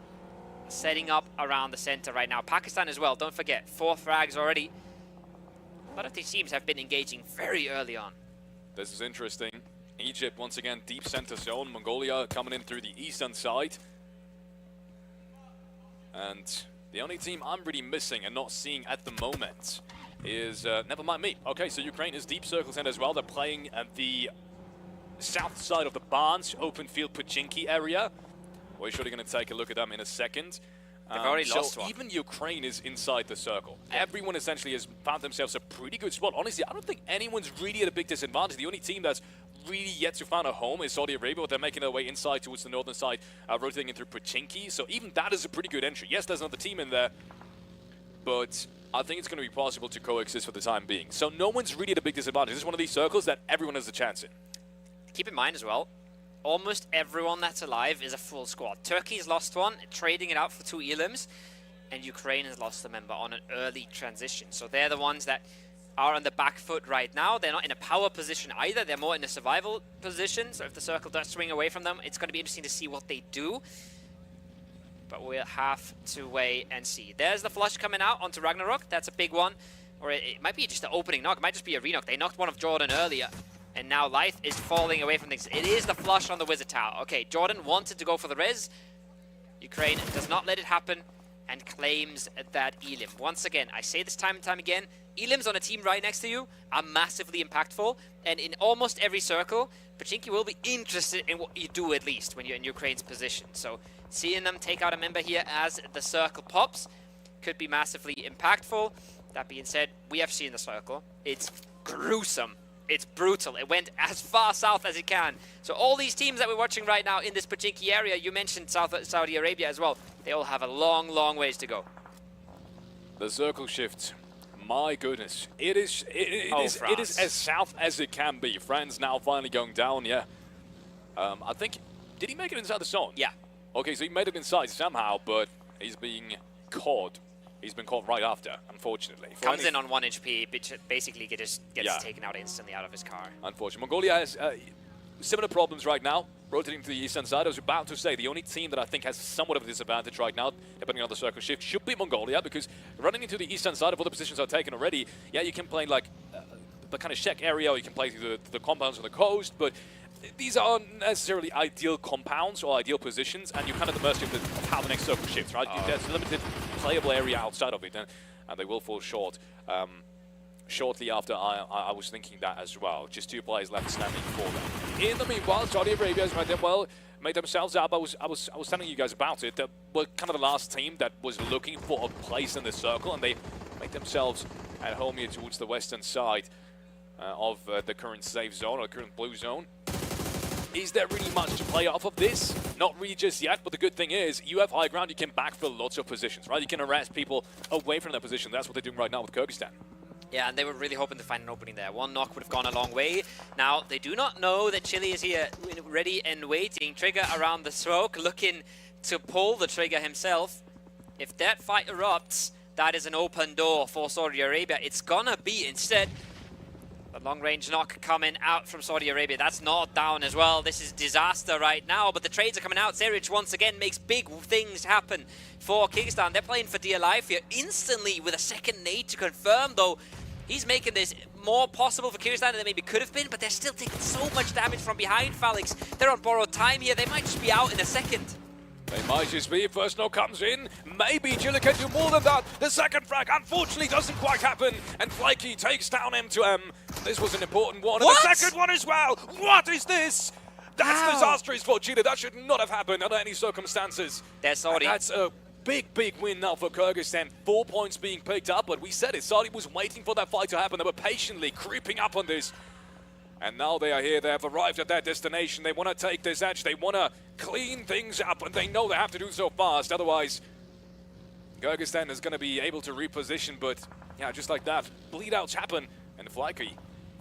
are setting up around the center right now. Pakistan as well, don't forget, 4 frags already. A lot of these teams have been engaging very early on. This is interesting. Egypt, once again, deep center zone. Mongolia coming in through the eastern side. And the only team I'm really missing and not seeing at the moment is, never mind me. Okay, so Ukraine is deep circle center as well. They're playing at the south side of the Barnes, open field Pachinki area. We're surely going to take a look at them in a second. They've already lost one. Even Ukraine is inside the circle. Everyone essentially has found themselves a pretty good spot. Honestly, I don't think anyone's really at a big disadvantage. The only team that's really yet to find a home is Saudi Arabia, but they're making their way inside towards the northern side, rotating in through Pachinki. So even that is a pretty good entry. Yes, there's another team in there, but I think it's going to be possible to coexist for the time being. So no one's really at a big disadvantage. This is one of these circles that everyone has a chance in. Keep in mind as well, almost everyone that's alive is a full squad. Turkey's lost one, trading it out for 2 elims, and Ukraine has lost a member on an early transition. So they're the ones that are on the back foot right now. They're not in a power position either. They're more in a survival position. So if the circle does swing away from them, it's going to be interesting to see what they do. But we'll have to wait and see. There's the flush coming out onto Ragnarok. That's a big one. Or it might be just the opening knock. It might just be a re-knock. They knocked one of Jordan earlier. And now Life is falling away from things. It is the flush on the Wizard Tower. Okay, Jordan wanted to go for the res. Ukraine does not let it happen and claims that Elim. Once again, I say this time and time again, Elims on a team right next to you are massively impactful. And in almost every circle, Pachinki will be interested in what you do at least when you're in Ukraine's position. So seeing them take out a member here as the circle pops could be massively impactful. That being said, we have seen the circle. It's gruesome. It's brutal. It went as far south as it can. So all these teams that we're watching right now in this Pachinki area, you mentioned Saudi Arabia as well, they all have a long ways to go. The circle shift, my goodness. It is as south as it can be. France now finally going down, yeah. I think, did he make it inside the zone? Yeah. Okay, so he made it inside somehow, but he's being caught. He's been caught right after, unfortunately. Comes in on 1 HP, basically gets taken out instantly out of his car. Unfortunately. Mongolia has similar problems right now, rotating to the eastern side. I was about to say, the only team that I think has somewhat of a disadvantage right now, depending on the circle shift, should be Mongolia, because running into the eastern side, if all the positions are taken already, yeah, you can play like the kind of Czech area, or you can play the compounds on the coast, but these aren't necessarily ideal compounds or ideal positions, and you're kind of at the mercy of how the next circle shifts, right? There's limited playable area outside of it, and they will fall short. shortly after I was thinking that as well. Just 2 players left standing for them. In the meanwhile, Saudi Arabia has made themselves up. I was telling you guys about it. That were kind of the last team that was looking for a place in the circle, and they made themselves at home here towards the western side of the current safe zone, or current blue zone. Is there really much to play off of this? Not really just yet, but the good thing is you have high ground, you can backfill lots of positions, right? You can harass people away from their position. That's what they're doing right now with Kyrgyzstan. Yeah, and they were really hoping to find an opening there. 1 knock would have gone a long way. Now, they do not know that Chile is here ready and waiting. Trigger around the smoke, looking to pull the trigger himself. If that fight erupts, that is an open door for Saudi Arabia. It's gonna be instead the long-range knock coming out from Saudi Arabia. That's not down as well. This is disaster right now, but the trades are coming out. Zerich once again makes big things happen for Kyrgyzstan. They're playing for dear life here instantly with a second nade to confirm, though. He's making this more possible for Kyrgyzstan than it maybe could have been, but they're still taking so much damage from behind, Falix. They're on borrowed time here. They might just be out in a second. They might just be. First knock comes in. Maybe Chile can do more than that. The second frag, unfortunately, doesn't quite happen. And Flakey takes down M2M. This was an important one. What? And the second one as well. What is this? That's disastrous for Chile. That should not have happened under any circumstances. They're Saudi. And that's a big win now for Kyrgyzstan. 4 points being picked up, but we said it. Saudi was waiting for that fight to happen. They were patiently creeping up on this. And now they are here. They have arrived at their destination. They want to take this edge. They want to clean things up, and they know they have to do so fast. Otherwise, Kyrgyzstan is going to be able to reposition. But yeah, just like that, bleed-outs happen. And Flakey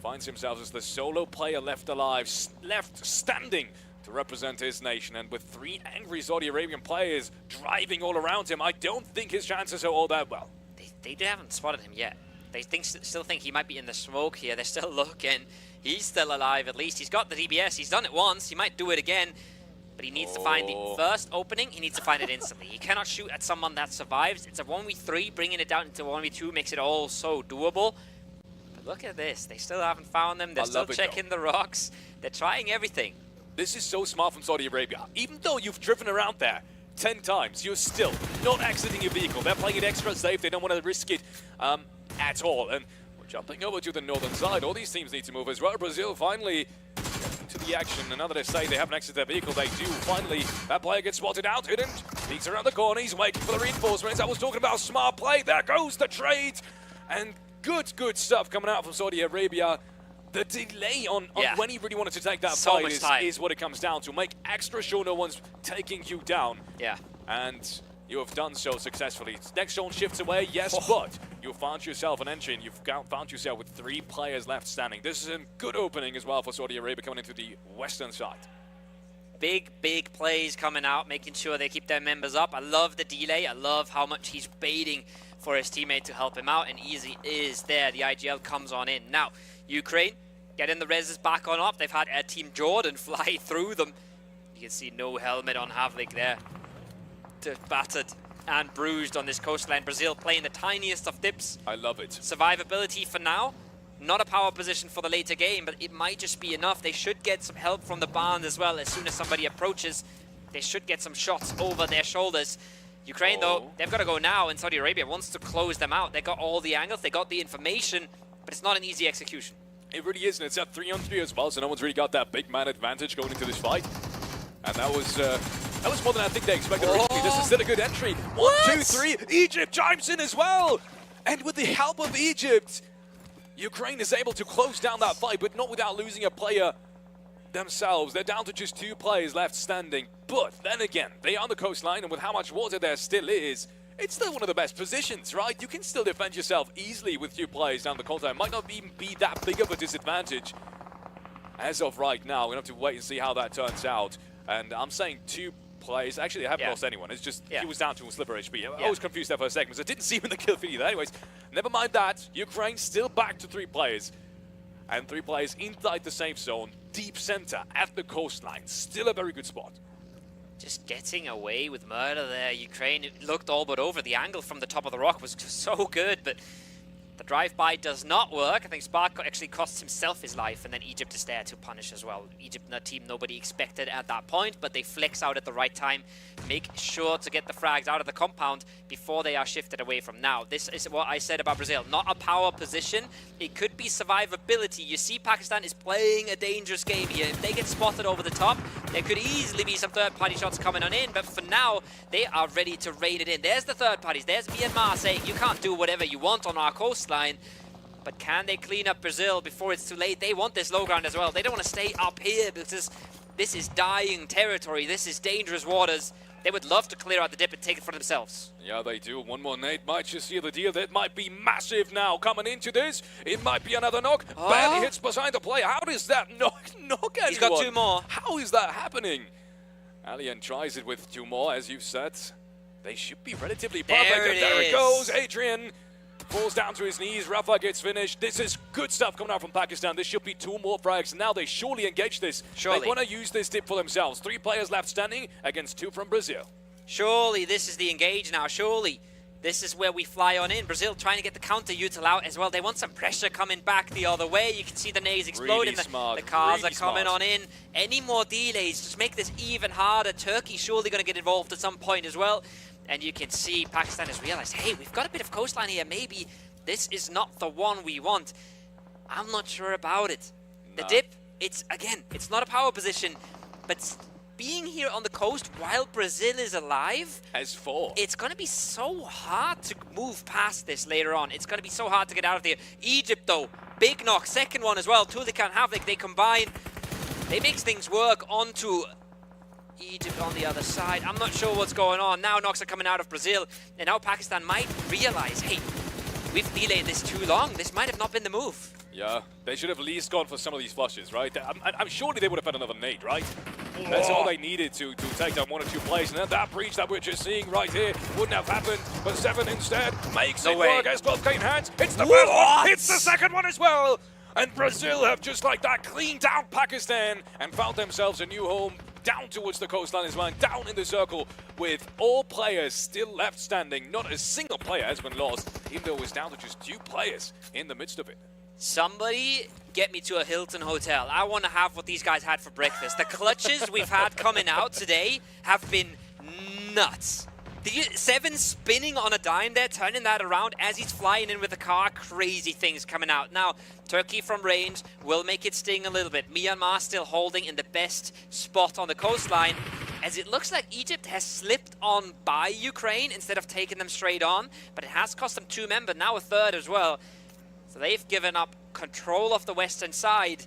finds himself as the solo player left alive, left standing to represent his nation. And with 3 angry Saudi Arabian players driving all around him, I don't think his chances are all that well. They haven't spotted him yet. They still think he might be in the smoke here. They're still looking. He's still alive at least. He's got the DBS. He's done it once. He might do it again. But he needs to find the first opening. He needs to find it instantly. He cannot shoot at someone that survives. It's a 1v3. Bringing it down into 1v2 makes it all so doable. But look at this. They still haven't found them. They're still checking the rocks. They're trying everything. This is so smart from Saudi Arabia. Even though you've driven around there 10 times, you're still not exiting your vehicle. They're playing it extra safe. They don't want to risk it at all. And jumping over to the northern side, all these teams need to move as well. Brazil finally into the action. And now that they say they haven't exited their vehicle, they do. Finally, that player gets spotted out, hidden, peeks around the corner. He's waiting for the reinforcements. I was talking about smart play. There goes the trade. And good stuff coming out from Saudi Arabia. The delay on when he really wanted to take that fight is what it comes down to. Make extra sure no one's taking you down. Yeah. And you have done so successfully. Next zone shifts away, yes, but you found yourself an entry and you've found yourself with 3 players left standing. This is a good opening as well for Saudi Arabia coming into the western side. Big plays coming out, making sure they keep their members up. I love the delay. I love how much he's baiting for his teammate to help him out, and Easy is there. The IGL comes on in. Now, Ukraine getting the reses back on up. They've had Team Jordan fly through them. You can see no helmet on Havlik there. Battered and bruised on this coastline. Brazil playing the tiniest of dips. I love it. Survivability for now. Not a power position for the later game, but it might just be enough. They should get some help from the barn as well. As soon as somebody approaches, they should get some shots over their shoulders. Ukraine, though, they've got to go now, and Saudi Arabia wants to close them out. They got all the angles, they got the information, but it's not an easy execution. It really isn't. It's at 3-on-3 as well, so no one's really got that big man advantage going into this fight. And that was more than I think they expected originally. This is still a good entry. 1, 2, 3. Egypt chimes in as well. And with the help of Egypt, Ukraine is able to close down that fight, but not without losing a player themselves. They're down to just 2 players left standing. But then again, they are on the coastline, and with how much water there still is, it's still one of the best positions, right? You can still defend yourself easily with 2 players down the coastline. Might not even be that big of a disadvantage as of right now. We're going to have to wait and see how that turns out. And I'm saying 2 players. Actually, I haven't lost anyone. It's just he was down to a slipper HP. I was confused there for a second because I didn't see him in the kill feed either. Anyways, never mind that. Ukraine still back to 3 players. And 3 players inside the safe zone, deep center at the coastline. Still a very good spot. Just getting away with murder there. Ukraine, it looked all but over. The angle from the top of the rock was just so good, but The drive-by does not work. I think Spark actually costs himself his life, and then Egypt is there to punish as well. Egypt, a team nobody expected at that point, but they flex out at the right time, make sure to get the frags out of the compound before they are shifted away from now. This is what I said about Brazil. Not a power position. It could be survivability. You see Pakistan is playing a dangerous game here. If they get spotted over the top, there could easily be some third-party shots coming on in, but for now, they are ready to rein it in. There's the third parties. There's Myanmar saying, you can't do whatever you want on our coastline. But can they clean up Brazil before it's too late? They want this low ground as well. They don't want to stay up here because this is dying territory. This is dangerous waters. They would love to clear out the dip and take it for themselves. Yeah, they do. One more nade might just seal the deal. That might be massive now coming into this. It might be another knock. Barely hits behind the player. How does that knock anyone? He's got 2 more. How is that happening? Alien tries it with 2 more, as you've said. They should be relatively perfect. There it goes. Adrian falls down to his knees. Rafa gets finished. This is good stuff coming out from Pakistan. This should be 2 more frags. Now they surely engage this. Surely. They want to use this dip for themselves. 3 players left standing against 2 from Brazil. Surely this is the engage now. Surely this is where we fly on in. Brazil trying to get the counter util out as well. They want some pressure coming back the other way. You can see the nades exploding. Really the cars really are coming on in. Any more delays just make this even harder. Turkey surely going to get involved at some point as well. And you can see Pakistan has realized, hey, we've got a bit of coastline here. Maybe this is not the one we want. I'm not sure about it. The dip, it's not a power position, but being here on the coast while Brazil is alive, as 4, it's going to be so hard to move past this later on. It's going to be so hard to get out of there. Egypt, though, big knock, second one as well. Tulikan Havlik, they combine. They mix things work onto Egypt on the other side. I'm not sure what's going on. Now knocks are coming out of Brazil, and now Pakistan might realize, hey, we've delayed this too long. This might have not been the move. Yeah, they should have at least gone for some of these flushes, right? I'm surely they would have had another nade, right? That's all they needed to take down 1 or 2 plays. And then that breach that we're just seeing right here wouldn't have happened. But 7 instead makes it work as 12K in hands. It's the first one. It's the second one as well. And Brazil have just like that cleaned out Pakistan and found themselves a new home down towards the coastline as well, down in the circle with all players still left standing. Not a single player has been lost, even though it was down to just 2 players in the midst of it. Somebody get me to a Hilton hotel. I want to have what these guys had for breakfast. The clutches we've had coming out today have been nuts. Did you 7 spinning on a dime there, turning that around as he's flying in with the car? Crazy things coming out. Now, Turkey from range will make it sting a little bit. Myanmar still holding in the best spot on the coastline, as it looks like Egypt has slipped on by Ukraine instead of taking them straight on, but it has cost them 2 men, but now a 3rd as well. So they've given up control of the western side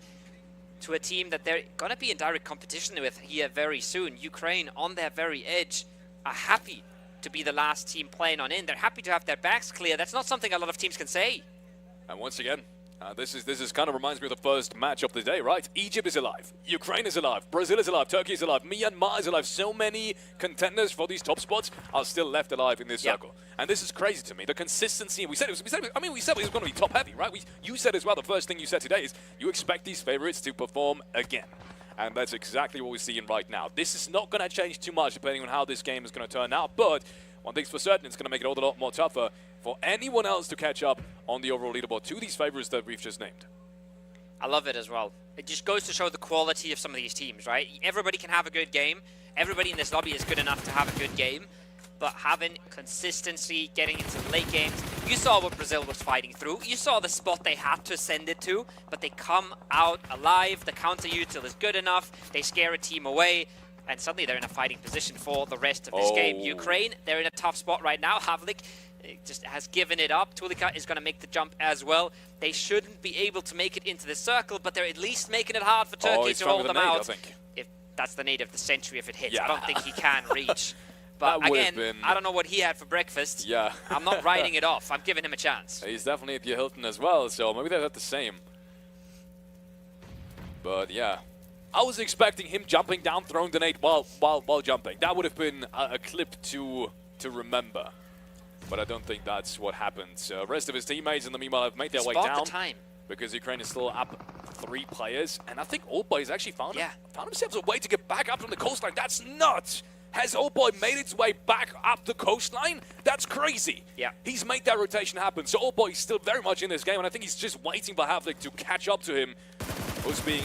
to a team that they're going to be in direct competition with here very soon. Ukraine on their very edge are happy to be the last team playing on in. They're happy to have their backs clear. That's not something a lot of teams can say. And once again, this is kind of reminds me of the first match of the day, right? Egypt is alive, Ukraine is alive, Brazil is alive, Turkey is alive, Myanmar is alive. So many contenders for these top spots are still left alive in this circle. And this is crazy to me. The consistency, we said it was going to be top heavy, right? You said as well, the first thing you said today is you expect these favorites to perform again. And that's exactly what we're seeing right now. This is not going to change too much depending on how this game is going to turn out, but one thing's for certain, it's going to make it all a lot more tougher for anyone else to catch up on the overall leaderboard to these favorites that we've just named. I love it as well. It just goes to show the quality of some of these teams, right? Everybody can have a good game. Everybody in this lobby is good enough to have a good game. But having consistency, getting into the late games, you saw what Brazil was fighting through. You saw the spot they had to send it to, but they come out alive. The counter util is good enough. They scare a team away, and suddenly they're in a fighting position for the rest of this game. Ukraine, they're in a tough spot right now. Havlik just has given it up. Tulika is going to make the jump as well. They shouldn't be able to make it into the circle, but they're at least making it hard for Turkey to hold them out. If that's the nade of the century if it hits. I don't think he can reach. But again, I don't know what he had for breakfast. Yeah. I'm not writing it off. I'm giving him a chance. He's definitely at the Hilton as well, so maybe they're at the same. But yeah, I was expecting him jumping down, throwing the nade while jumping. That would have been a clip to remember. But I don't think that's what happened. So rest of his teammates in the meanwhile have made their way down. Because Ukraine is still up 3 players. And I think all players actually found themselves a way to get back up from the coastline. That's nuts! Has Old Boy made its way back up the coastline? That's crazy. Yeah. He's made that rotation happen, so Old Boy is still very much in this game, and I think he's just waiting for Havlik to catch up to him, who's being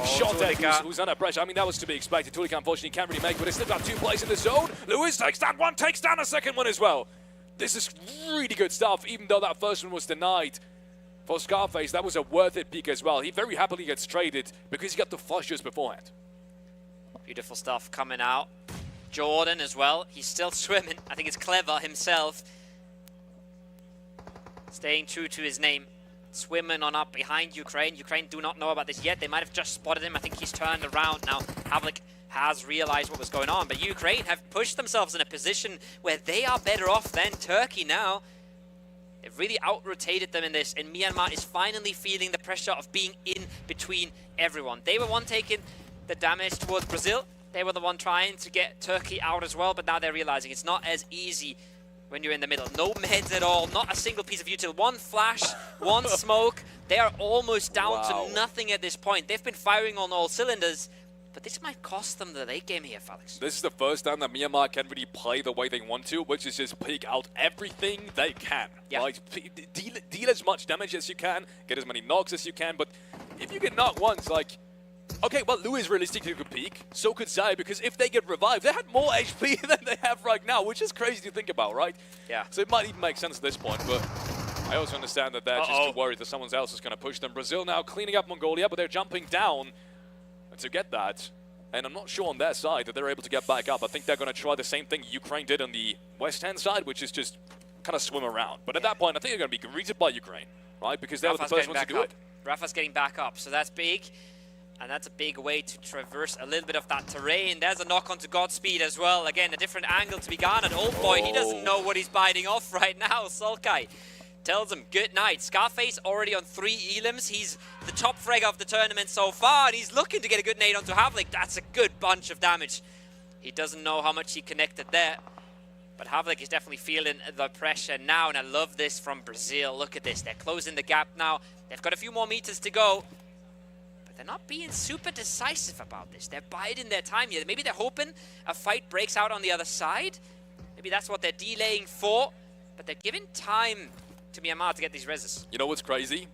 shot at, who's under pressure. I mean, that was to be expected. Tulika unfortunately can't really make it, but they still got 2 plays in the zone. Lewis takes that one, takes down a second one as well. This is really good stuff, even though that first one was denied. For Scarface, that was a worth it peak as well. He very happily gets traded because he got the flush just beforehand. Beautiful stuff coming out. Jordan as well. He's still swimming. I think it's clever himself. Staying true to his name. Swimming on up behind Ukraine. Ukraine do not know about this yet. They might have just spotted him. I think he's turned around now. Havlik has realized what was going on. But Ukraine have pushed themselves in a position where they are better off than Turkey now. They've really out-rotated them in this, and Myanmar is finally feeling the pressure of being in between everyone. They were one taking the damage towards Brazil. They were the one trying to get Turkey out as well, but now they're realizing it's not as easy when you're in the middle. No meds at all, not a single piece of util. One flash, one smoke. They are almost down to nothing at this point. They've been firing on all cylinders, but this might cost them the late game here, Felix. This is the first time that Myanmar can really play the way they want to, which is just pick out everything they can. Yeah. Right? Deal as much damage as you can, get as many knocks as you can, but if you get knocked once, like, okay, well, Lewis realistically could peak, so could Zai, because if they get revived, they had more HP than they have right now, which is crazy to think about, right? Yeah. So it might even make sense at this point, but I also understand that they're just too worried that someone else is going to push them. Brazil now cleaning up Mongolia, but they're jumping down to get that. And I'm not sure on their side that they're able to get back up. I think they're going to try the same thing Ukraine did on the west-hand side, which is just kind of swim around. But at that point, I think they're going to be greeted by Ukraine, right? Because they were the first ones to do it. Rafa's getting back up, so that's big. And that's a big way to traverse a little bit of that terrain. There's a knock onto Godspeed as well. Again, a different angle to be gone. And Old Boy, he doesn't know what he's biting off right now. Sulkai tells him good night. Scarface already on 3 elims. He's the top fragger of the tournament so far, and he's looking to get a good nade onto Havlik. That's a good bunch of damage. He doesn't know how much he connected there, but Havlik is definitely feeling the pressure now, and I love this from Brazil. Look at this. They're closing the gap now. They've got a few more meters to go, but they're not being super decisive about this. They're biding their time here. Maybe they're hoping a fight breaks out on the other side. Maybe that's what they're delaying for, but they're giving time to Myanmar to get these reses. You know what's crazy?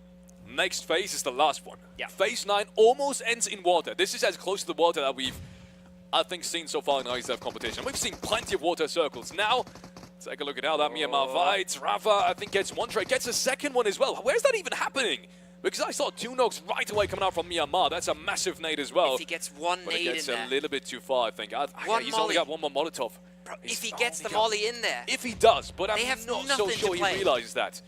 Next phase is the last one. Yeah. Phase 9 almost ends in water. This is as close to the water that we've, I think, seen so far in the ISF competition. We've seen plenty of water circles. Now, take a look at how that Myanmar fights. Rafa, I think, gets one trade, gets a second one as well. Where's that even happening? Because I saw 2 knocks right away coming out from Myanmar. That's a massive nade as well. If he gets one but nade it gets in there. a little bit too far, I think. He's only got one more Molotov. Bro, if he gets the molly in there. If he does, but I'm have not so nothing sure to he play. realizes that.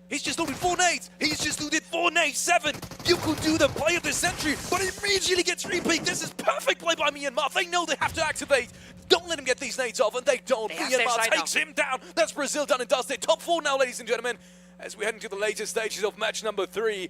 He's just looted 4 nades. He's just looted 4 nades. 7. You could do the play of the century, but he immediately gets repeat. This is perfect play by Myanmar. They know they have to activate. Don't let him get these nades off, and they don't. Myanmar takes him down. That's Brazil done and dusted. Top 4 now, ladies and gentlemen, as we head into the later stages of match number 3.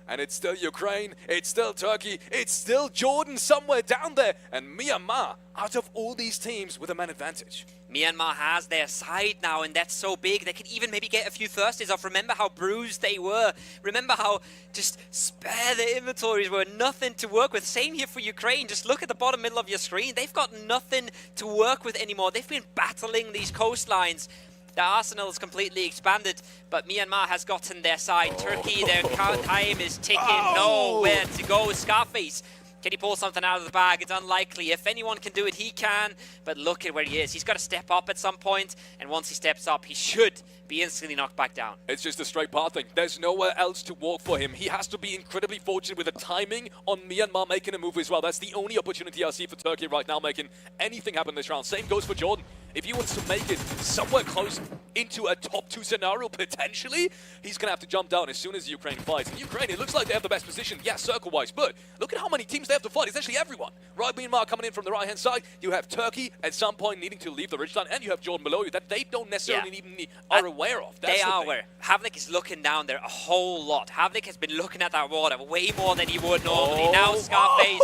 And it's still Ukraine, it's still Turkey, it's still Jordan somewhere down there. And Myanmar, out of all these teams, with a man advantage. Myanmar has their side now, and that's so big. They can even maybe get a few thirsties off. Remember how bruised they were. Remember how just spare their inventories were. Nothing to work with. Same here for Ukraine. Just look at the bottom middle of your screen. They've got nothing to work with anymore. They've been battling these coastlines. Their arsenal is completely expanded, but Myanmar has gotten their side. Turkey, their time is ticking. Nowhere to go. Scarface, can he pull something out of the bag? It's unlikely. If anyone can do it, he can. But look at where he is. He's got to step up at some point, and once he steps up, he should be instantly knocked back down. It's just a straight path thing. There's nowhere else to walk for him. He has to be incredibly fortunate with the timing on Myanmar making a move as well. That's the only opportunity I see for Turkey right now making anything happen this round. Same goes for Jordan. If he wants to make it somewhere close into a top 2 scenario, potentially, he's going to have to jump down as soon as Ukraine fights. And Ukraine, it looks like they have the best position, yes, circle-wise, but look at how many teams they have to fight. It's actually everyone. Right, Myanmar coming in from the right-hand side. You have Turkey at some point needing to leave the ridgeline, and you have Jordan below you that they don't necessarily even are aware of. That's they are the thing. aware. Havlik is looking down there a whole lot. Havlik has been looking at that water way more than he would normally. Now Scarface,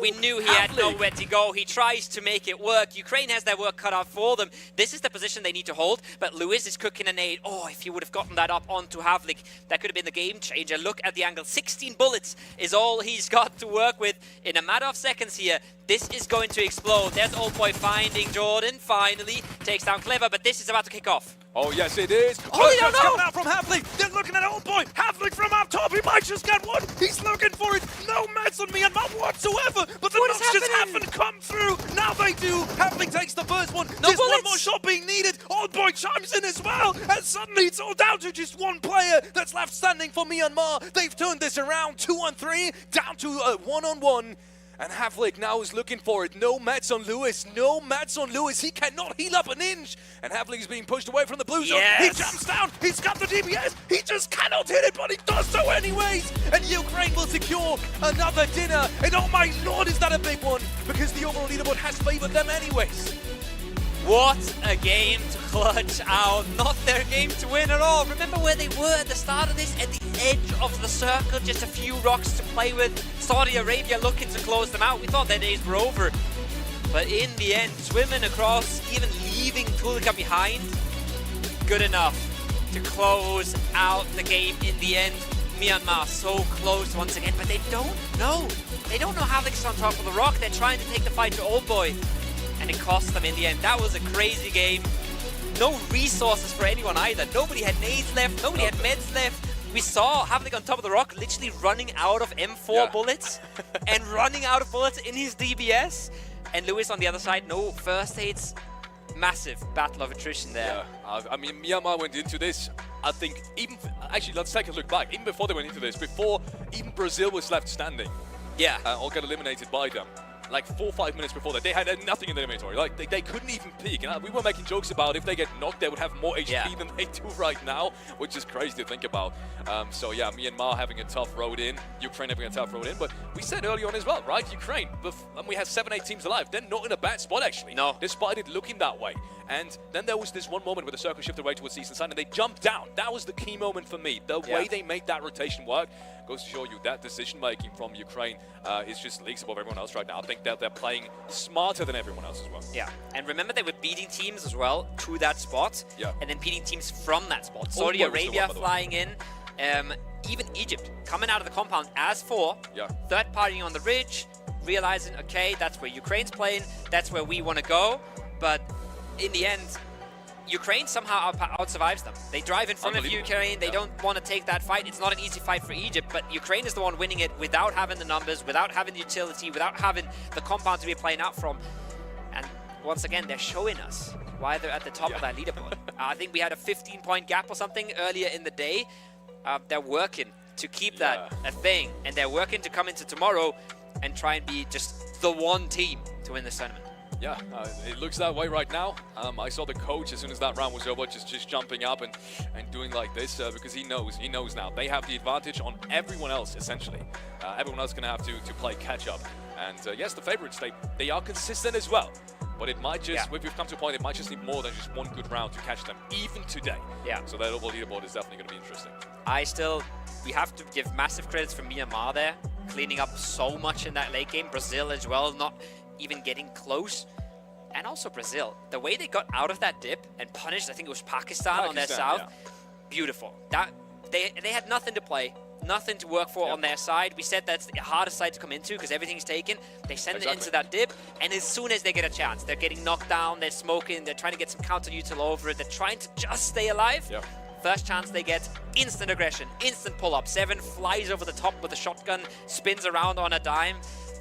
we knew he had nowhere to go. He tries to make it work. Ukraine has their work cut out for for them. This is the position they need to hold, but Lewis is cooking a nade. Oh, if he would have gotten that up onto Havlik, that could have been the game changer. Look at the angle. 16 bullets is all he's got to work with in a matter of seconds here. This is going to explode. There's Old Boy finding Jordan, finally. Takes down Clever, but this is about to kick off. Oh, yes, it is. Oh, they don't know! Coming out from Havlik. They're looking at Old Boy. Havlik from up top. He might just get one. He's looking for it. No meds on Myanmar whatsoever. But the knocks just haven't come through. Now they do. Havlik takes the first one. There's one more shot being needed. Old Boy chimes in as well. And suddenly it's all down to just one player that's left standing for Myanmar. They've turned this around. 2-on-3, down to 1-on-1. And Havlik now is looking for it. No mats on Lewis. No mats on Lewis. He cannot heal up an inch. And Havlik is being pushed away from the blue zone. He jumps down. He's got the DBS. He just cannot hit it, but he does so anyways. And Ukraine will secure another dinner. And oh my lord, is that a big one? Because the overall leaderboard has favored them anyways. What a game to clutch out. Not their game to win at all. Remember where they were at the start of this? At the edge of the circle, just a few rocks to play with. Saudi Arabia looking to close them out. We thought their days were over. But in the end, swimming across, even leaving Tulika behind, good enough to close out the game in the end. Myanmar so close once again, but they don't know. They don't know Havlik's on top of the rock. They're trying to take the fight to Old Boy. And it cost them in the end. That was a crazy game. No resources for anyone either. Nobody had nades left. Nobody had meds left. We saw Havlik on top of the rock literally running out of M4 bullets and running out of bullets in his DBS. And Lewis on the other side, no first aids. Massive battle of attrition there. Yeah, I mean, Myanmar went into this, I think, even... Actually, let's take a look back. Even before they went into this, before even Brazil was left standing. Yeah. Or got eliminated by them. Like 4 or 5 minutes before that, they had nothing in their inventory. Like they couldn't even peek. And we were making jokes about if they get knocked, they would have more HP than they do right now, which is crazy to think about. So yeah, Myanmar having a tough road in, Ukraine having a tough road in. But we said early on as well, right? Ukraine, and we had 7-8 teams alive. They're not in a bad spot actually. No. Despite it looking that way. And then there was this one moment where the circle shifted away towards eastern side and they jumped down. That was the key moment for me. The way they made that rotation work goes to show you that decision-making from Ukraine is just leagues above everyone else right now. I think that they're playing smarter than everyone else as well. Yeah, and remember they were beating teams as well to that spot, and then beating teams from that spot. Saudi Arabia flying in, even Egypt coming out of the compound as 4, third partying on the ridge, realizing, okay, that's where Ukraine's playing, that's where we want to go, but in the end, Ukraine somehow out-survives them. They drive in front of Ukraine, they don't want to take that fight. It's not an easy fight for Egypt, but Ukraine is the one winning it without having the numbers, without having the utility, without having the compound to be playing out from. And once again, they're showing us why they're at the top of that leaderboard. I think we had a 15-point gap or something earlier in the day. They're working to keep that a thing, and they're working to come into tomorrow and try and be just the one team to win this tournament. Yeah, it looks that way right now. I saw the coach as soon as that round was over just jumping up and doing like this because he knows now. They have the advantage on everyone else, essentially. Everyone else is going to have to play catch-up. And yes, the favorites, they are consistent as well. But it might just, if we've come to a point, it might just need more than just one good round to catch them, even today. Yeah. So that overall leaderboard is definitely going to be interesting. We have to give massive credits for Myanmar there, cleaning up so much in that late game. Brazil as well, not even getting close. And also Brazil, the way they got out of that dip and punished, I think it was Pakistan on their south, beautiful. That they had nothing to play, nothing to work for on their side. We said that's the hardest side to come into because everything's taken. They send it into that dip, and as soon as they get a chance, they're getting knocked down, they're smoking, they're trying to get some counter-util over it, they're trying to just stay alive. First chance they get, instant aggression, instant pull-up. 7 flies over the top with a shotgun, spins around on a dime.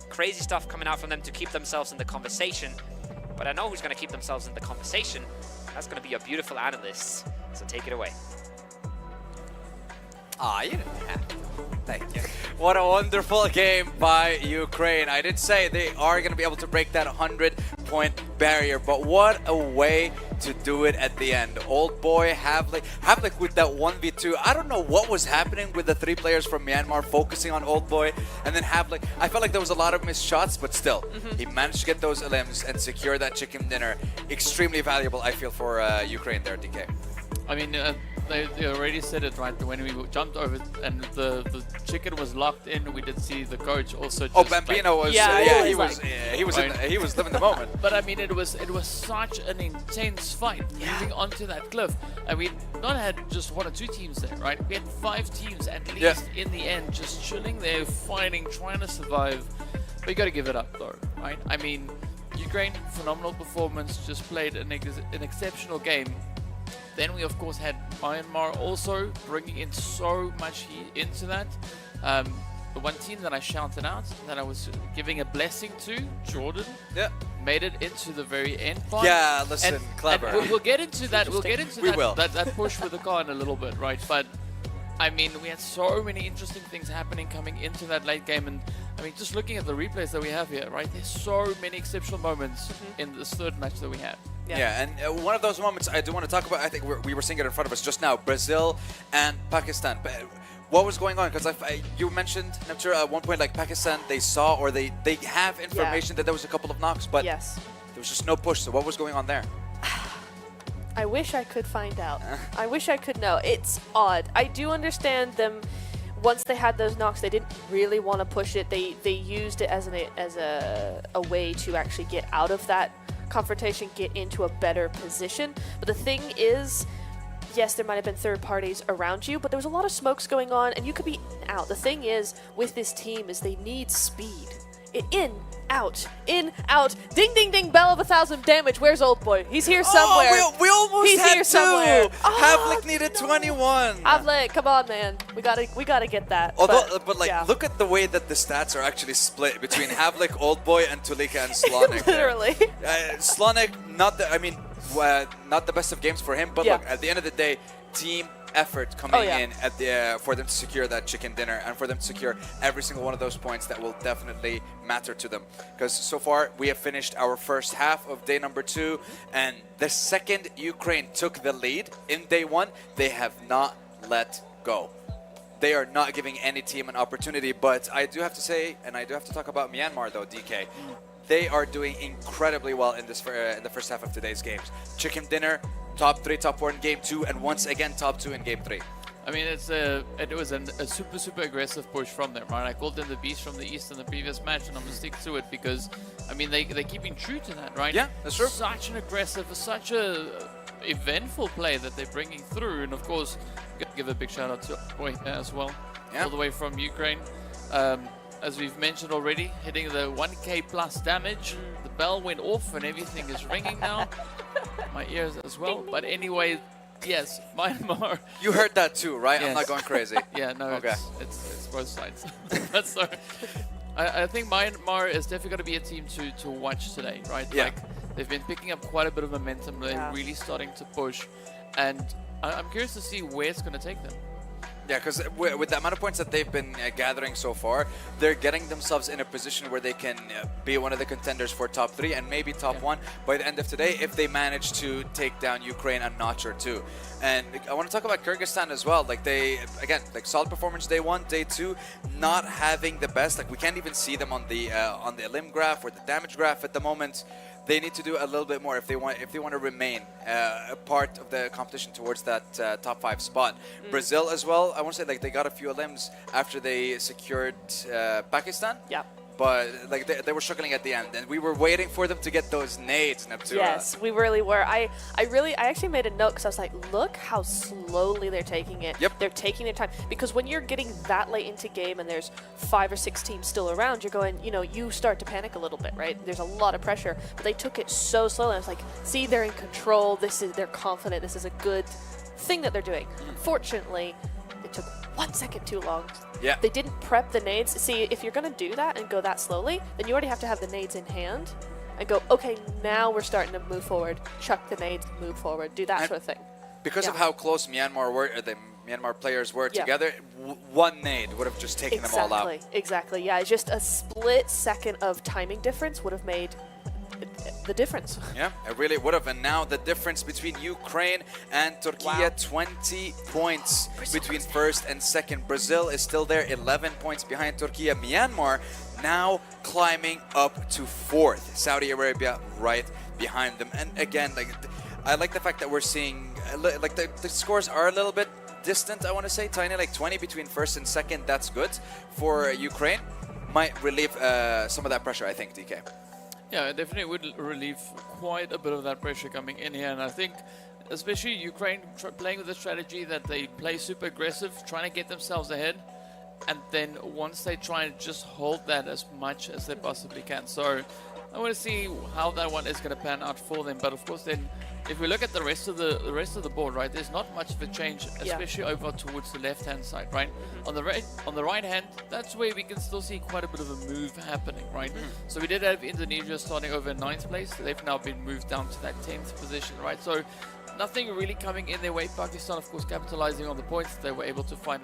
Crazy stuff coming out from them to keep themselves in the conversation. But I know who's going to keep themselves in the conversation. That's going to be a beautiful Analyst. So take it away. You didn't have to. Thank you. What a wonderful game by Ukraine. I did say they are going to be able to break that 100-point barrier, but what a way to do it at the end. Old Boy, Havlik with that 1v2. I don't know what was happening with the 3 players from Myanmar focusing on Old Boy, and then Havlik. I felt like there was a lot of missed shots, but still, he managed to get those limbs and secure that chicken dinner. Extremely valuable, I feel, for Ukraine there, DK. I mean, they already said it right when we jumped over and the chicken was locked in. We did see the coach also. Just Bambino was he was living the moment. But I mean, it was such an intense fight moving onto that cliff, and we not had just 1 or 2 teams there, right? We had 5 teams at least in the end, just chilling there, fighting, trying to survive. But you got to give it up though, right? I mean, Ukraine, phenomenal performance, just played an exceptional game. Then we of course had Myanmar also bringing in so much heat into that. The one team that I shouted out, that I was giving a blessing to, Jordan, made it into the very end part. Yeah, listen, clever. And we'll get into that. We'll get into that push with the car in a little bit, right? But I mean, we had so many interesting things happening coming into that late game, and I mean, just looking at the replays that we have here, right? There's so many exceptional moments in this third match that we had. Yeah, and one of those moments I do want to talk about, I think we were seeing it in front of us just now, Brazil and Pakistan. But what was going on? Because you mentioned, Neptune, at one point, like Pakistan, they saw or they have information that there was a couple of knocks, but there was just no push. So what was going on there? I wish I could find out. I wish I could know. It's odd. I do understand them. Once they had those knocks, they didn't really want to push it. They used it as a way to actually get out of that confrontation, get into a better position. But the thing is, yes, there might have been third parties around you, but there was a lot of smokes going on, and you could be out. The thing is, with this team, is they need speed. In, out, ding, ding, ding, bell of 1,000 damage. Where's Old Boy? He's here somewhere. Oh, we almost He's had here 2. somewhere. Havlik needed 21. Havlik, come on, man. We gotta get that. Although, but like, look at the way that the stats are actually split between Havlik, Old Boy, and Tulika and Slonik. Literally. Slonik, not the best of games for him, but look, at the end of the day, team effort coming in at the for them to secure that chicken dinner and for them to secure every single one of those points that will definitely matter to them. Because so far we have finished our first half of day number 2, and the second Ukraine took the lead in day 1, they have not let go. They are not giving any team an opportunity. But I do have to say, and I do have to talk about Myanmar though, DK. They are doing incredibly well in this in the first half of today's games. Chicken dinner, top 3, top 4 in game 2, and once again top 2 in game 3. I mean, it was a super aggressive push from them, right? I called them the beast from the east in the previous match, and I'm gonna stick to it because, I mean, they're keeping true to that, right? Yeah, that's true. Such an aggressive, such a eventful play that they're bringing through, and of course, gotta give a big shout out to Boy as well, all the way from Ukraine. As we've mentioned already, hitting the 1k plus damage. The bell went off and everything is ringing now. My ears as well. But anyway, yes, Myanmar. You heard that too, right? Yes. I'm not going crazy. Yeah, no, okay. It's both sides. But so, I think Myanmar is definitely going to be a team to watch today, right? Yeah. Like, they've been picking up quite a bit of momentum. They're really starting to push. And I'm curious to see where it's going to take them. Yeah, because with the amount of points that they've been gathering so far, they're getting themselves in a position where they can be one of the contenders for top 3 and maybe top 1 by the end of today if they manage to take down Ukraine a notch or 2. And I want to talk about Kyrgyzstan as well. Like they, again, like solid performance day 1, day 2, not having the best. Like we can't even see them on the limb graph or the damage graph at the moment. They need to do a little bit more if they want to remain a part of the competition towards that top 5 spot. Brazil as well. I want to say like they got a few limbs after they secured Pakistan. Yeah. But like they were struggling at the end, and we were waiting for them to get those nades, Neptune. Yes, we really were. I actually made a note because I was like, look how slowly they're taking it. Yep. They're taking their time, because when you're getting that late into game and there's 5 or 6 teams still around, you're going, you start to panic a little bit, right? There's a lot of pressure, but they took it so slowly. I was like, see, they're in control. They're confident. This is a good thing that they're doing. Unfortunately, it took 1 second too long. Yeah. They didn't prep the nades. See, if you're going to do that and go that slowly, then you already have to have the nades in hand and go, okay, now we're starting to move forward. Chuck the nades, move forward, do that sort of thing. Because of how close Myanmar were, the Myanmar players were together, one nade would have just taken them all out. Exactly, yeah. Just a split second of timing difference would have made the difference. Yeah, it really would have. And now the difference between Ukraine and Turkey, 20 points between first and second. Brazil is still there, 11 points behind Turkey. Myanmar now climbing up to 4th. Saudi Arabia right behind them. And again, like I like the fact that we're seeing like the scores are a little bit distant. I want to say tiny, like 20 between first and second. That's good for Ukraine. Might relieve some of that pressure, I think, DK. Yeah, it definitely would relieve quite a bit of that pressure coming in here, and I think especially Ukraine playing with the strategy that they play super aggressive, trying to get themselves ahead, and then once they try and just hold that as much as they possibly can. So I want to see how that one is going to pan out for them. But of course, then if we look at the rest of the board, right, there's not much of a change, especially over towards the left-hand side, right? On the right hand, that's where we can still see quite a bit of a move happening, right? So we did have Indonesia starting over in 9th place. They've now been moved down to that 10th position, right? So nothing really coming in their way. Pakistan, of course, capitalizing on the points they were able to find.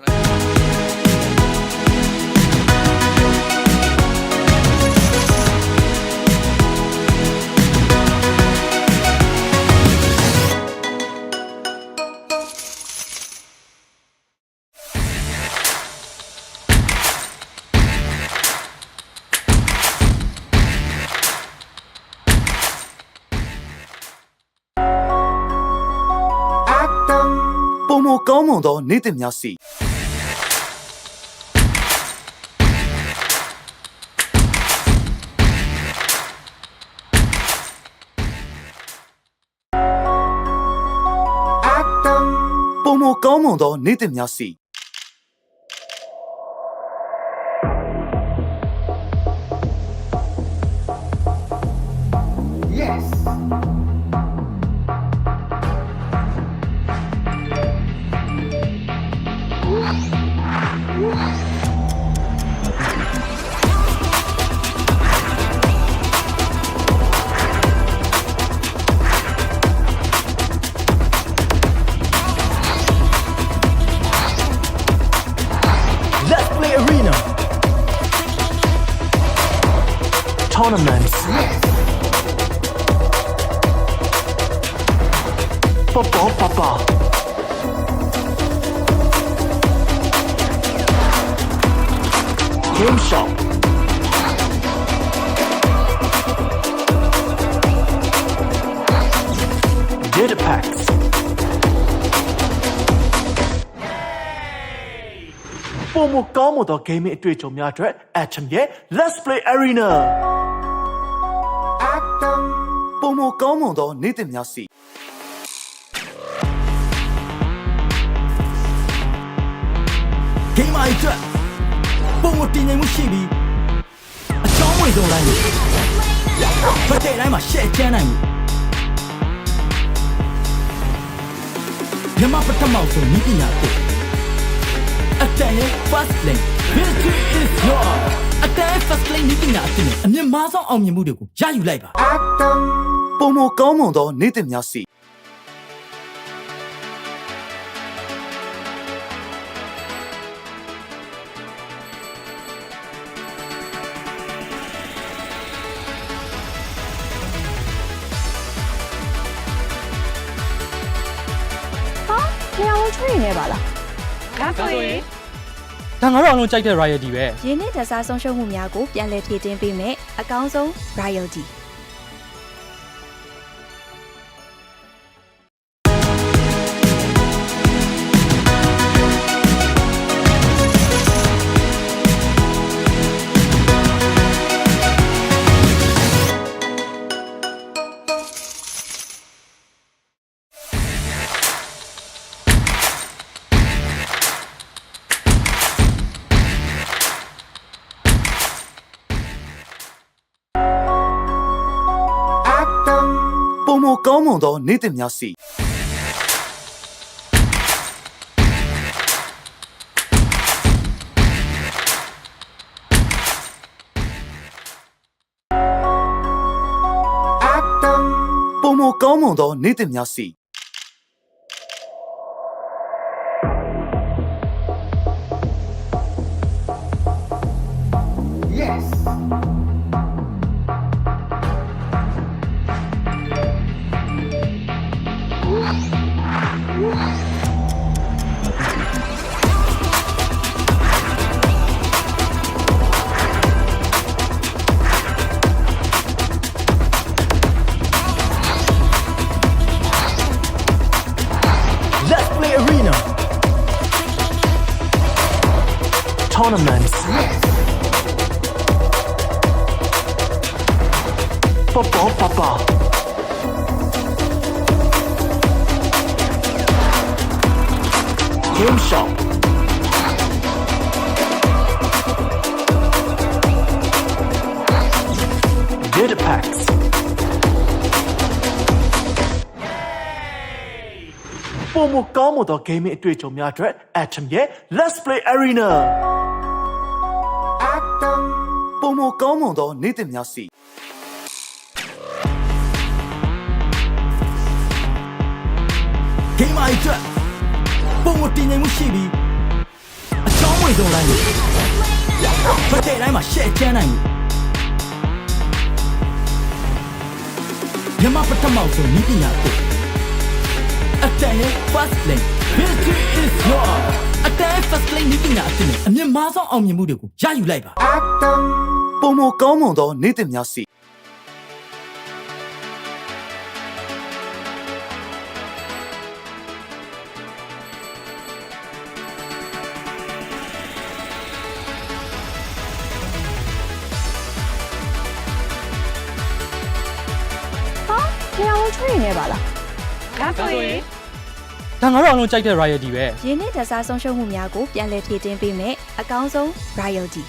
ပုံမကောင်းမွန်သောနေ့သစ်များစီ ပုံမကောင်းမွန်သောနေ့သစ်များစီ Yes. Let's play arena. Tournaments. Papa. Game shop. Data packs. Pomo Kamo the gaming အတွေ့အကြုံများအတွက် Atom ရဲ့ Let's Play Arena ပုံမကောင်းမွန်သောနေ့သစ်များစီ Game အိုက်အတွက်ပုံမတင်နိုင်မှုရှိပြီးအချောင်းဝင်ဆုံးတိုင်းဖတ်တဲ့တိုင်းမှာရှက်ချမ်းနိုင်ဘူးမြန်မာပထမဆုံးဤပညာကိုအတန်ရဲ့ first lane victory is yours အတန်ရဲ့ first lane ဤပညာအတင်အမြင့်မားဆုံးအောင်မြင်မှုတွေကိုရယူလိုက်ပါ ပုံမကောင်းမွန်သောနေ့သစ်များစီ နေရာလုံးချွေးနေပါလား ဒါဆိုရင်ဒါငါတို့အလုံးကြိုက်တဲ့ royalty ပဲ ရင်းနှီးတစားဆုံးရှုံးမှုများကိုပြန်လည်ဖြည့်တင်းပေးမယ်အကောင်းဆုံး royaltyပုံမကောင်းမွန်သောနေ့သစ်များစီ ပုံမကောင်းမွန်သောနေ့သစ်များစီ Yes. tournaments. Papa. Game shop. Data packs. Pomo Kamo the gaming အတွေ့အကြုံများအတွက် Atom ရဲ့ Let's Play Arena ပုံမကောင်းမွန်သောနေ့သစ်များစီ Game အိုက်အတွက်ပုံမတင်နိုင်မှုရှိပြီးအချောင်းဝင်ဆုံးတိုင်းကိုဖတ်တဲ့တိုင်းမှာ share ချမ်းနိုင်ဘူးမြန်မာပထမဆုံးဤပညာကိုအတန်ရဲ့ first lane victory is yours အတန် first lane ဤပညာအဖြစ်နဲ့အမြင့်မားဆုံးအောင်မြင်မှုတွေကိုရယူလိုက်ပါ ပုံမကောင်းမွန်သောနေ့သစ်များစီ train နေပါလားဒါဆိုရင် ဒါငါတို့အလုံးကြိုက်တဲ့ royalty ပဲ ရင်းနှီးတစားဆုံးရှုံးမှုများကိုပြန်လည်ဖြည့်တင်းပေးမယ်အကောင်းဆုံး royalty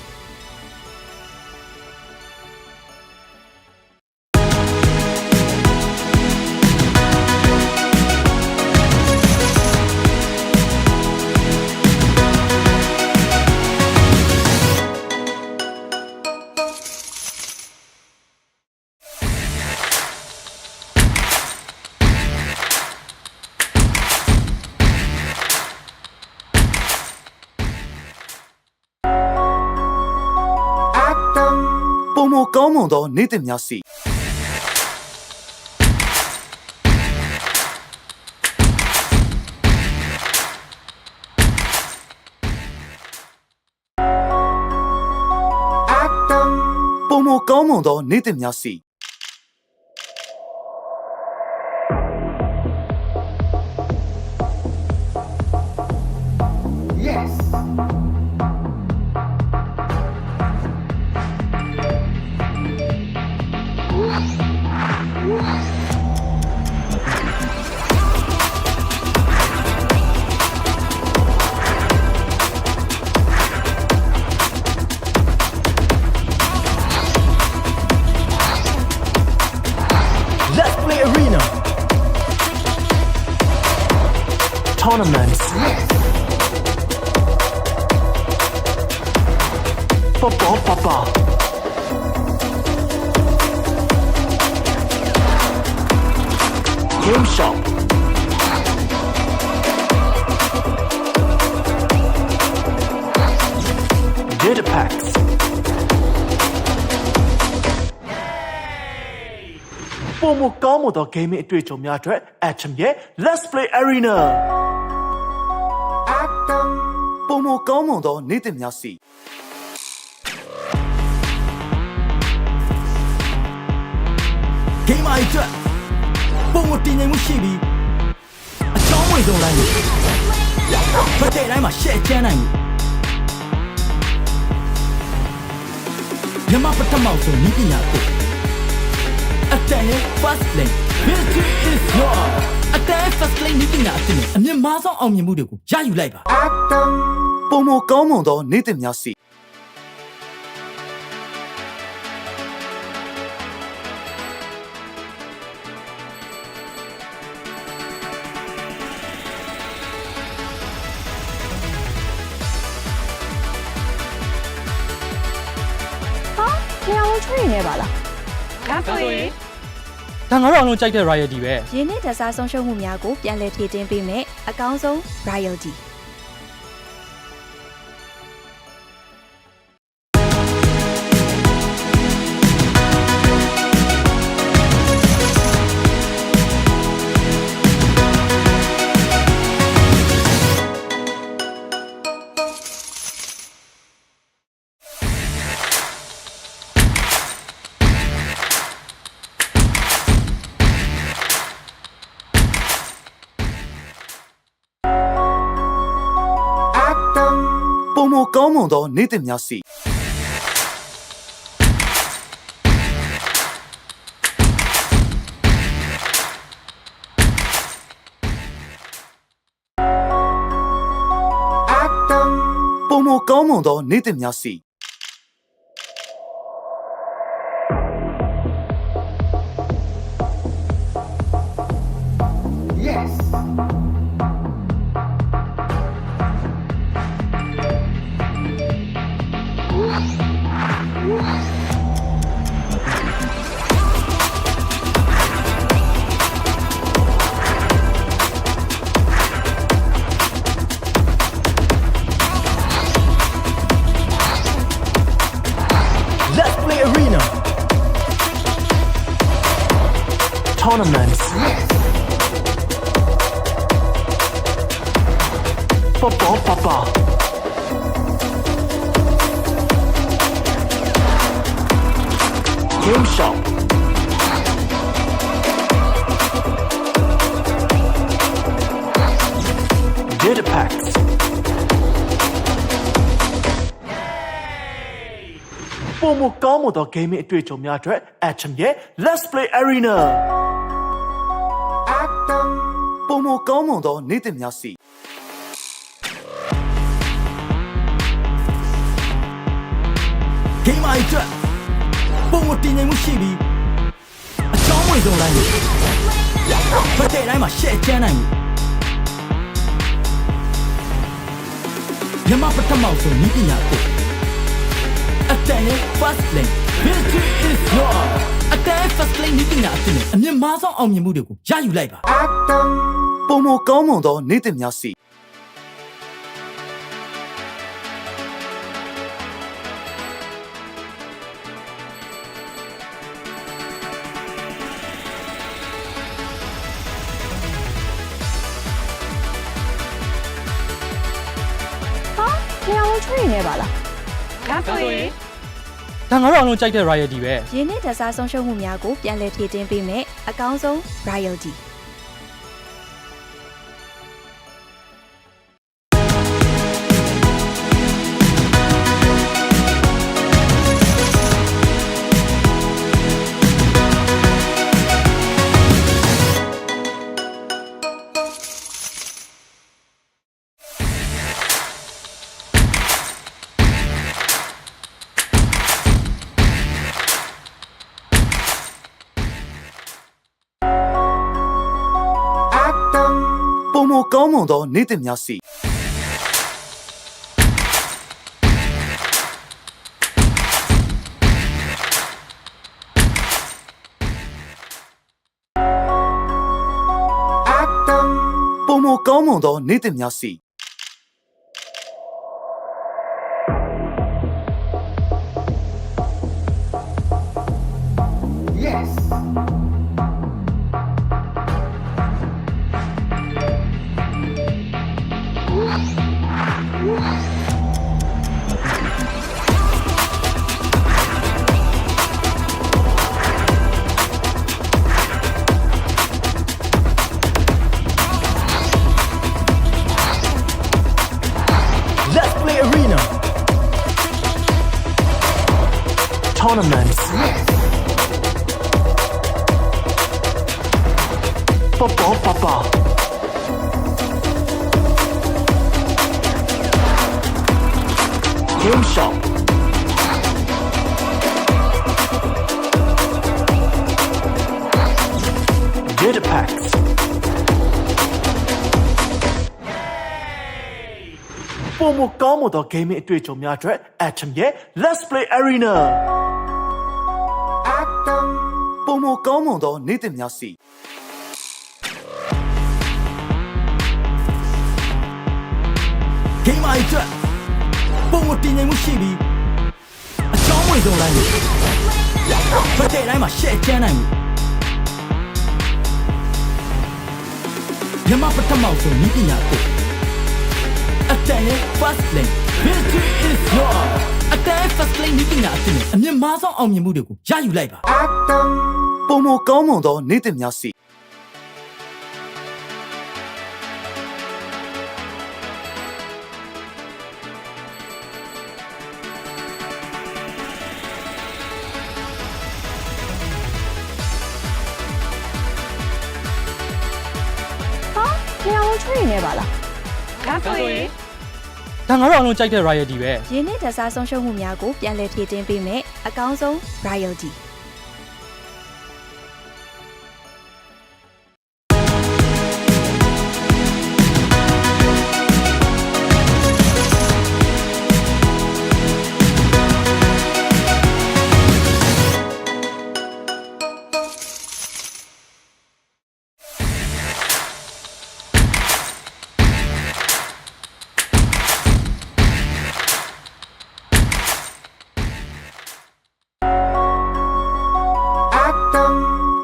ပုံမကောင်းမွန်သောနေ့သစ်များစီ ပုံမကောင်းမွန်သောနေ့သစ်များစီ Yes. Let's Play Arena tournaments. Papa. Game shop. Data packs. Pomo Kamo the gaming အတွေ့အကြုံများအတွက် Atom ရဲ့ Let's Play Arena ပုံမကောင်းမွန်သောနေ့သစ်များစီ Game အိုက်အတွက်ပုံမတင်နိုင်မှုရှိပြီးအချောင်းဝင်ဆုံးတိုင်းကိုဖတ်တဲ့တိုင်းမှာ share ချမ်းနိုင်ဘူးမြန်မာပထမဆုံးဤပညာကိုအတန်ရဲ့ first lane victory is yours အတန် first lane ဤပညာအဖြစ်နဲ့အမြင့်မားဆုံးအောင်မြင်မှုတွေကိုရယူလိုက်ပါ ပုံမကောင်းမွန်သောနေ့သစ်များစီ train နေပါလားဒါဆိုရင် ဒါငါတို့အလုံးကြိုက်တဲ့ royalty ပဲ ရင်းနှီးတစားဆုံးရှုံးမှုများကိုပြန်လည်ဖြည့်တင်းပေးမယ်အကောင်းဆုံး royalty ပုံမကောင်းမွန်သောနေ့သစ်များစီ ပုံမကောင်းမွန်သောနေ့သစ်များစီ Yes. Let's play arena. Tournaments. Papa. Game shop. Data packs. Pomoကောင်းမွန်သော gaming အတွေ့အကြုံများအတွက် Atom ရဲ့ Let's Play Arena ပုံမကောင်းမွန်သောနေ့သစ်များစီ Game အိုက်အတွက်ပုံမတင်နိုင်မှုရှိပြီးအချောင်းဝင်ဆုံးတိုင်းကိုဖတ်တဲ့တိုင်းမှာရှက်ချမ်းနိုင်မှုမြန်မာပထမဆုံးနည်းပညာကိုအတန်ရဲ့ first lane victory is yours အတန် first lane နည်းပညာအဖြစ်နဲ့အမြင့်မားဆုံးအောင်မြင်မှုတွေကိုရယူလိုက်ပါ ပုံမကောင်းမွန်သောနေ့သစ်များစီ နေအောင်ချွေးနေပါလားဒါဆိုရင် ဒါငါတို့အောင်လုံးကြိုက်တဲ့ royalty ပဲ ရင်းနှီးတစားဆုံးရှုံးမှုများကိုပြန်လည်ဖြည့်တင်းပေးမယ်အကောင်းဆုံး royaltyပုံမကောင်းမွန်သောနေ့သစ်များစီ ပုံမကောင်းမွန်သောနေ့သစ်များစီ Yes. Let's Play Arena Tournaments. Papa. Game shop. Data packs. Pomoကောင်းမွန်သော gaming အတွေ့အကြုံများအတွက် Atom ရဲ့ Let's Play Arena ပုံမကောင်းမွန်သောနေ့သစ်များစီ Game အိုက်အတွက်ပုံမတင်နိုင်မှုရှိပြီးအချောင်းဝင်ဆုံးတိုင်းကိုဖတ်တဲ့တိုင်းမှာရှက်ချမ်းနိုင်မှုမြန်မာပထမဆုံးနည်းပညာကိုအတန်ရဲ့ first lane victory is yours အတန် first lane နည်းပညာအဖြစ်နဲ့အမြင့်မားဆုံးအောင်မြင်မှုတွေကိုရယူလိုက်ပါ ပုံမကောင်းမွန်သောနေ့သစ်များစီ Let's train နေပါလားဒါဆိုရင် ဒါငါတို့အားလုံးကြိုက်တဲ့ royalty ပဲ ရင်းနှီးတစားဆုံးရှုံးမှုများကိုပြန်လည်ဖြည့်တင်းပေးမယ်အကောင်းဆုံး royalty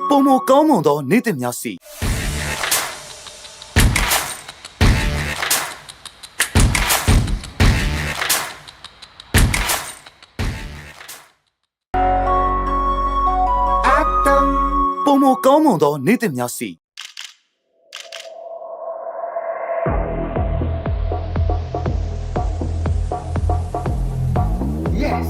ပုံမကောင်းမွန်သောနေ့တင်များစီ ပုံမကောင်းမွန်သောနေ့တင်များစီ Yes.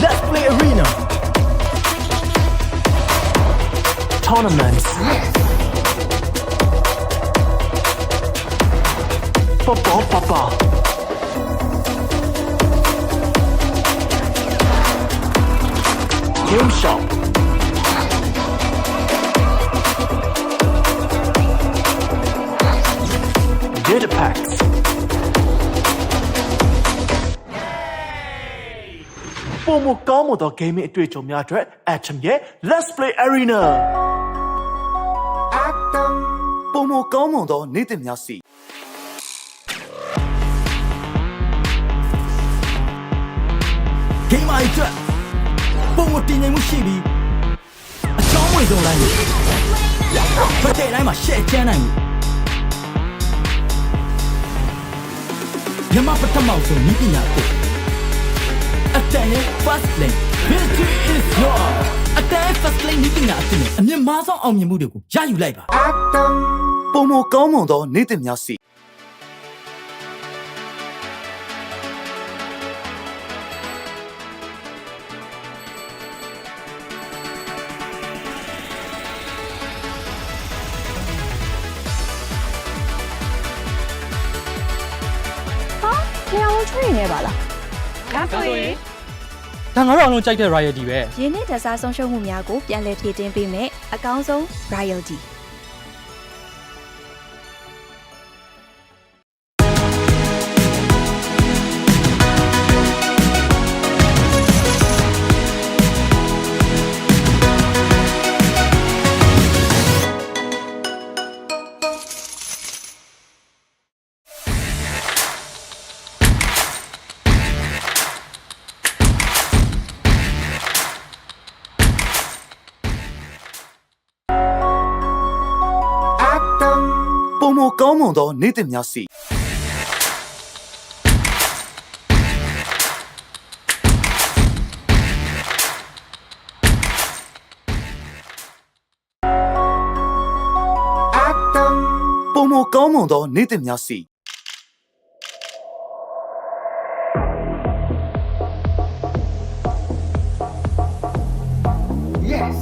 Let's play arena. Tournaments. Papa. Game shop. Data packs. Pomoကောင်းမွန်သော gaming အတွေ့အကြုံများအတွက် Atom ရဲ့ Let's Play Arena ပုံမကောင်းမွန်သောနေ့တင်များစီ game အိုက်အတွက်ပုံမတင်နိုင်မှုရှိပြီးအချောင်းဝင်ဆုံးလိုက်လို့ဖတ်တဲ့တိုင်းမှာ share ချမ်းနိုင်ဘူးမြန်မာပထမဆုံးဤပညာကိုအတန်ရဲ့ first lane victory is yours အတန် first lane ဤပညာအပြင်အမြင့်မားဆုံးအောင်မြင်မှုတွေကိုရယူလိုက်ပါ ပုံမကောင်းမွန်သောနေ့တင်များစီ train နေပါလားဒါဆိုရင် ဒါငါတို့အားလုံးကြိုက်တဲ့ royalty ပဲ ရင်းနှီးတစားဆုံးရှုံးမှုများကိုပြန်လည်ဖြည့်တင်းပေးမယ်အကောင်းဆုံး royaltyပုံမကောင်းမွန်သောနေ့တင်များစီ ပုံမကောင်းမွန်သောနေ့တင်များစီ Yes.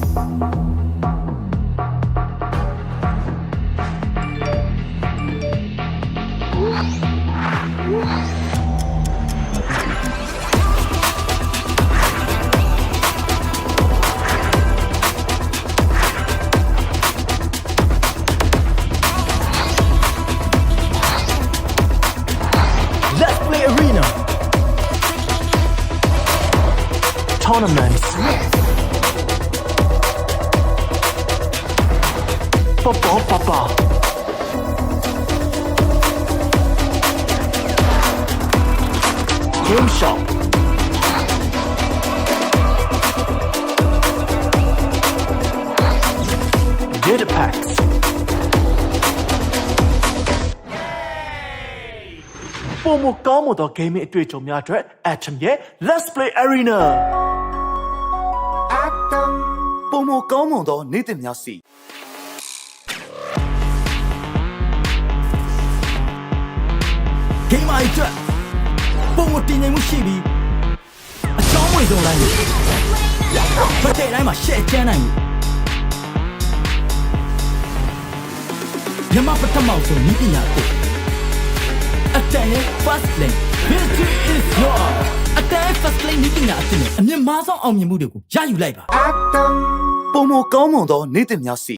Let's Play Arena Tournaments Papa Game shop Data packs Pomo ကောင်းမွန်သော gaming အတွေ့အကြုံများအတွက် Atom ရဲ့ Let's Play Arena ပုံမကောင်းမွန်သောနေ့သစ်များစီ Game အတွက်ပုံမတင်နိုင်မှုရှိပြီးအချောင်းဝင်ဆုံးလိုက်ဖတ်တဲ့တိုင်းမှာရှက်ချမ်းနိုင်ဘူးမြန်မာပထမဆုံးဤပညာကိုအတန်ရဲ့ first lane victory is yours အတန် first lane ဤပညာအစ်အမြင့်မားဆုံးအောင်မြင်မှုတွေကိုရယူလိုက်ပါ ပုံမကောင်းမွန်သောနေ့သစ်များစီ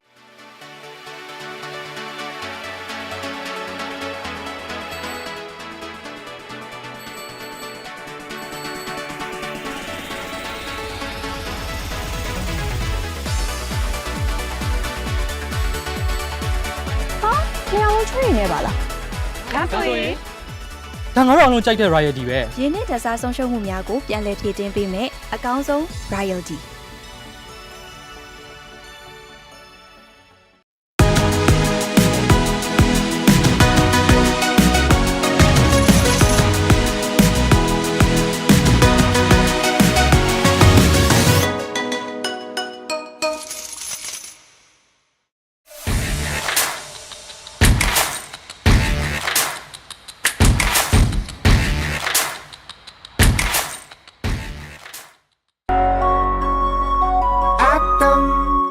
train နေပါလားဒါဆိုရင် ဒါငါတို့အလုံးကြိုက်တဲ့ royalty ပဲ ရင်းနှီးတစားဆုံးရှုံးမှုများကိုပြန်လည်ဖြည့်တင်းပေးမယ်အကောင်းဆုံး royalty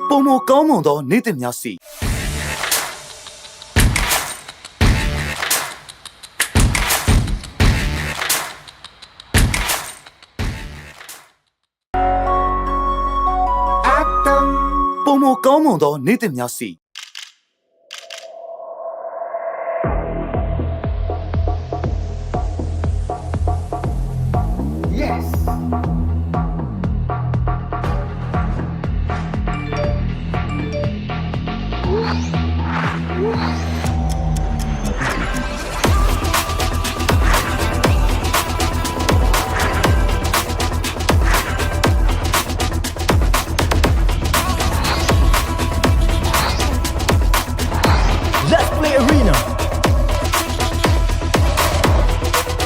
ပုံမကောင်းမွန်သောနေ့သစ်များစီ ပုံမကောင်းမွန်သောနေ့သစ်များစီ Yes. Let's play arena.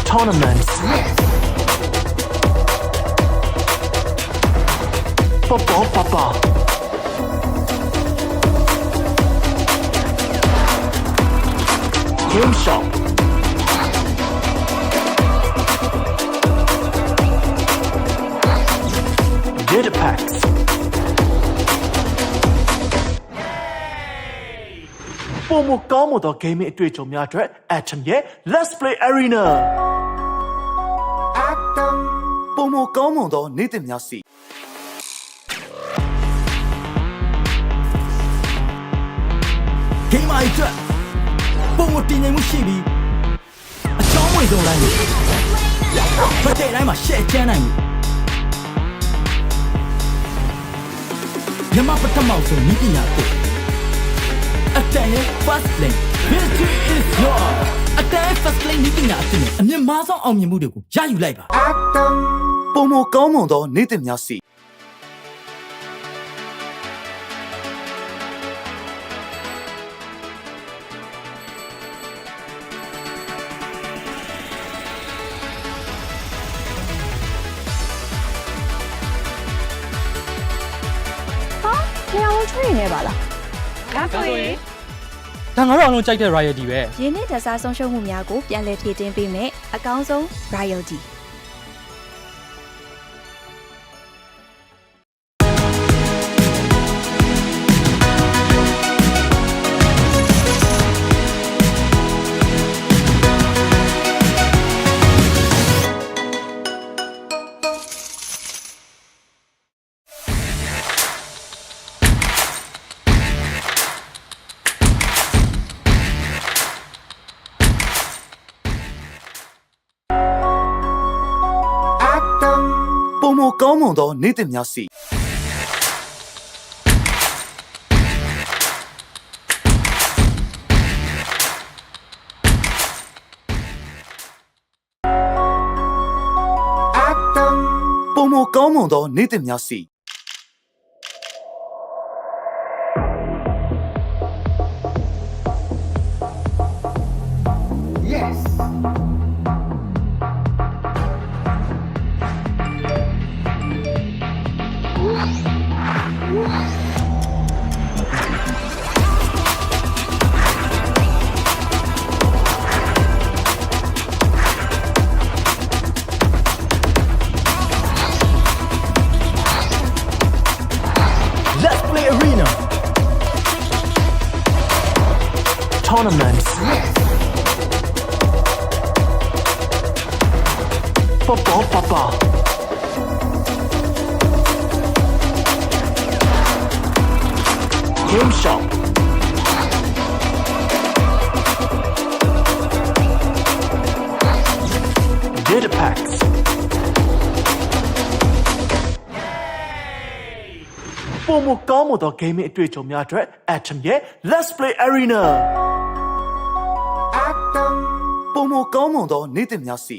Tournaments. Papa. Game shop. Data packs. Pomoကောင်းမွန်သော gaming အတွေ့အကြုံများအတွက် Atom ရဲ့ Let's Play Arena ပုံမကောင်းမွန်သောနေ့သစ်များစီ Game အတွက်ပုံမတင်နိုင်မှုရှိပြီးအချောင်းဝင်ဆုံးလိုက်ဖတ်တဲ့တိုင်းမှာရှက်ချမ်းနိုင်ဘူးမြန်မာပထမဆုံးဤပညာကိုအတန်ရဲ့ first lane victory is yours အတန် first lane ဤပညာအစ်အမြင့်မားဆုံးအောင်မြင်မှုတွေကိုရယူလိုက်ပါ ပုံမကောင်းမွန်သောနေ့သစ်များစီ train နေပါလားဒါဆိုရင် ဒါငါတို့အလုံးကြိုက်တဲ့ royalty ပဲ ရင်းနှီးတစားဆုံးရှုံးမှုများကိုပြန်လည်ဖြည့်တင်းပေးမယ်အကောင်းဆုံး royaltyပုံမကောင်းမွန်သောနေ့သစ်များစီ ပုံမကောင်းမွန်သောနေ့သစ်များစီ Yes. tournaments, football, game shop, data packs, Pomoကောင်းမွန်သော gaming အတွေ့အကြုံများအတွက် Atom ရဲ့ Let's Play Arena ပုံမကောင်းမွန်သောနေ့သစ်များစီ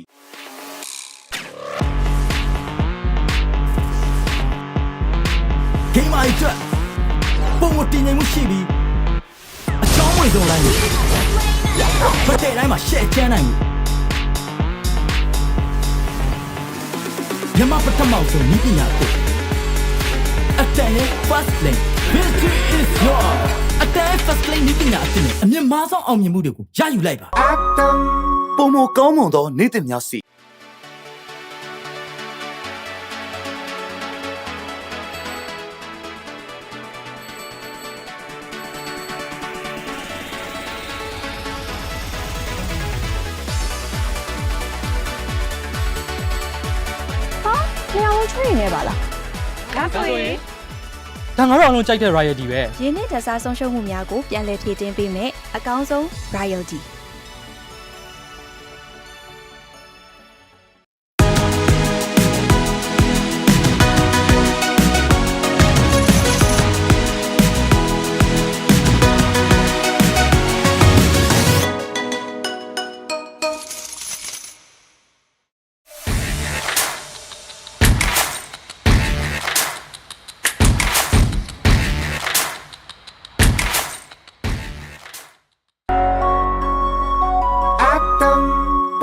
Game အတွက်ပုံမတင်နိုင်မှုရှိပြီးအချောင်းဝင်ဆုံးလိုက်လို့ဖတ်တဲ့တိုင်းမှာ share ချမ်းနိုင်မှုမြန်မာပထမဆုံးနည်းပညာကိုအတန်ရဲ့ first lane victory is yours အတန် first lane နည်းပညာအသစ်နဲ့အမြင့်မားဆုံးအောင်မြင်မှုတွေကိုရယူလိုက်ပါ ပုံမကောင်းမွန်သောနေ့သစ်များစီ နေရာဝင်ချွေးနေပါလားဒါဆိုရင် ဒါငါတို့အားလုံးကြိုက်တဲ့ royalty ပဲ ရင်းနှီးတစားဆုံးရှုံးမှုများကိုပြန်လည်ဖြည့်တင်းပေးမယ်အကောင်းဆုံး royalty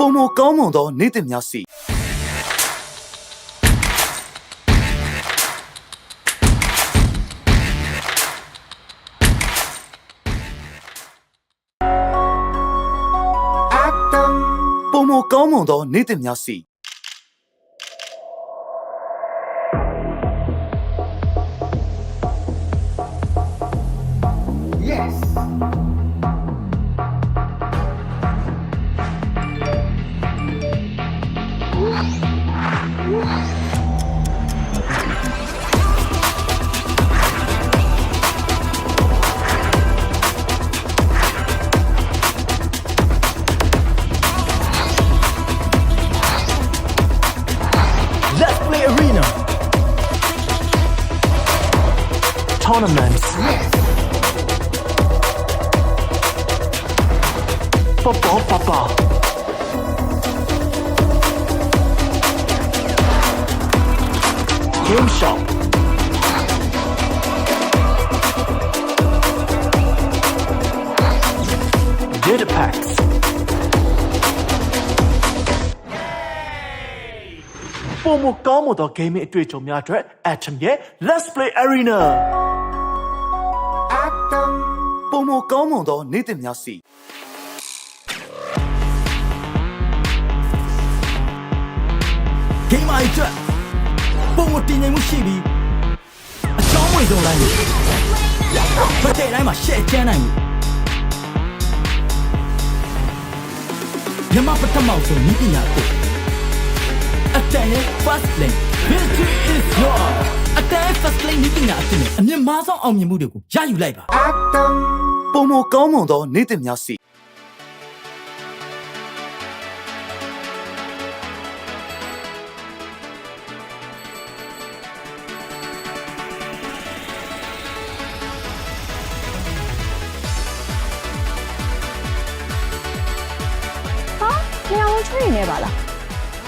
ပုံမကောင်းမွန်သောနေ့သစ်များစီပုံမကောင်းမွန်သောနေ့သစ်များစီ Let's Play Arena tournaments, football, game shop, data packs, Pomoကောင်းမွန်သော gaming အတွေ့အကြုံများအတွက် Atom ရဲ့ Let's Play Arena ပုံမကောင်းမွန်သောနေ့သစ်များစီ Game အတွက်ပုံမတင်နိုင်မှုရှိပြီးအချောင်းဝင်ဆုံးလိုက်လို့ဖတ်တဲ့တိုင်းမှာ share ချမ်းနိုင်မှုမြန်မာပထမဆုံးနည်းပညာကိုအတန်ရဲ့ first lane victory is yours အတန် first lane နည်းပညာအသစ်နဲ့အမြင့်မားဆုံးအောင်မြင်မှုတွေကိုရယူလိုက်ပါ ပုံမကောင်းမွန်သောနေ့သစ်များစီနေရာဝင်ချွေးနေပါလား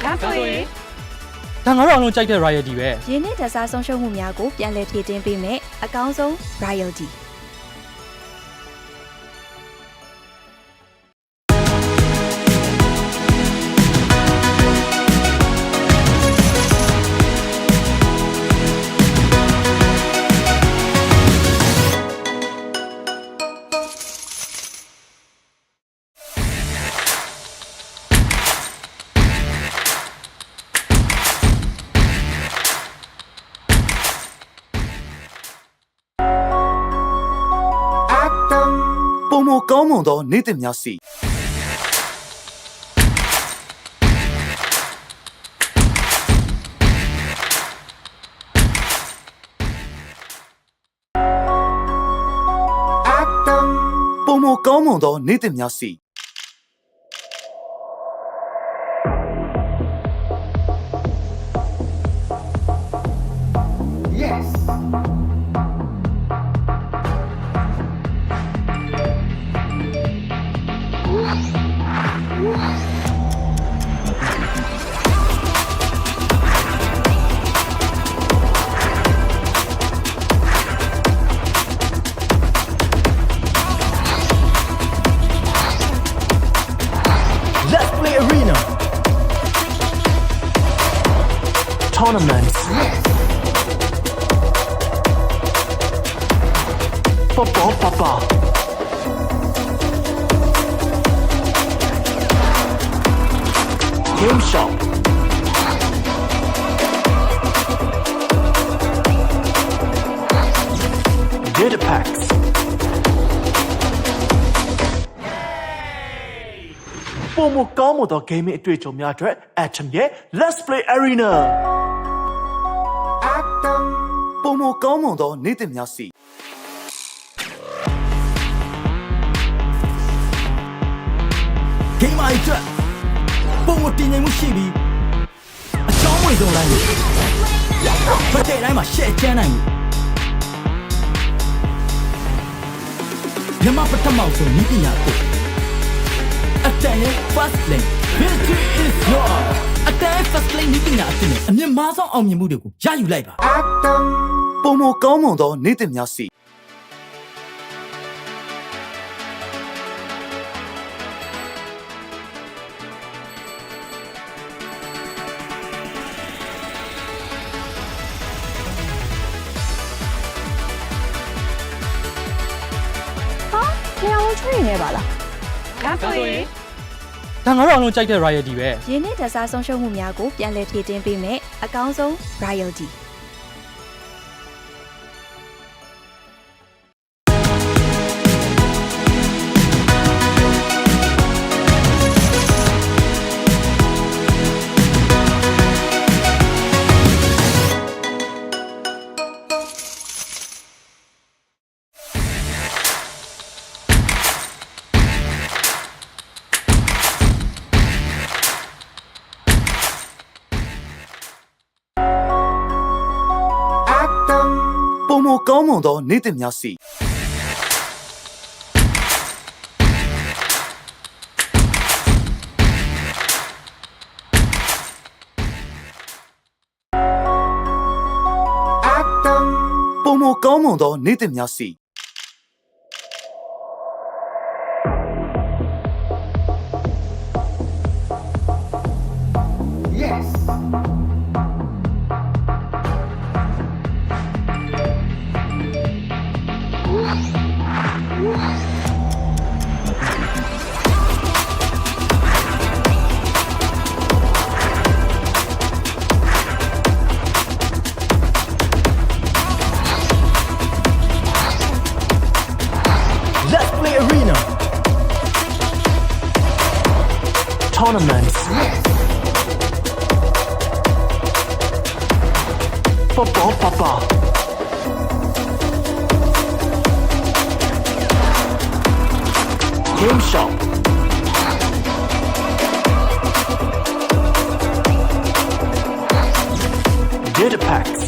ဒါဆိုရင် ဒါငါတို့အားလုံးကြိုက်တဲ့ royalty ပဲ ရင်းနှီးတစားဆုံးရှုံးမှုများကိုပြန်လည်ဖြည့်တင်းပေးမယ်အကောင်းဆုံး royalty ပုံမကောင်းမွန်သောနေ့သစ်များစီ ပုံမကောင်းမွန်သောနေ့သစ်များစီ Yes. Let's play arena. Tournaments. Papa. Game shop. Data packs. Pomo Kamo the gaming အတွေ့အကြုံများအတွက် Atom ရဲ့ Let's Play Arena. ပုံမကောင်းမွန်သောနေ့သစ်များစီ Game အိုက်အတွက်ပုံမတင်နိုင်မှုရှိပြီးအချောင်းဝင်ဆုံးတိုင်းကိုမတည့်တိုင်းမှာရှက်ချမ်းနိုင်ဘူးမြန်မာပထမဆုံးဤပညာကိုအတန်ရဲ့ first lane victory is yours အတန်ရဲ့ first lane ဤပညာအဖြစ်နဲ့အမြင့်မားဆုံးအောင်မြင်မှုတွေကိုရယူလိုက်ပါ ပုံမကောင်းမွန်သောနေ့သစ်များစီ နေရာဝင်ချွေးနေပါလားဒါဆိုရင် ဒါငါတို့အောင်လုံးကြိုက်တဲ့ royalty ပဲ ရင်းနှီးတစားဆုံးရှုံးမှုများကိုပြန်လည်ဖြည့်တင်းပေးမယ်အကောင်းဆုံး royaltyပုံမကောင်းမွန်သောနေ့သစ်များစီ ပုံမကောင်းမွန်သောနေ့သစ်များစီ Yes. Let's play arena Tournaments. Papa. Game shop. Data packs.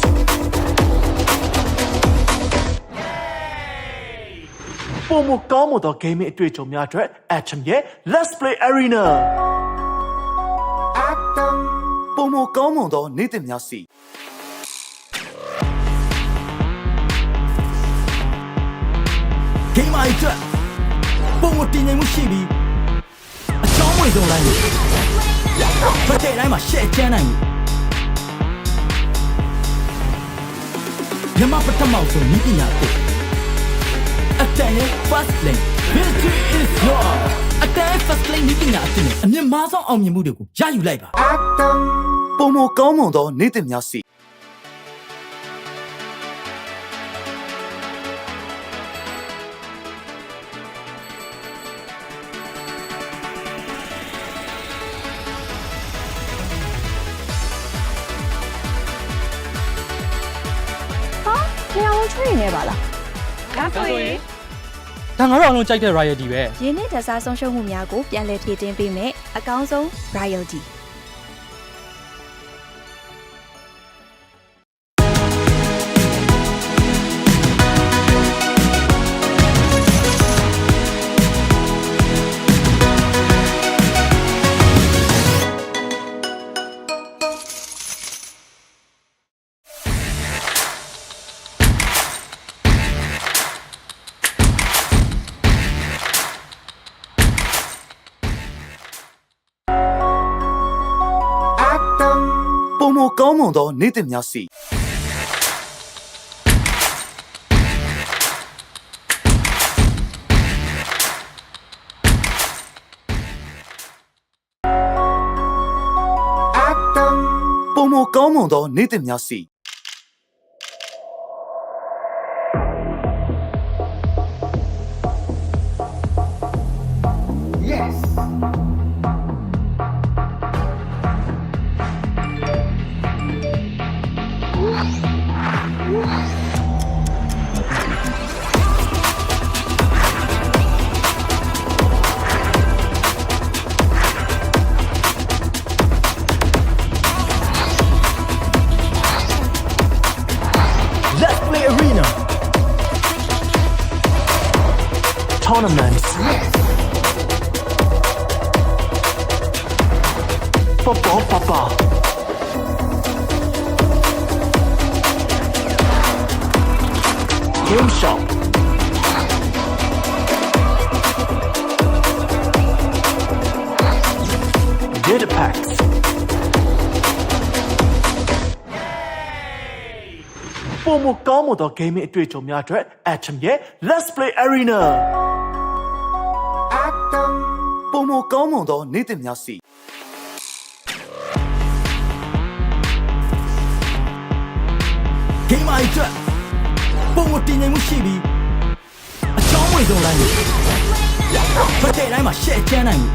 Pomo Kamo the gaming အတွေ့အကြုံများအတွက် Atom ရဲ့ Let's Play Arena. ပုံမကောင်းမွန်သောနေ့သစ်များစီ Game အိုက်အတွက်ပုံမတင်နိုင်မှုရှိပြီးအချောင်းဝင်ဆုံးတိုင်းကိုမတည့်တိုင်းမှာရှက်ချမ်းနိုင်ဘူးမြန်မာပထမဆုံးဤပညာကိုအတန်ရဲ့ first lane victory is yours အတန်ရဲ့ first lane ဤပညာအဖြစ်နဲ့အမြင့်မားဆုံးအောင်မြင်မှုတွေကိုရယူလိုက်ပါ ပုံမကောင်းမွန်သောနေ့သစ်များစီ Game train နေပါလားဒါဆိုရင် ဒါငါတို့အောင်လုံးကြိုက်တဲ့ royalty ပဲ ရင်းနှီးတစားဆုံးရှုံးမှုများကိုပြန်လည်ဖြည့်တင်းပေးမယ်အကောင်းဆုံး royaltyပုံမကောင်းမွန်သောနေ့သစ်များစီပုံမကောင်းမွန်သောနေ့သစ်များစီ Yes. Let's play arena. Tournaments. Papa. Game shop. Data packs. Pomoကောင်းမွန်သော gaming အတွေ့အကြုံများအတွက် Atom ရဲ့ Let's Play Arena ပုံမကောင်းမွန်သောနေ့သစ်များစီ game အိုက်အတွက်ပုံမတင်နိုင်မှုရှိပြီးအချောင်းဝင်ဆုံးတိုင်းကိုဖတ်တဲ့တိုင်းမှာရှက်ချမ်းနိုင်ဘူး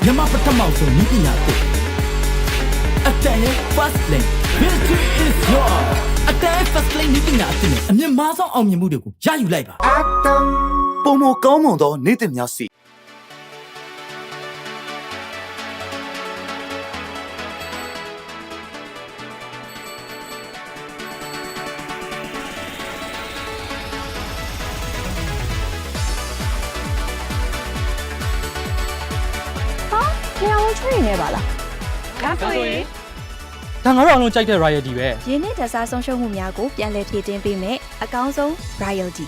မြန်မာပထမဆုံးဤပညာကိုအတန်ရဲ့ first lane victory is yours အတန်ရဲ့ first lane ဤပညာအစ်အမြင့်မားဆုံးအောင်မြင်မှုတွေကိုရယူလိုက်ပါ ပုံမကောင်းမွန်သောနေ့သစ်များစီ train နေပါလားဒါဆိုရင် ဒါငါတို့အောင်လုံးကြိုက်တဲ့ royalty ပဲ ရင်းနှီးတစားဆုံးရှုံးမှုများကိုပြန်လည်ဖြည့်တင်းပေးမယ်အကောင်းဆုံး royalty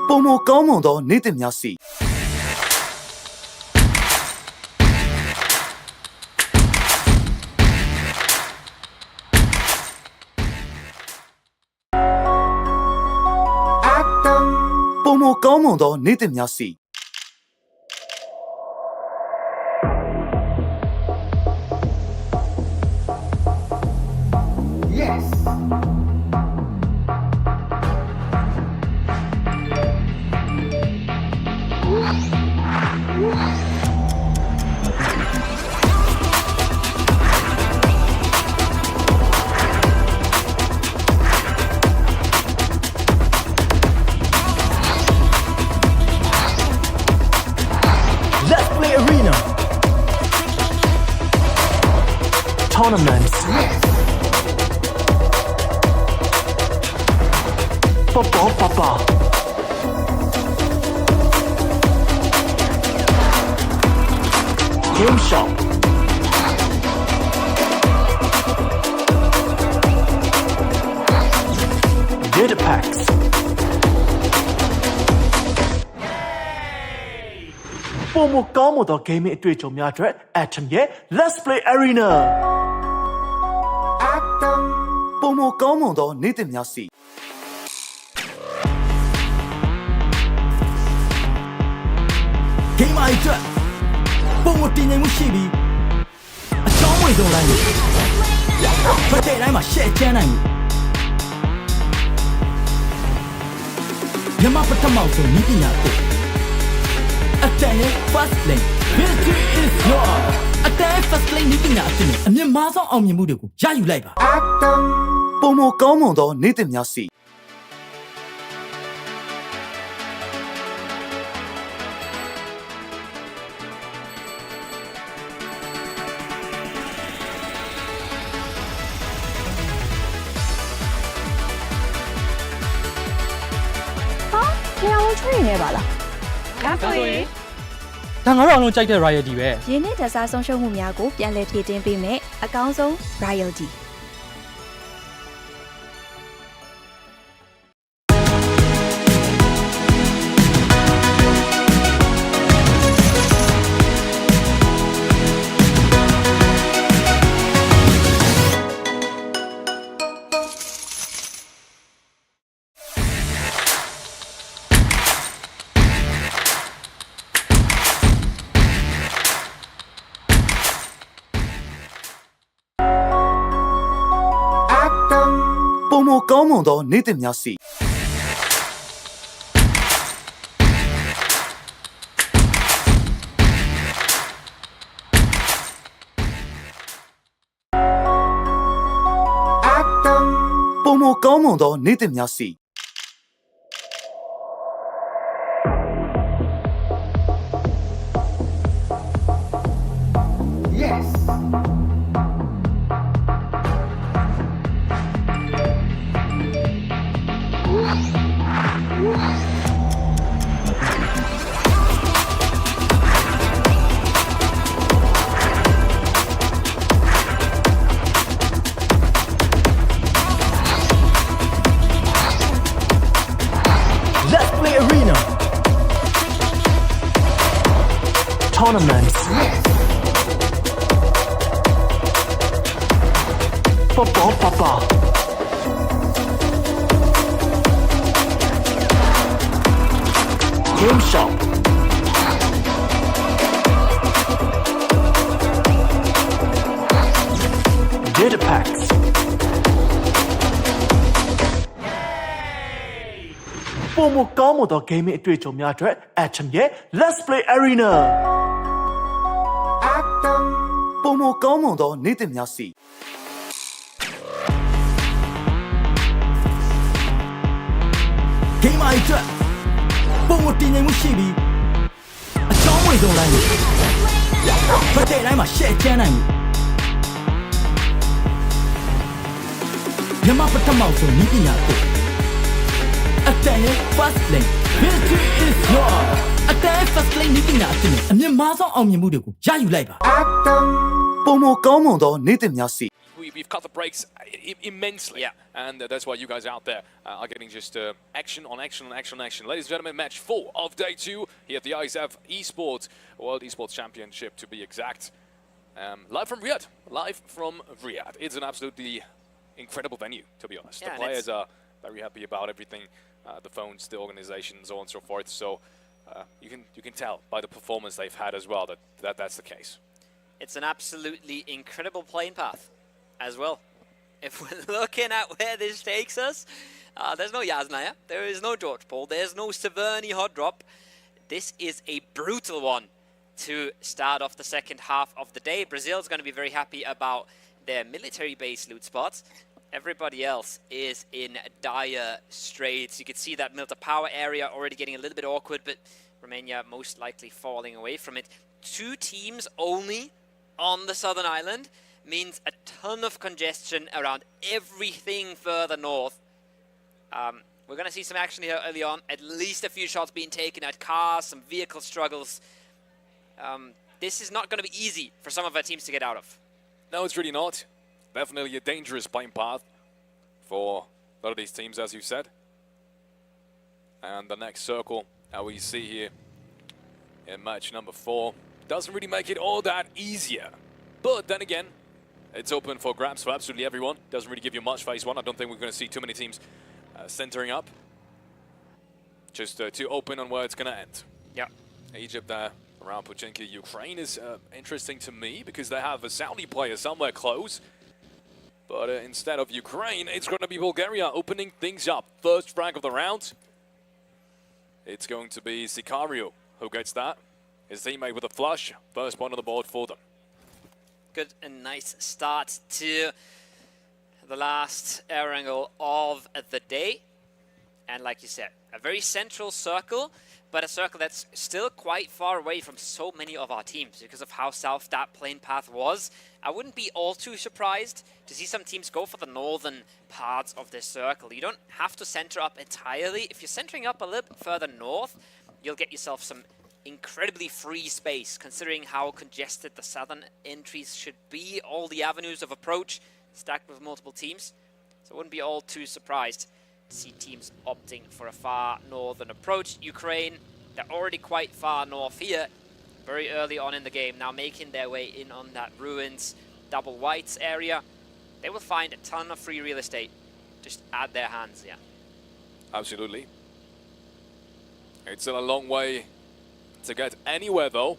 ပုံမကောင်းမွန်သောနေ့သစ်များစီပုံမကောင်းမွန်သောနေ့သစ်များစီ Yes. Let's Play Arena Tournaments Papa Game shop Data packs Pomoကောင်းမွန်သော gaming အတွေ့အကြုံများအတွက် Atom ရဲ့ Let's Play Arena ပုံမကောင်းမွန်သောနေ့သစ်များစီ Game အတွက်ပုံမတင်နိုင်မှုရှိပြီးအချောင်းဝင်ဆုံးတိုင်းကိုဖတ်တဲ့တိုင်းမှာရှက်ချမ်းနိုင်မှုမြန်မာပထမဆုံးနည်းပညာကိုအတန်ရဲ့ first lane victory is yours အတန် first lane နည်းပညာအဖြစ်နဲ့အမြင့်မားဆုံးအောင်မြင်မှုတွေကိုရယူလိုက်ပါ ပုံမကောင်းမွန်သောနေ့သစ်များစီ နေရာဝင်ချွေးနေပါလား ဒါဆိုရင်ဒါငါတို့အလုံးကြိုက်တဲ့ royalty ပဲ ရင်းနှီးတစားဆုံးရှုံးမှုများကိုပြန်လည်ဖြည့်တင်းပေးမယ်အကောင်းဆုံး royaltyပုံမကောင်းမွန်သောနေ့သစ်များစီ ပုံမကောင်းမွန်သောနေ့သစ်များစီ Yes. Let's play arena. Tournaments. Papa. Game shop. Data packs. Pomo ကောင်းမွန်သော gaming အတွေ့အကြုံများအတွက် Atom ရဲ့ Let's Play Arena ပုံမကောင်းမွန်သောနေ့သစ်များစီ Game အတွက်ပုံမတင်နိုင်မှုရှိပြီးအချောင်းဝင်ဆုံးတိုင်းကိုဖတ်တဲ့တိုင်းမှာရှက်ချမ်းနိုင်မှုမြန်မာပထမဆုံးနည်းပညာကိုအတန်ရဲ့ first lane victory is yours အတန် first lane နည်းပညာအဖြစ်နဲ့အမြင့်မားဆုံးအောင်မြင်မှုတွေကိုရယူလိုက်ပါ ပုံမကောင်းမွန်သောနေ့သစ်များစီ We've cut the brakes immensely, and that's why you guys out there are getting just action on action on action on action. Ladies and gentlemen, match 4 of day 2 here at the ISF Esports World Esports Championship to be exact. Live from Riyadh. It's an absolutely incredible venue, to be honest. The players are very happy about everything, the phones, the organization, so on and so forth. So you can tell by the performance they've had as well that that's the case. It's an absolutely incredible playing path as well. If we're looking at where this takes us, there's no Yasnaya, there is no George Paul, there's no Severny hot drop. This is a brutal one to start off the second half of the day. Brazil's going to be very happy about their military base loot spots. Everybody else is in dire straits. You can see that Milta Power area already getting a little bit awkward, but Romania most likely falling away from it. 2 teams only on the southern island means a ton of congestion around everything further north. We're going to see some action here early on. At least a few shots being taken at cars, some vehicle struggles. This is not going to be easy for some of our teams to get out of. No, it's really not. Definitely a dangerous playing path for a lot of these teams, as you said. And the next circle, we see here in match number 4, doesn't really make it all that easier. But then again, It's open for grabs for absolutely everyone. Doesn't really give you much phase one. I don't think we're going to see too many teams centering up. Just too open on where it's going to end. Yeah. Egypt there around Puchenki. Ukraine is interesting to me because they have a Saudi player somewhere close. But instead of Ukraine, it's going to be Bulgaria opening things up. First frag of the round. It's going to be Sicario who gets that. His teammate with a flush. First point on the board for them. Good and nice start to the last air angle of the day. And like you said, a very central circle, but a circle that's still quite far away from so many of our teams because of how south that plane path was. I wouldn't be all too surprised to see some teams go for the northern parts of this circle. You don't have to center up entirely. If you're centering up a little bit further north, you'll get yourself some incredibly free space, considering how congested the southern entries should be, all the avenues of approach stacked with multiple teams. So I wouldn't be all too surprised to see teams opting for a far northern approach. Ukraine, they're already quite far north here, very early on in the game, now making their way in on that ruins, double whites area. They will find a ton of free real estate. Just add their hands, yeah. Absolutely. It's still a long way to get anywhere though.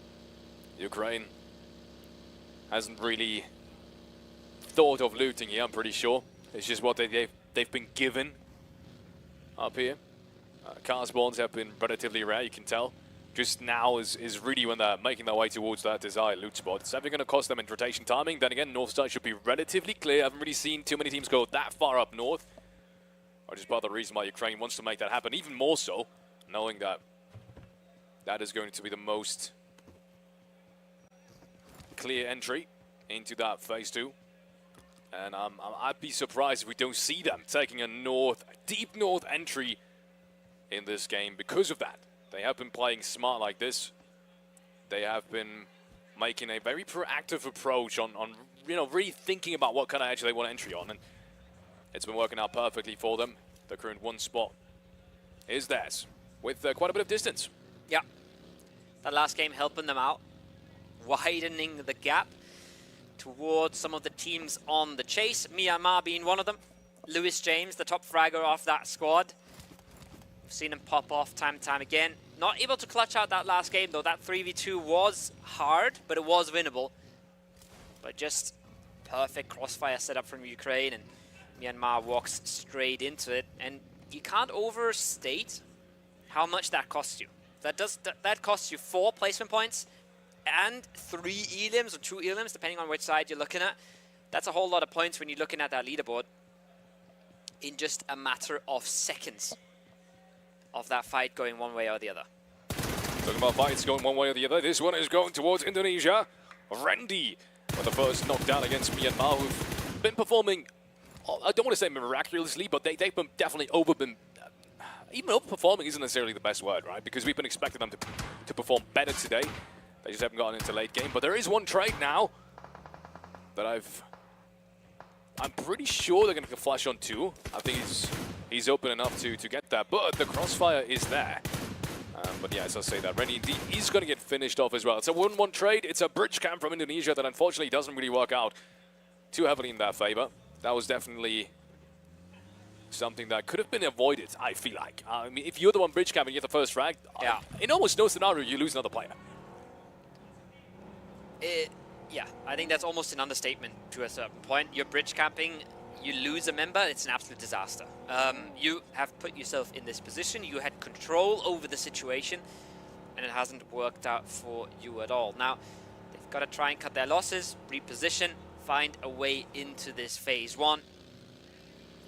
Ukraine hasn't really thought of looting here, I'm pretty sure. It's just what they've been given up here. Car spawns have been relatively rare, you can tell. Just now is really when they're making their way towards that desired loot spot. It's definitely going to cost them in rotation timing. Then again, north side should be relatively clear. I haven't really seen too many teams go that far up north. Which is part of the reason why Ukraine wants to make that happen. Even more so, knowing that that is going to be the most clear entry into that phase 2. And I'd be surprised if we don't see them taking a deep north entry in this game because of that. They have been playing smart like this. They have been making a very proactive approach on really thinking about what kind of edge they want to entry on. And it's been working out perfectly for them. The current 1 spot is theirs with quite a bit of distance. Yeah, that last game helping them out, widening the gap towards some of the teams on the chase. Myanmar being one of them. Lewis James, the top fragger off that squad. We've seen him pop off time and time again. Not able to clutch out that last game though. That 3v2 was hard, but it was winnable. But just perfect crossfire setup from Ukraine, and Myanmar walks straight into it. And you can't overstate how much that costs you. That costs you 4 placement points and 3 elims or 2 elims, depending on which side you're looking at. That's a whole lot of points when you're looking at that leaderboard in just a matter of seconds of that fight going one way or the other. Talking about fights going one way or the other, this one is going towards Indonesia. Randy with the first knockdown against Myanmar, who've been performing, I don't want to say miraculously, but they've been definitely even overperforming isn't necessarily the best word, right? Because we've been expecting them to perform better today. They just haven't gotten into late game. But there is one trade now that I'm pretty sure they're going to flash on 2. I think he's open enough to get that. But the crossfire is there. But yeah, as I say that, Rennie indeed is going to get finished off as well. It's a 1-1 trade. It's a bridge camp from Indonesia that unfortunately doesn't really work out too heavily in their favor. That was definitely something that could have been avoided, I feel like. I mean, if you're the one bridge camp and you get the first frag, yeah, in almost no scenario you lose another player. Yeah, I think that's almost an understatement to a certain point. You're bridge camping, you lose a member, it's an absolute disaster. You have put yourself in this position, you had control over the situation, and it hasn't worked out for you at all. Now, they've got to try and cut their losses, reposition, find a way into this phase 1,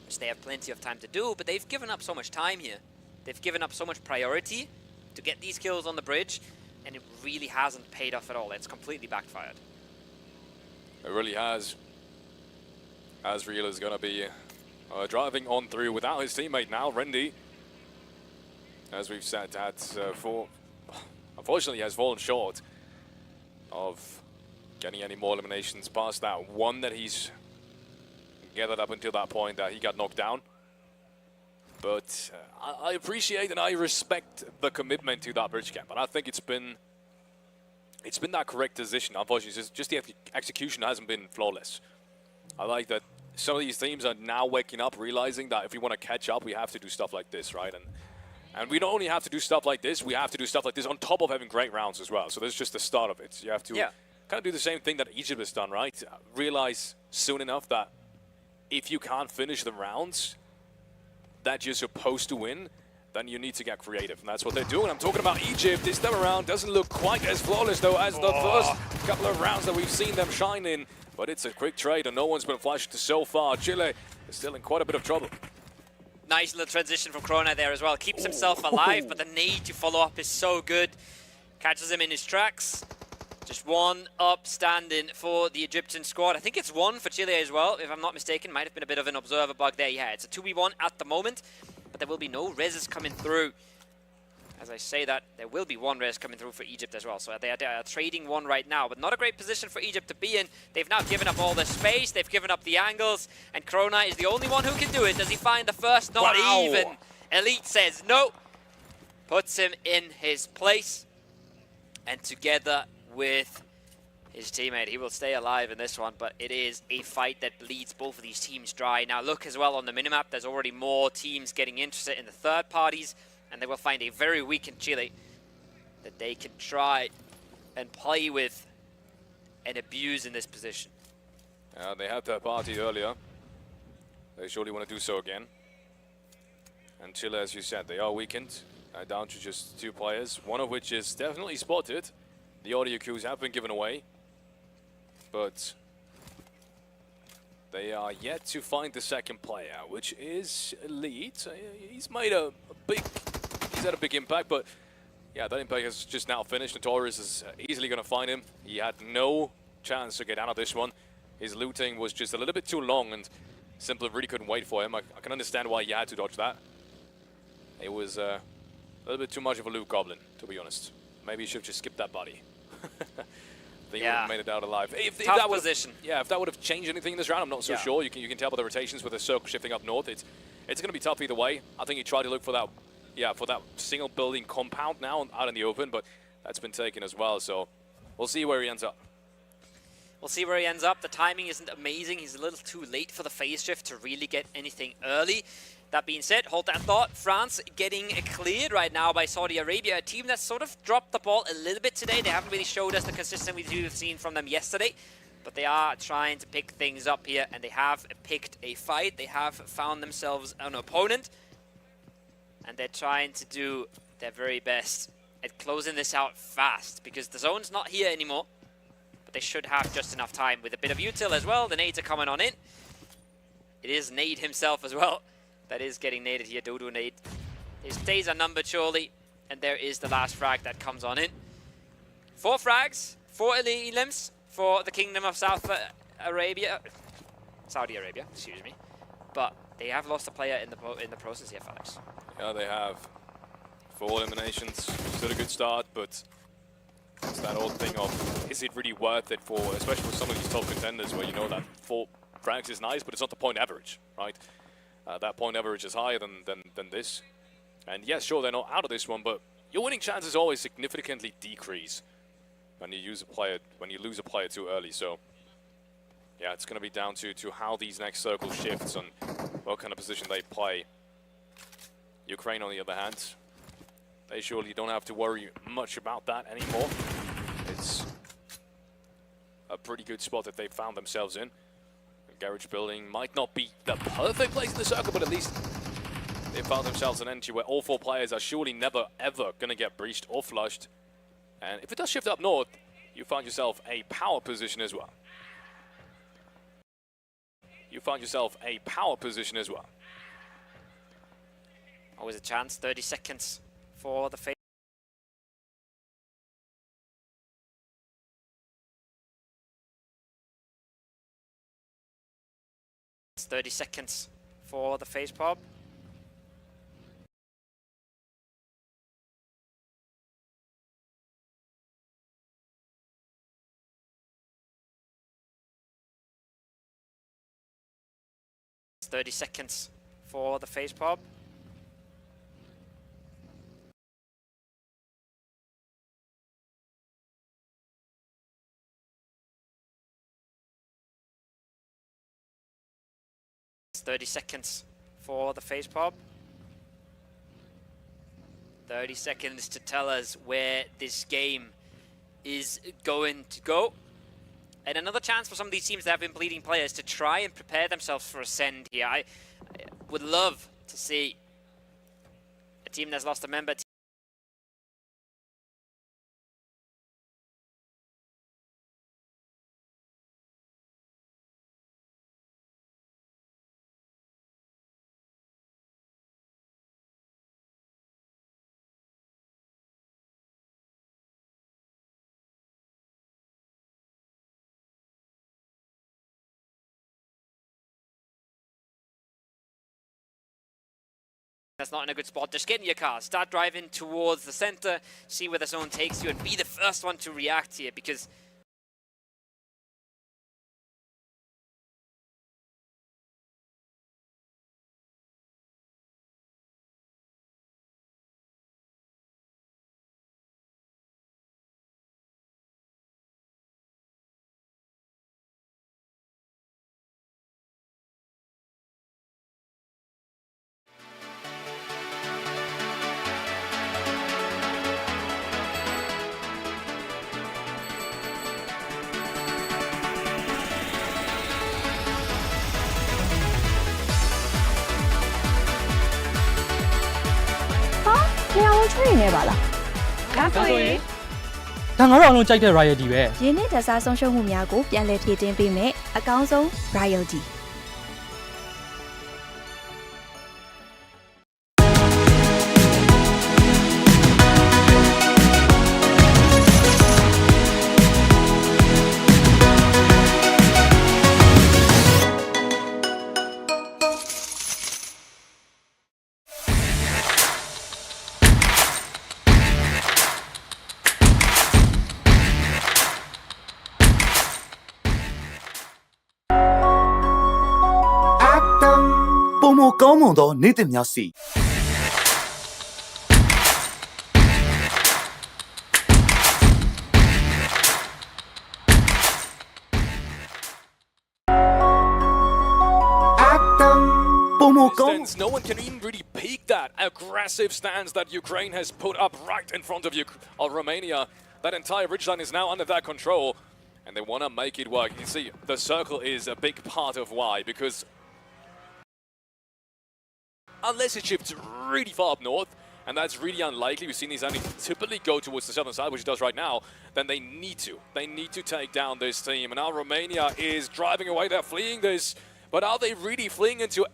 which they have plenty of time to do, but they've given up so much time here. They've given up so much priority to get these kills on the bridge, and it really hasn't paid off at all. It's completely backfired. It really has. Asriel is going to be driving on through without his teammate now, Rendy. As we've said, unfortunately has fallen short of getting any more eliminations past that one that he's gathered up until that point that he got knocked down. But I appreciate and I respect the commitment to that bridge camp, and I think it's been that correct decision. Unfortunately, just the execution hasn't been flawless. I like that some of these teams are now waking up, realizing that if we want to catch up, we have to do stuff like this, right? And we don't only have to do stuff like this, we have to do stuff like this on top of having great rounds as well. So this is just the start of it. You have to kind of do the same thing that Egypt has done, right? Realize soon enough that if you can't finish the rounds that you're supposed to win, then you need to get creative. And that's what they're doing. I'm talking about Egypt. This time around doesn't look quite as flawless, though, as the first couple of rounds that we've seen them shine in. But it's a quick trade, and no one's been flashed so far. Chile is still in quite a bit of trouble. Nice little transition from Krona there as well. Keeps himself alive, but the need to follow up is so good. Catches him in his tracks. Just one up standing for the Egyptian squad. I think it's one for Chile as well, if I'm not mistaken. Might have been a bit of an observer bug there. Yeah, it's a 2v1 at the moment, but there will be no reses coming through. As I say that, there will be one res coming through for Egypt as well. So they are trading one right now, but not a great position for Egypt to be in. They've now given up all the space, they've given up the angles, and Krona is the only one who can do it. Does he find the first? Not even. Elite says no. Puts him in his place. And together with his teammate, he will stay alive in this one, but it is a fight that bleeds both of these teams dry. Now look as well on the minimap, there's already more teams getting interested in the third parties, and they will find a very weakened Chile that they can try and play with and abuse in this position. They had their party earlier. They surely want to do so again. And Chile, as you said, they are weakened, down to just 2 players, one of which is definitely spotted. The audio cues have been given away, but they are yet to find the second player, which is Elite. He's made he's had a big impact, but yeah, that impact has just now finished. Notorious is easily going to find him. He had no chance to get out of this one. His looting was just a little bit too long, and Simply really couldn't wait for him. I can understand why he had to dodge that. It was a little bit too much of a loot goblin, to be honest. Maybe he should have just skipped that body. I think he would have made it out alive. If that position. Yeah, if that would have changed anything in this round, I'm not so sure. You can tell by the rotations with the circle shifting up north. It's going to be tough either way. I think he tried to look for that, for that single building compound now out in the open, but that's been taken as well. So we'll see where he ends up. We'll see where he ends up. The timing isn't amazing. He's a little too late for the phase shift to really get anything early. That being said, hold that thought. France getting cleared right now by Saudi Arabia, a team that sort of dropped the ball a little bit today. They haven't really showed us the consistency we've seen from them yesterday, but they are trying to pick things up here, and they have picked a fight. They have found themselves an opponent, and they're trying to do their very best at closing this out fast, because the zone's not here anymore, but they should have just enough time with a bit of util as well. The nades are coming on in. It is Nade himself as well that is getting naded here. Dodo nade. His days are numbered surely, and there is the last frag that comes on in. 4 frags, 4 elims for the Kingdom of Saudi Arabia, excuse me. But they have lost a player in the process here, Felix. Yeah, they have. 4 eliminations, still a good start, but it's that old thing of, is it really worth it for, especially for some of these top contenders where you know that 4 frags is nice, but it's not the point average, right? That point average is higher than this. And yes, sure, they're not out of this one, but your winning chances always significantly decrease when you lose a player too early. So yeah, it's going to be down to how these next circles shifts and what kind of position they play. Ukraine, on the other hand, they surely don't have to worry much about that anymore. It's a pretty good spot that they've found themselves in. Garage building might not be the perfect place in the circle, but at least they found themselves an entry where all 4 players are surely never, ever going to get breached or flushed. And if it does shift up north, you find yourself a power position as well. Always a chance, 30 seconds for the phase. 30 seconds for the phase pop. It's 30 seconds for the phase pop. 30 seconds for the face pop. 30 seconds to tell us where this game is going to go. And another chance for some of these teams that have been bleeding players to try and prepare themselves for Ascend here. I would love to see a team that's lost a member. That's not in a good spot. Just get in your car, start driving towards the center, see where the zone takes you, and be the first one to react here, because train နေပါလားဒါဆိုရင် ဒါငါတို့အလုံးကြိုက်တဲ့ royalty ပဲ ရင်းနှီးတစားဆုံးရှုံးမှုများကိုပြန်လည်ဖြည့်တင်းပေးမယ်အကောင်းဆုံး royalty No one can even really peek that aggressive stance that Ukraine has put up right in front of Romania. That entire ridgeline is now under their control, and they want to make it work. You see, the circle is a big part of why, because unless it shifts really far up north, and that's really unlikely, we've seen these only typically go towards the southern side, which it does right now, then they need to take down this team. And now Romania is driving away, they're fleeing this, but are they really fleeing into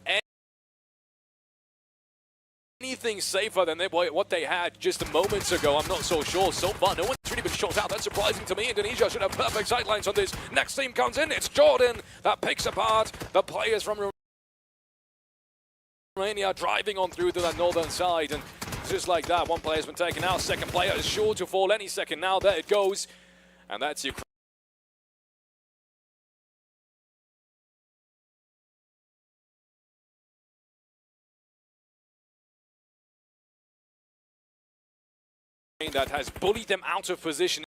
anything safer than what they had just moments ago? I'm not so sure. So far, no one's really been shot out. That's surprising to me. Indonesia should have perfect sightlines on this. Next team comes in. It's Jordan that picks apart the players from Romania, driving on through to the northern side. And just like that, one player's been taken out. Second player is sure to fall any second now. There it goes. And that's Ukraine. That has bullied them out of position.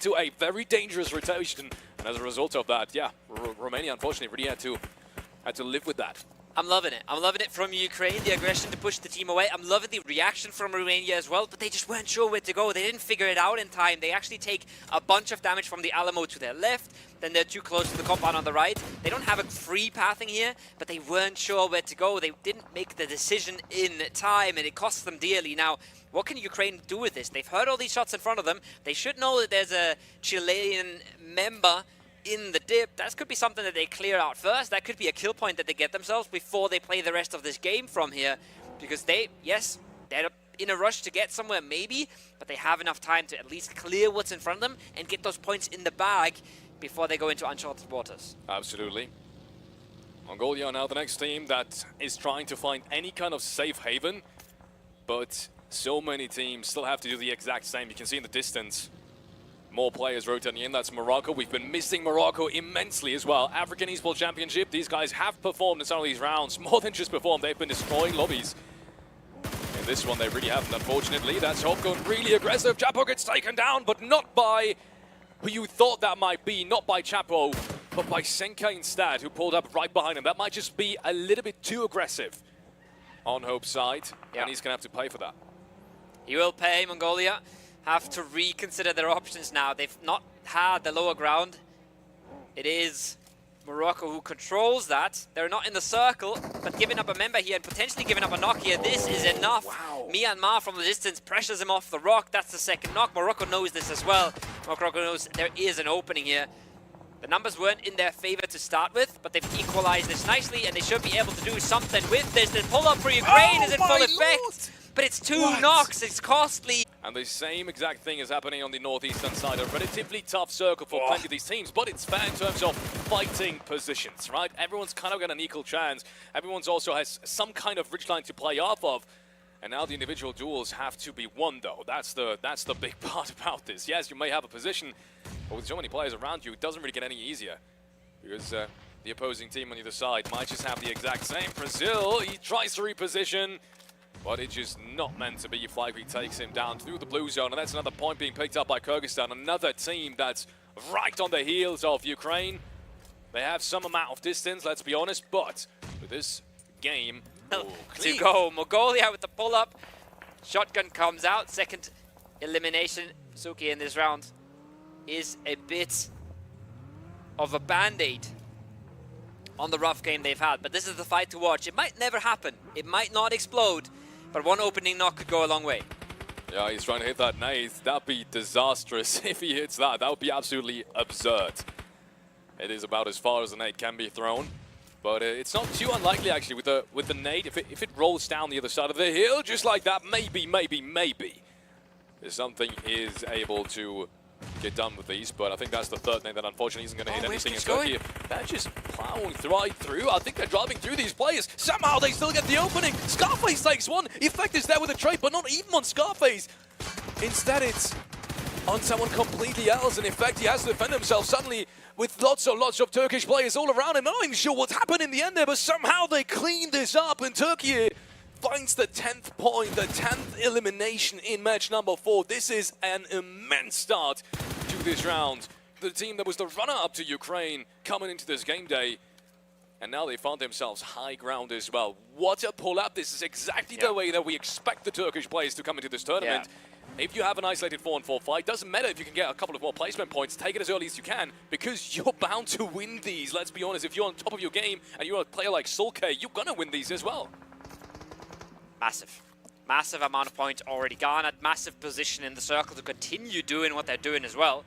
To a very dangerous rotation, and as a result of that, yeah, Romania unfortunately really had to live with that. I'm loving it. I'm loving it from Ukraine, the aggression to push the team away. I'm loving the reaction from Romania as well, but they just weren't sure where to go. They didn't figure it out in time. They actually take a bunch of damage from the Alamo to their left, then they're too close to the compound on the right. They don't have a free pathing here, but they weren't sure where to go. They didn't make the decision in time, and it cost them dearly. Now, what can Ukraine do with this? They've heard all these shots in front of them. They should know that there's a Chilean member in the dip. That could be something that they clear out first. That could be a kill point that they get themselves before they play the rest of this game from here. Because they're in a rush to get somewhere maybe, but they have enough time to at least clear what's in front of them and get those points in the bag before they go into uncharted waters. Absolutely. Mongolia are now the next team that is trying to find any kind of safe haven, but so many teams still have to do the exact same. You can see in the distance. More players rotating in. That's Morocco. We've been missing Morocco immensely as well. African Esports Championship. These guys have performed in some of these rounds. More than just performed. They've been destroying lobbies. In In this one, they really haven't, unfortunately. That's Hope going really aggressive. Chapo gets taken down, but not by who you thought that might be. Not by Chapo, but by Senka instead, who pulled up right behind him. That might just be a little bit too aggressive on Hope's side, and he's going to have to pay for that. He will pay. Mongolia have to reconsider their options now. They've not had the lower ground. It is Morocco who controls that. They're not in the circle, but giving up a member here and potentially giving up a knock here, this is enough. Wow. Myanmar from the distance pressures him off the rock. That's the second knock. Morocco knows this as well. Morocco knows there is an opening here. The numbers weren't in their favor to start with, but they've equalized this nicely, and they should be able to do something with this. The pull-up for Ukraine is in full effect, but it's two knocks. It's costly. And the same exact thing is happening on the northeastern side. A relatively tough circle for plenty of these teams, but it's fair in terms of fighting positions, right? Everyone's kind of got an equal chance. Everyone's also has some kind of ridgeline to play off of. And now the individual duels have to be won, though. That's the big part about this. Yes, you may have a position, but with so many players around you, it doesn't really get any easier. Because the opposing team on the other side might just have the exact same. Brazil, he tries to reposition, but it's just not meant to be. Flyby takes him down through the blue zone, and that's another point being picked up by Kyrgyzstan. Another team that's right on the heels of Ukraine. They have some amount of distance, let's be honest, but with this game, to go. Mongolia with the pull-up. Shotgun comes out. Second elimination. Suki in this round is a bit of a band-aid on the rough game they've had. But this is the fight to watch. It might never happen. It might not explode. But one opening knock could go a long way. Yeah, he's trying to hit that nade. That'd be disastrous if he hits that. That would be absolutely absurd. It is about as far as a nade can be thrown. But it's not too unlikely, actually, with the nade. If it rolls down the other side of the hill, just like that, maybe, something is able to get done with these. But I think that's the third nade that unfortunately isn't going to hit anything in Turkey. They're just plowing right through. I think they're driving through these players. Somehow they still get the opening. Scarface takes one. Effect is there with a trade, but not even on Scarface. Instead, it's on someone completely else. And in fact, he has to defend himself suddenly with lots of Turkish players all around him. I'm not even sure what's happened in the end there, but somehow they clean this up, and Turkey finds the 10th point, the 10th elimination in match number 4. This is an immense start to this round. The team that was the runner-up to Ukraine coming into this game day, and now they found themselves high ground as well. What a pull-up. This is exactly the way that we expect the Turkish players to come into this tournament. If you have an isolated 4-on-4 fight, doesn't matter if you can get a couple of more placement points, take it as early as you can, because you're bound to win these. Let's be honest, if you're on top of your game and you're a player like Solke, you're gonna win these as well. Massive amount of points already garnered, massive position in the circle to continue doing what they're doing as well.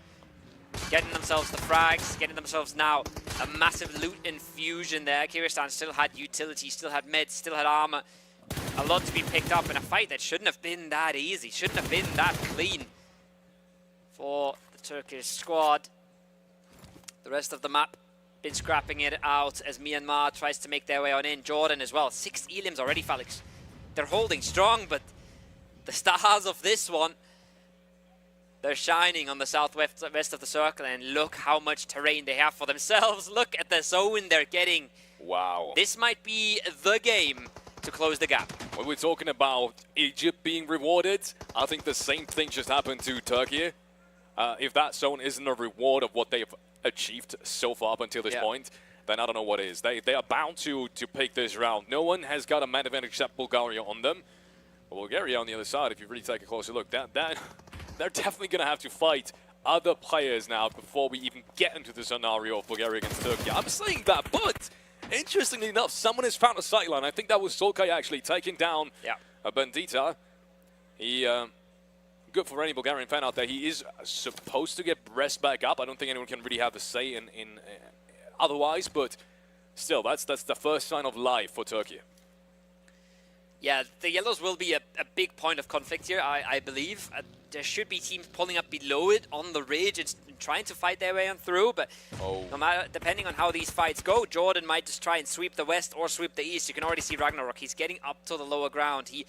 Getting themselves the frags, getting themselves now a massive loot infusion there. Kyrgyzstan still had utility, still had meds, still had armor. A lot to be picked up in a fight that shouldn't have been that easy, shouldn't have been that clean for the Turkish squad. The rest of the map been scrapping it out as Myanmar tries to make their way on in. Jordan as well, 6 elims already, Felix. They're holding strong, but the stars of this one, they're shining on the southwest of the circle, and look how much terrain they have for themselves. Look at the zone they're getting. Wow. This might be the game to close the gap. When we're talking about Egypt being rewarded, I think the same thing just happened to Turkey. If that zone isn't a reward of what they've achieved so far up until this point, then I don't know what is. They are bound to pick this round. No one has got a man advantage except Bulgaria on them. But Bulgaria on the other side, if you really take a closer look, they're definitely going to have to fight other players now before we even get into the scenario of Bulgaria against Turkey. I'm saying that, but interestingly enough, someone has found a sightline. I think that was Solkay actually taking down Bandita. He, good for any Bulgarian fan out there. He is supposed to get rest back up. I don't think anyone can really have a say in otherwise, but still, that's the first sign of life for Turkey. Yeah, the Yellows will be a big point of conflict here, I believe. There should be teams pulling up below it on the ridge and trying to fight their way on through, but no matter, depending on how these fights go, Jordan might just try and sweep the west or sweep the east. You can already see Ragnarok. He's getting up to the lower ground. He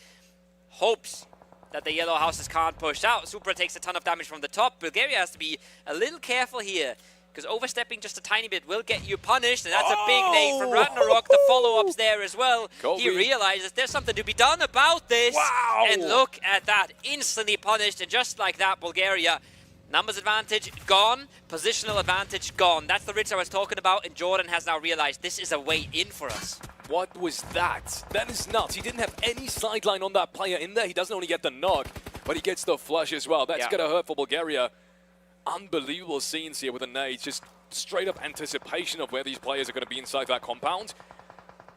hopes that the yellow houses can't push out. Supra takes a ton of damage from the top. Bulgaria has to be a little careful here, because overstepping just a tiny bit will get you punished, and that's a big nade from Ragnarok. The follow-ups there as well. He realizes there's something to be done about this. Wow. And look at that, instantly punished, and just like that, Bulgaria, numbers advantage gone, positional advantage gone. That's the Ritz I was talking about, and Jordan has now realized this is a way in for us. What was that? That is nuts. He didn't have any sideline on that player in there. He doesn't only get the knock, but he gets the flush as well. That's going to hurt for Bulgaria. Unbelievable scenes here with the nades. Just straight up anticipation of where these players are going to be inside that compound.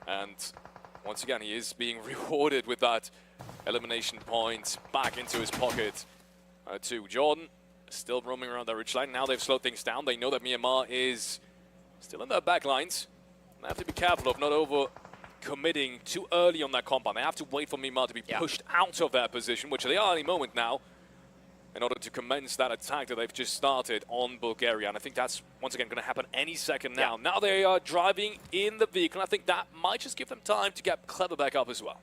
And once again, he is being rewarded with that elimination point back into his pocket. To Jordan, still roaming around the ridgeline. Now they've slowed things down. They know that Myanmar is still in their back lines. They have to be careful of not over-committing too early on that compound. They have to wait for Myanmar to be pushed out of their position, which they are any moment now, in order to commence that attack that they've just started on Bulgaria. And I think that's, once again, going to happen any second now. Now they are driving in the vehicle. I think that might just give them time to get Clever back up as well.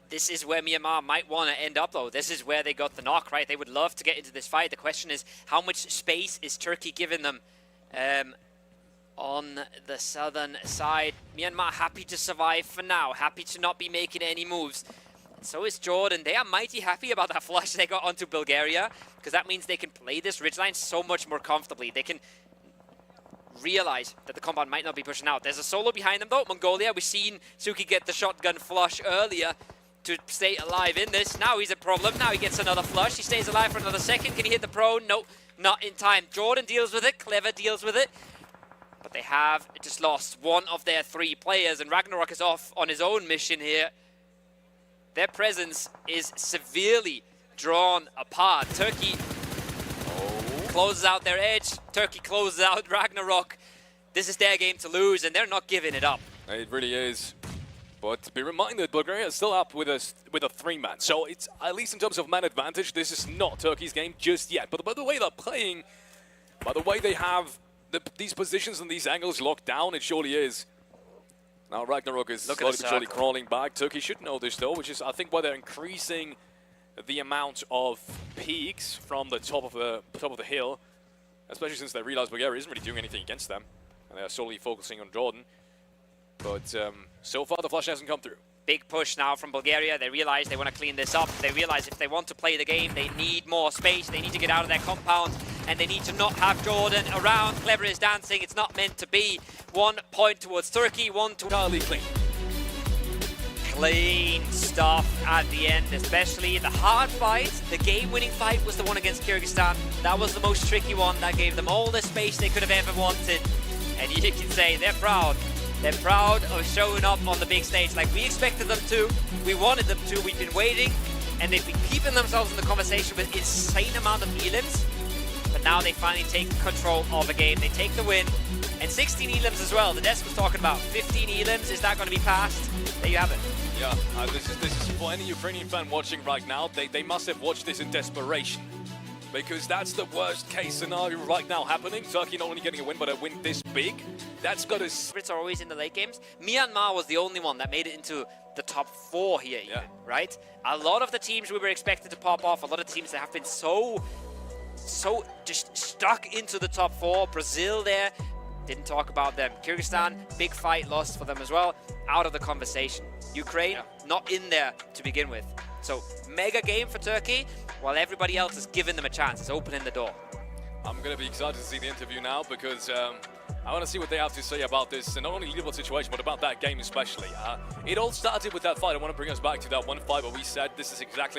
This is where Myanmar might want to end up, though. This is where they got the knock, right? They would love to get into this fight. The question is, how much space is Turkey giving them on the southern side? Myanmar happy to survive for now, happy to not be making any moves. So is Jordan. They are mighty happy about that flush they got onto Bulgaria, because that means they can play this ridgeline so much more comfortably. They can realize that the compound might not be pushing out. There's a solo behind them, though. Mongolia, we've seen Suki get the shotgun flush earlier to stay alive in this. Now he's a problem. Now he gets another flush. He stays alive for another second. Can he hit the prone? No, not in time. Jordan deals with it. Clever deals with it. But they have just lost one of their 3 players, and Ragnarok is off on his own mission here. Their presence is severely drawn apart. Turkey closes out their edge. Turkey closes out Ragnarok. This is their game to lose, and they're not giving it up. It really is. But be reminded, Bulgaria is still up with a 3-man. So it's, at least in terms of man advantage, this is not Turkey's game just yet. But by the way they're playing, by the way they have these positions and these angles locked down, it surely is. Now Ragnarok is slowly but surely crawling back. Turkey should know this though, which is I think why they're increasing the amount of peaks from the top of the hill, especially since they realize Bulgaria isn't really doing anything against them, and they are solely focusing on Jordan. But so far the flush hasn't come through. Big push now from Bulgaria. They realize they want to clean this up. They realize if they want to play the game, they need more space. They need to get out of their compound, and they need to not have Jordan around. Clever is dancing. It's not meant to be. 1 point towards Turkey, 1 to entirely clean. Clean stuff at the end, especially the hard fight. The game-winning fight was the one against Kyrgyzstan. That was the most tricky one. That gave them all the space they could have ever wanted. And you can say they're proud. They're proud of showing up on the big stage like we expected them to. We wanted them to. We've been waiting, and they've been keeping themselves in the conversation with insane amount of elims. But now they finally take control of a game. They take the win. And 16 elims as well. The desk was talking about 15 elims. Is that going to be passed? There you have it. Yeah, this is for any Ukrainian fan watching right now. They must have watched this in desperation, because that's the worst case scenario right now happening. Turkey not only getting a win, but a win this big. That's got to... Brits are always in the late games. Myanmar was the only one that made it into the top 4 here, even, right? A lot of the teams we were expected to pop off, a lot of teams that have been so just stuck into the top 4. Brazil there, didn't talk about them. Kyrgyzstan, big fight, lost for them as well. Out of the conversation. Ukraine, not in there to begin with. So, mega game for Turkey, while everybody else is giving them a chance. It's opening the door. I'm going to be excited to see the interview now, because I want to see what they have to say about this, and not only leaderboard situation, but about that game especially. It all started with that fight. I want to bring us back to that one fight where we said this is exactly how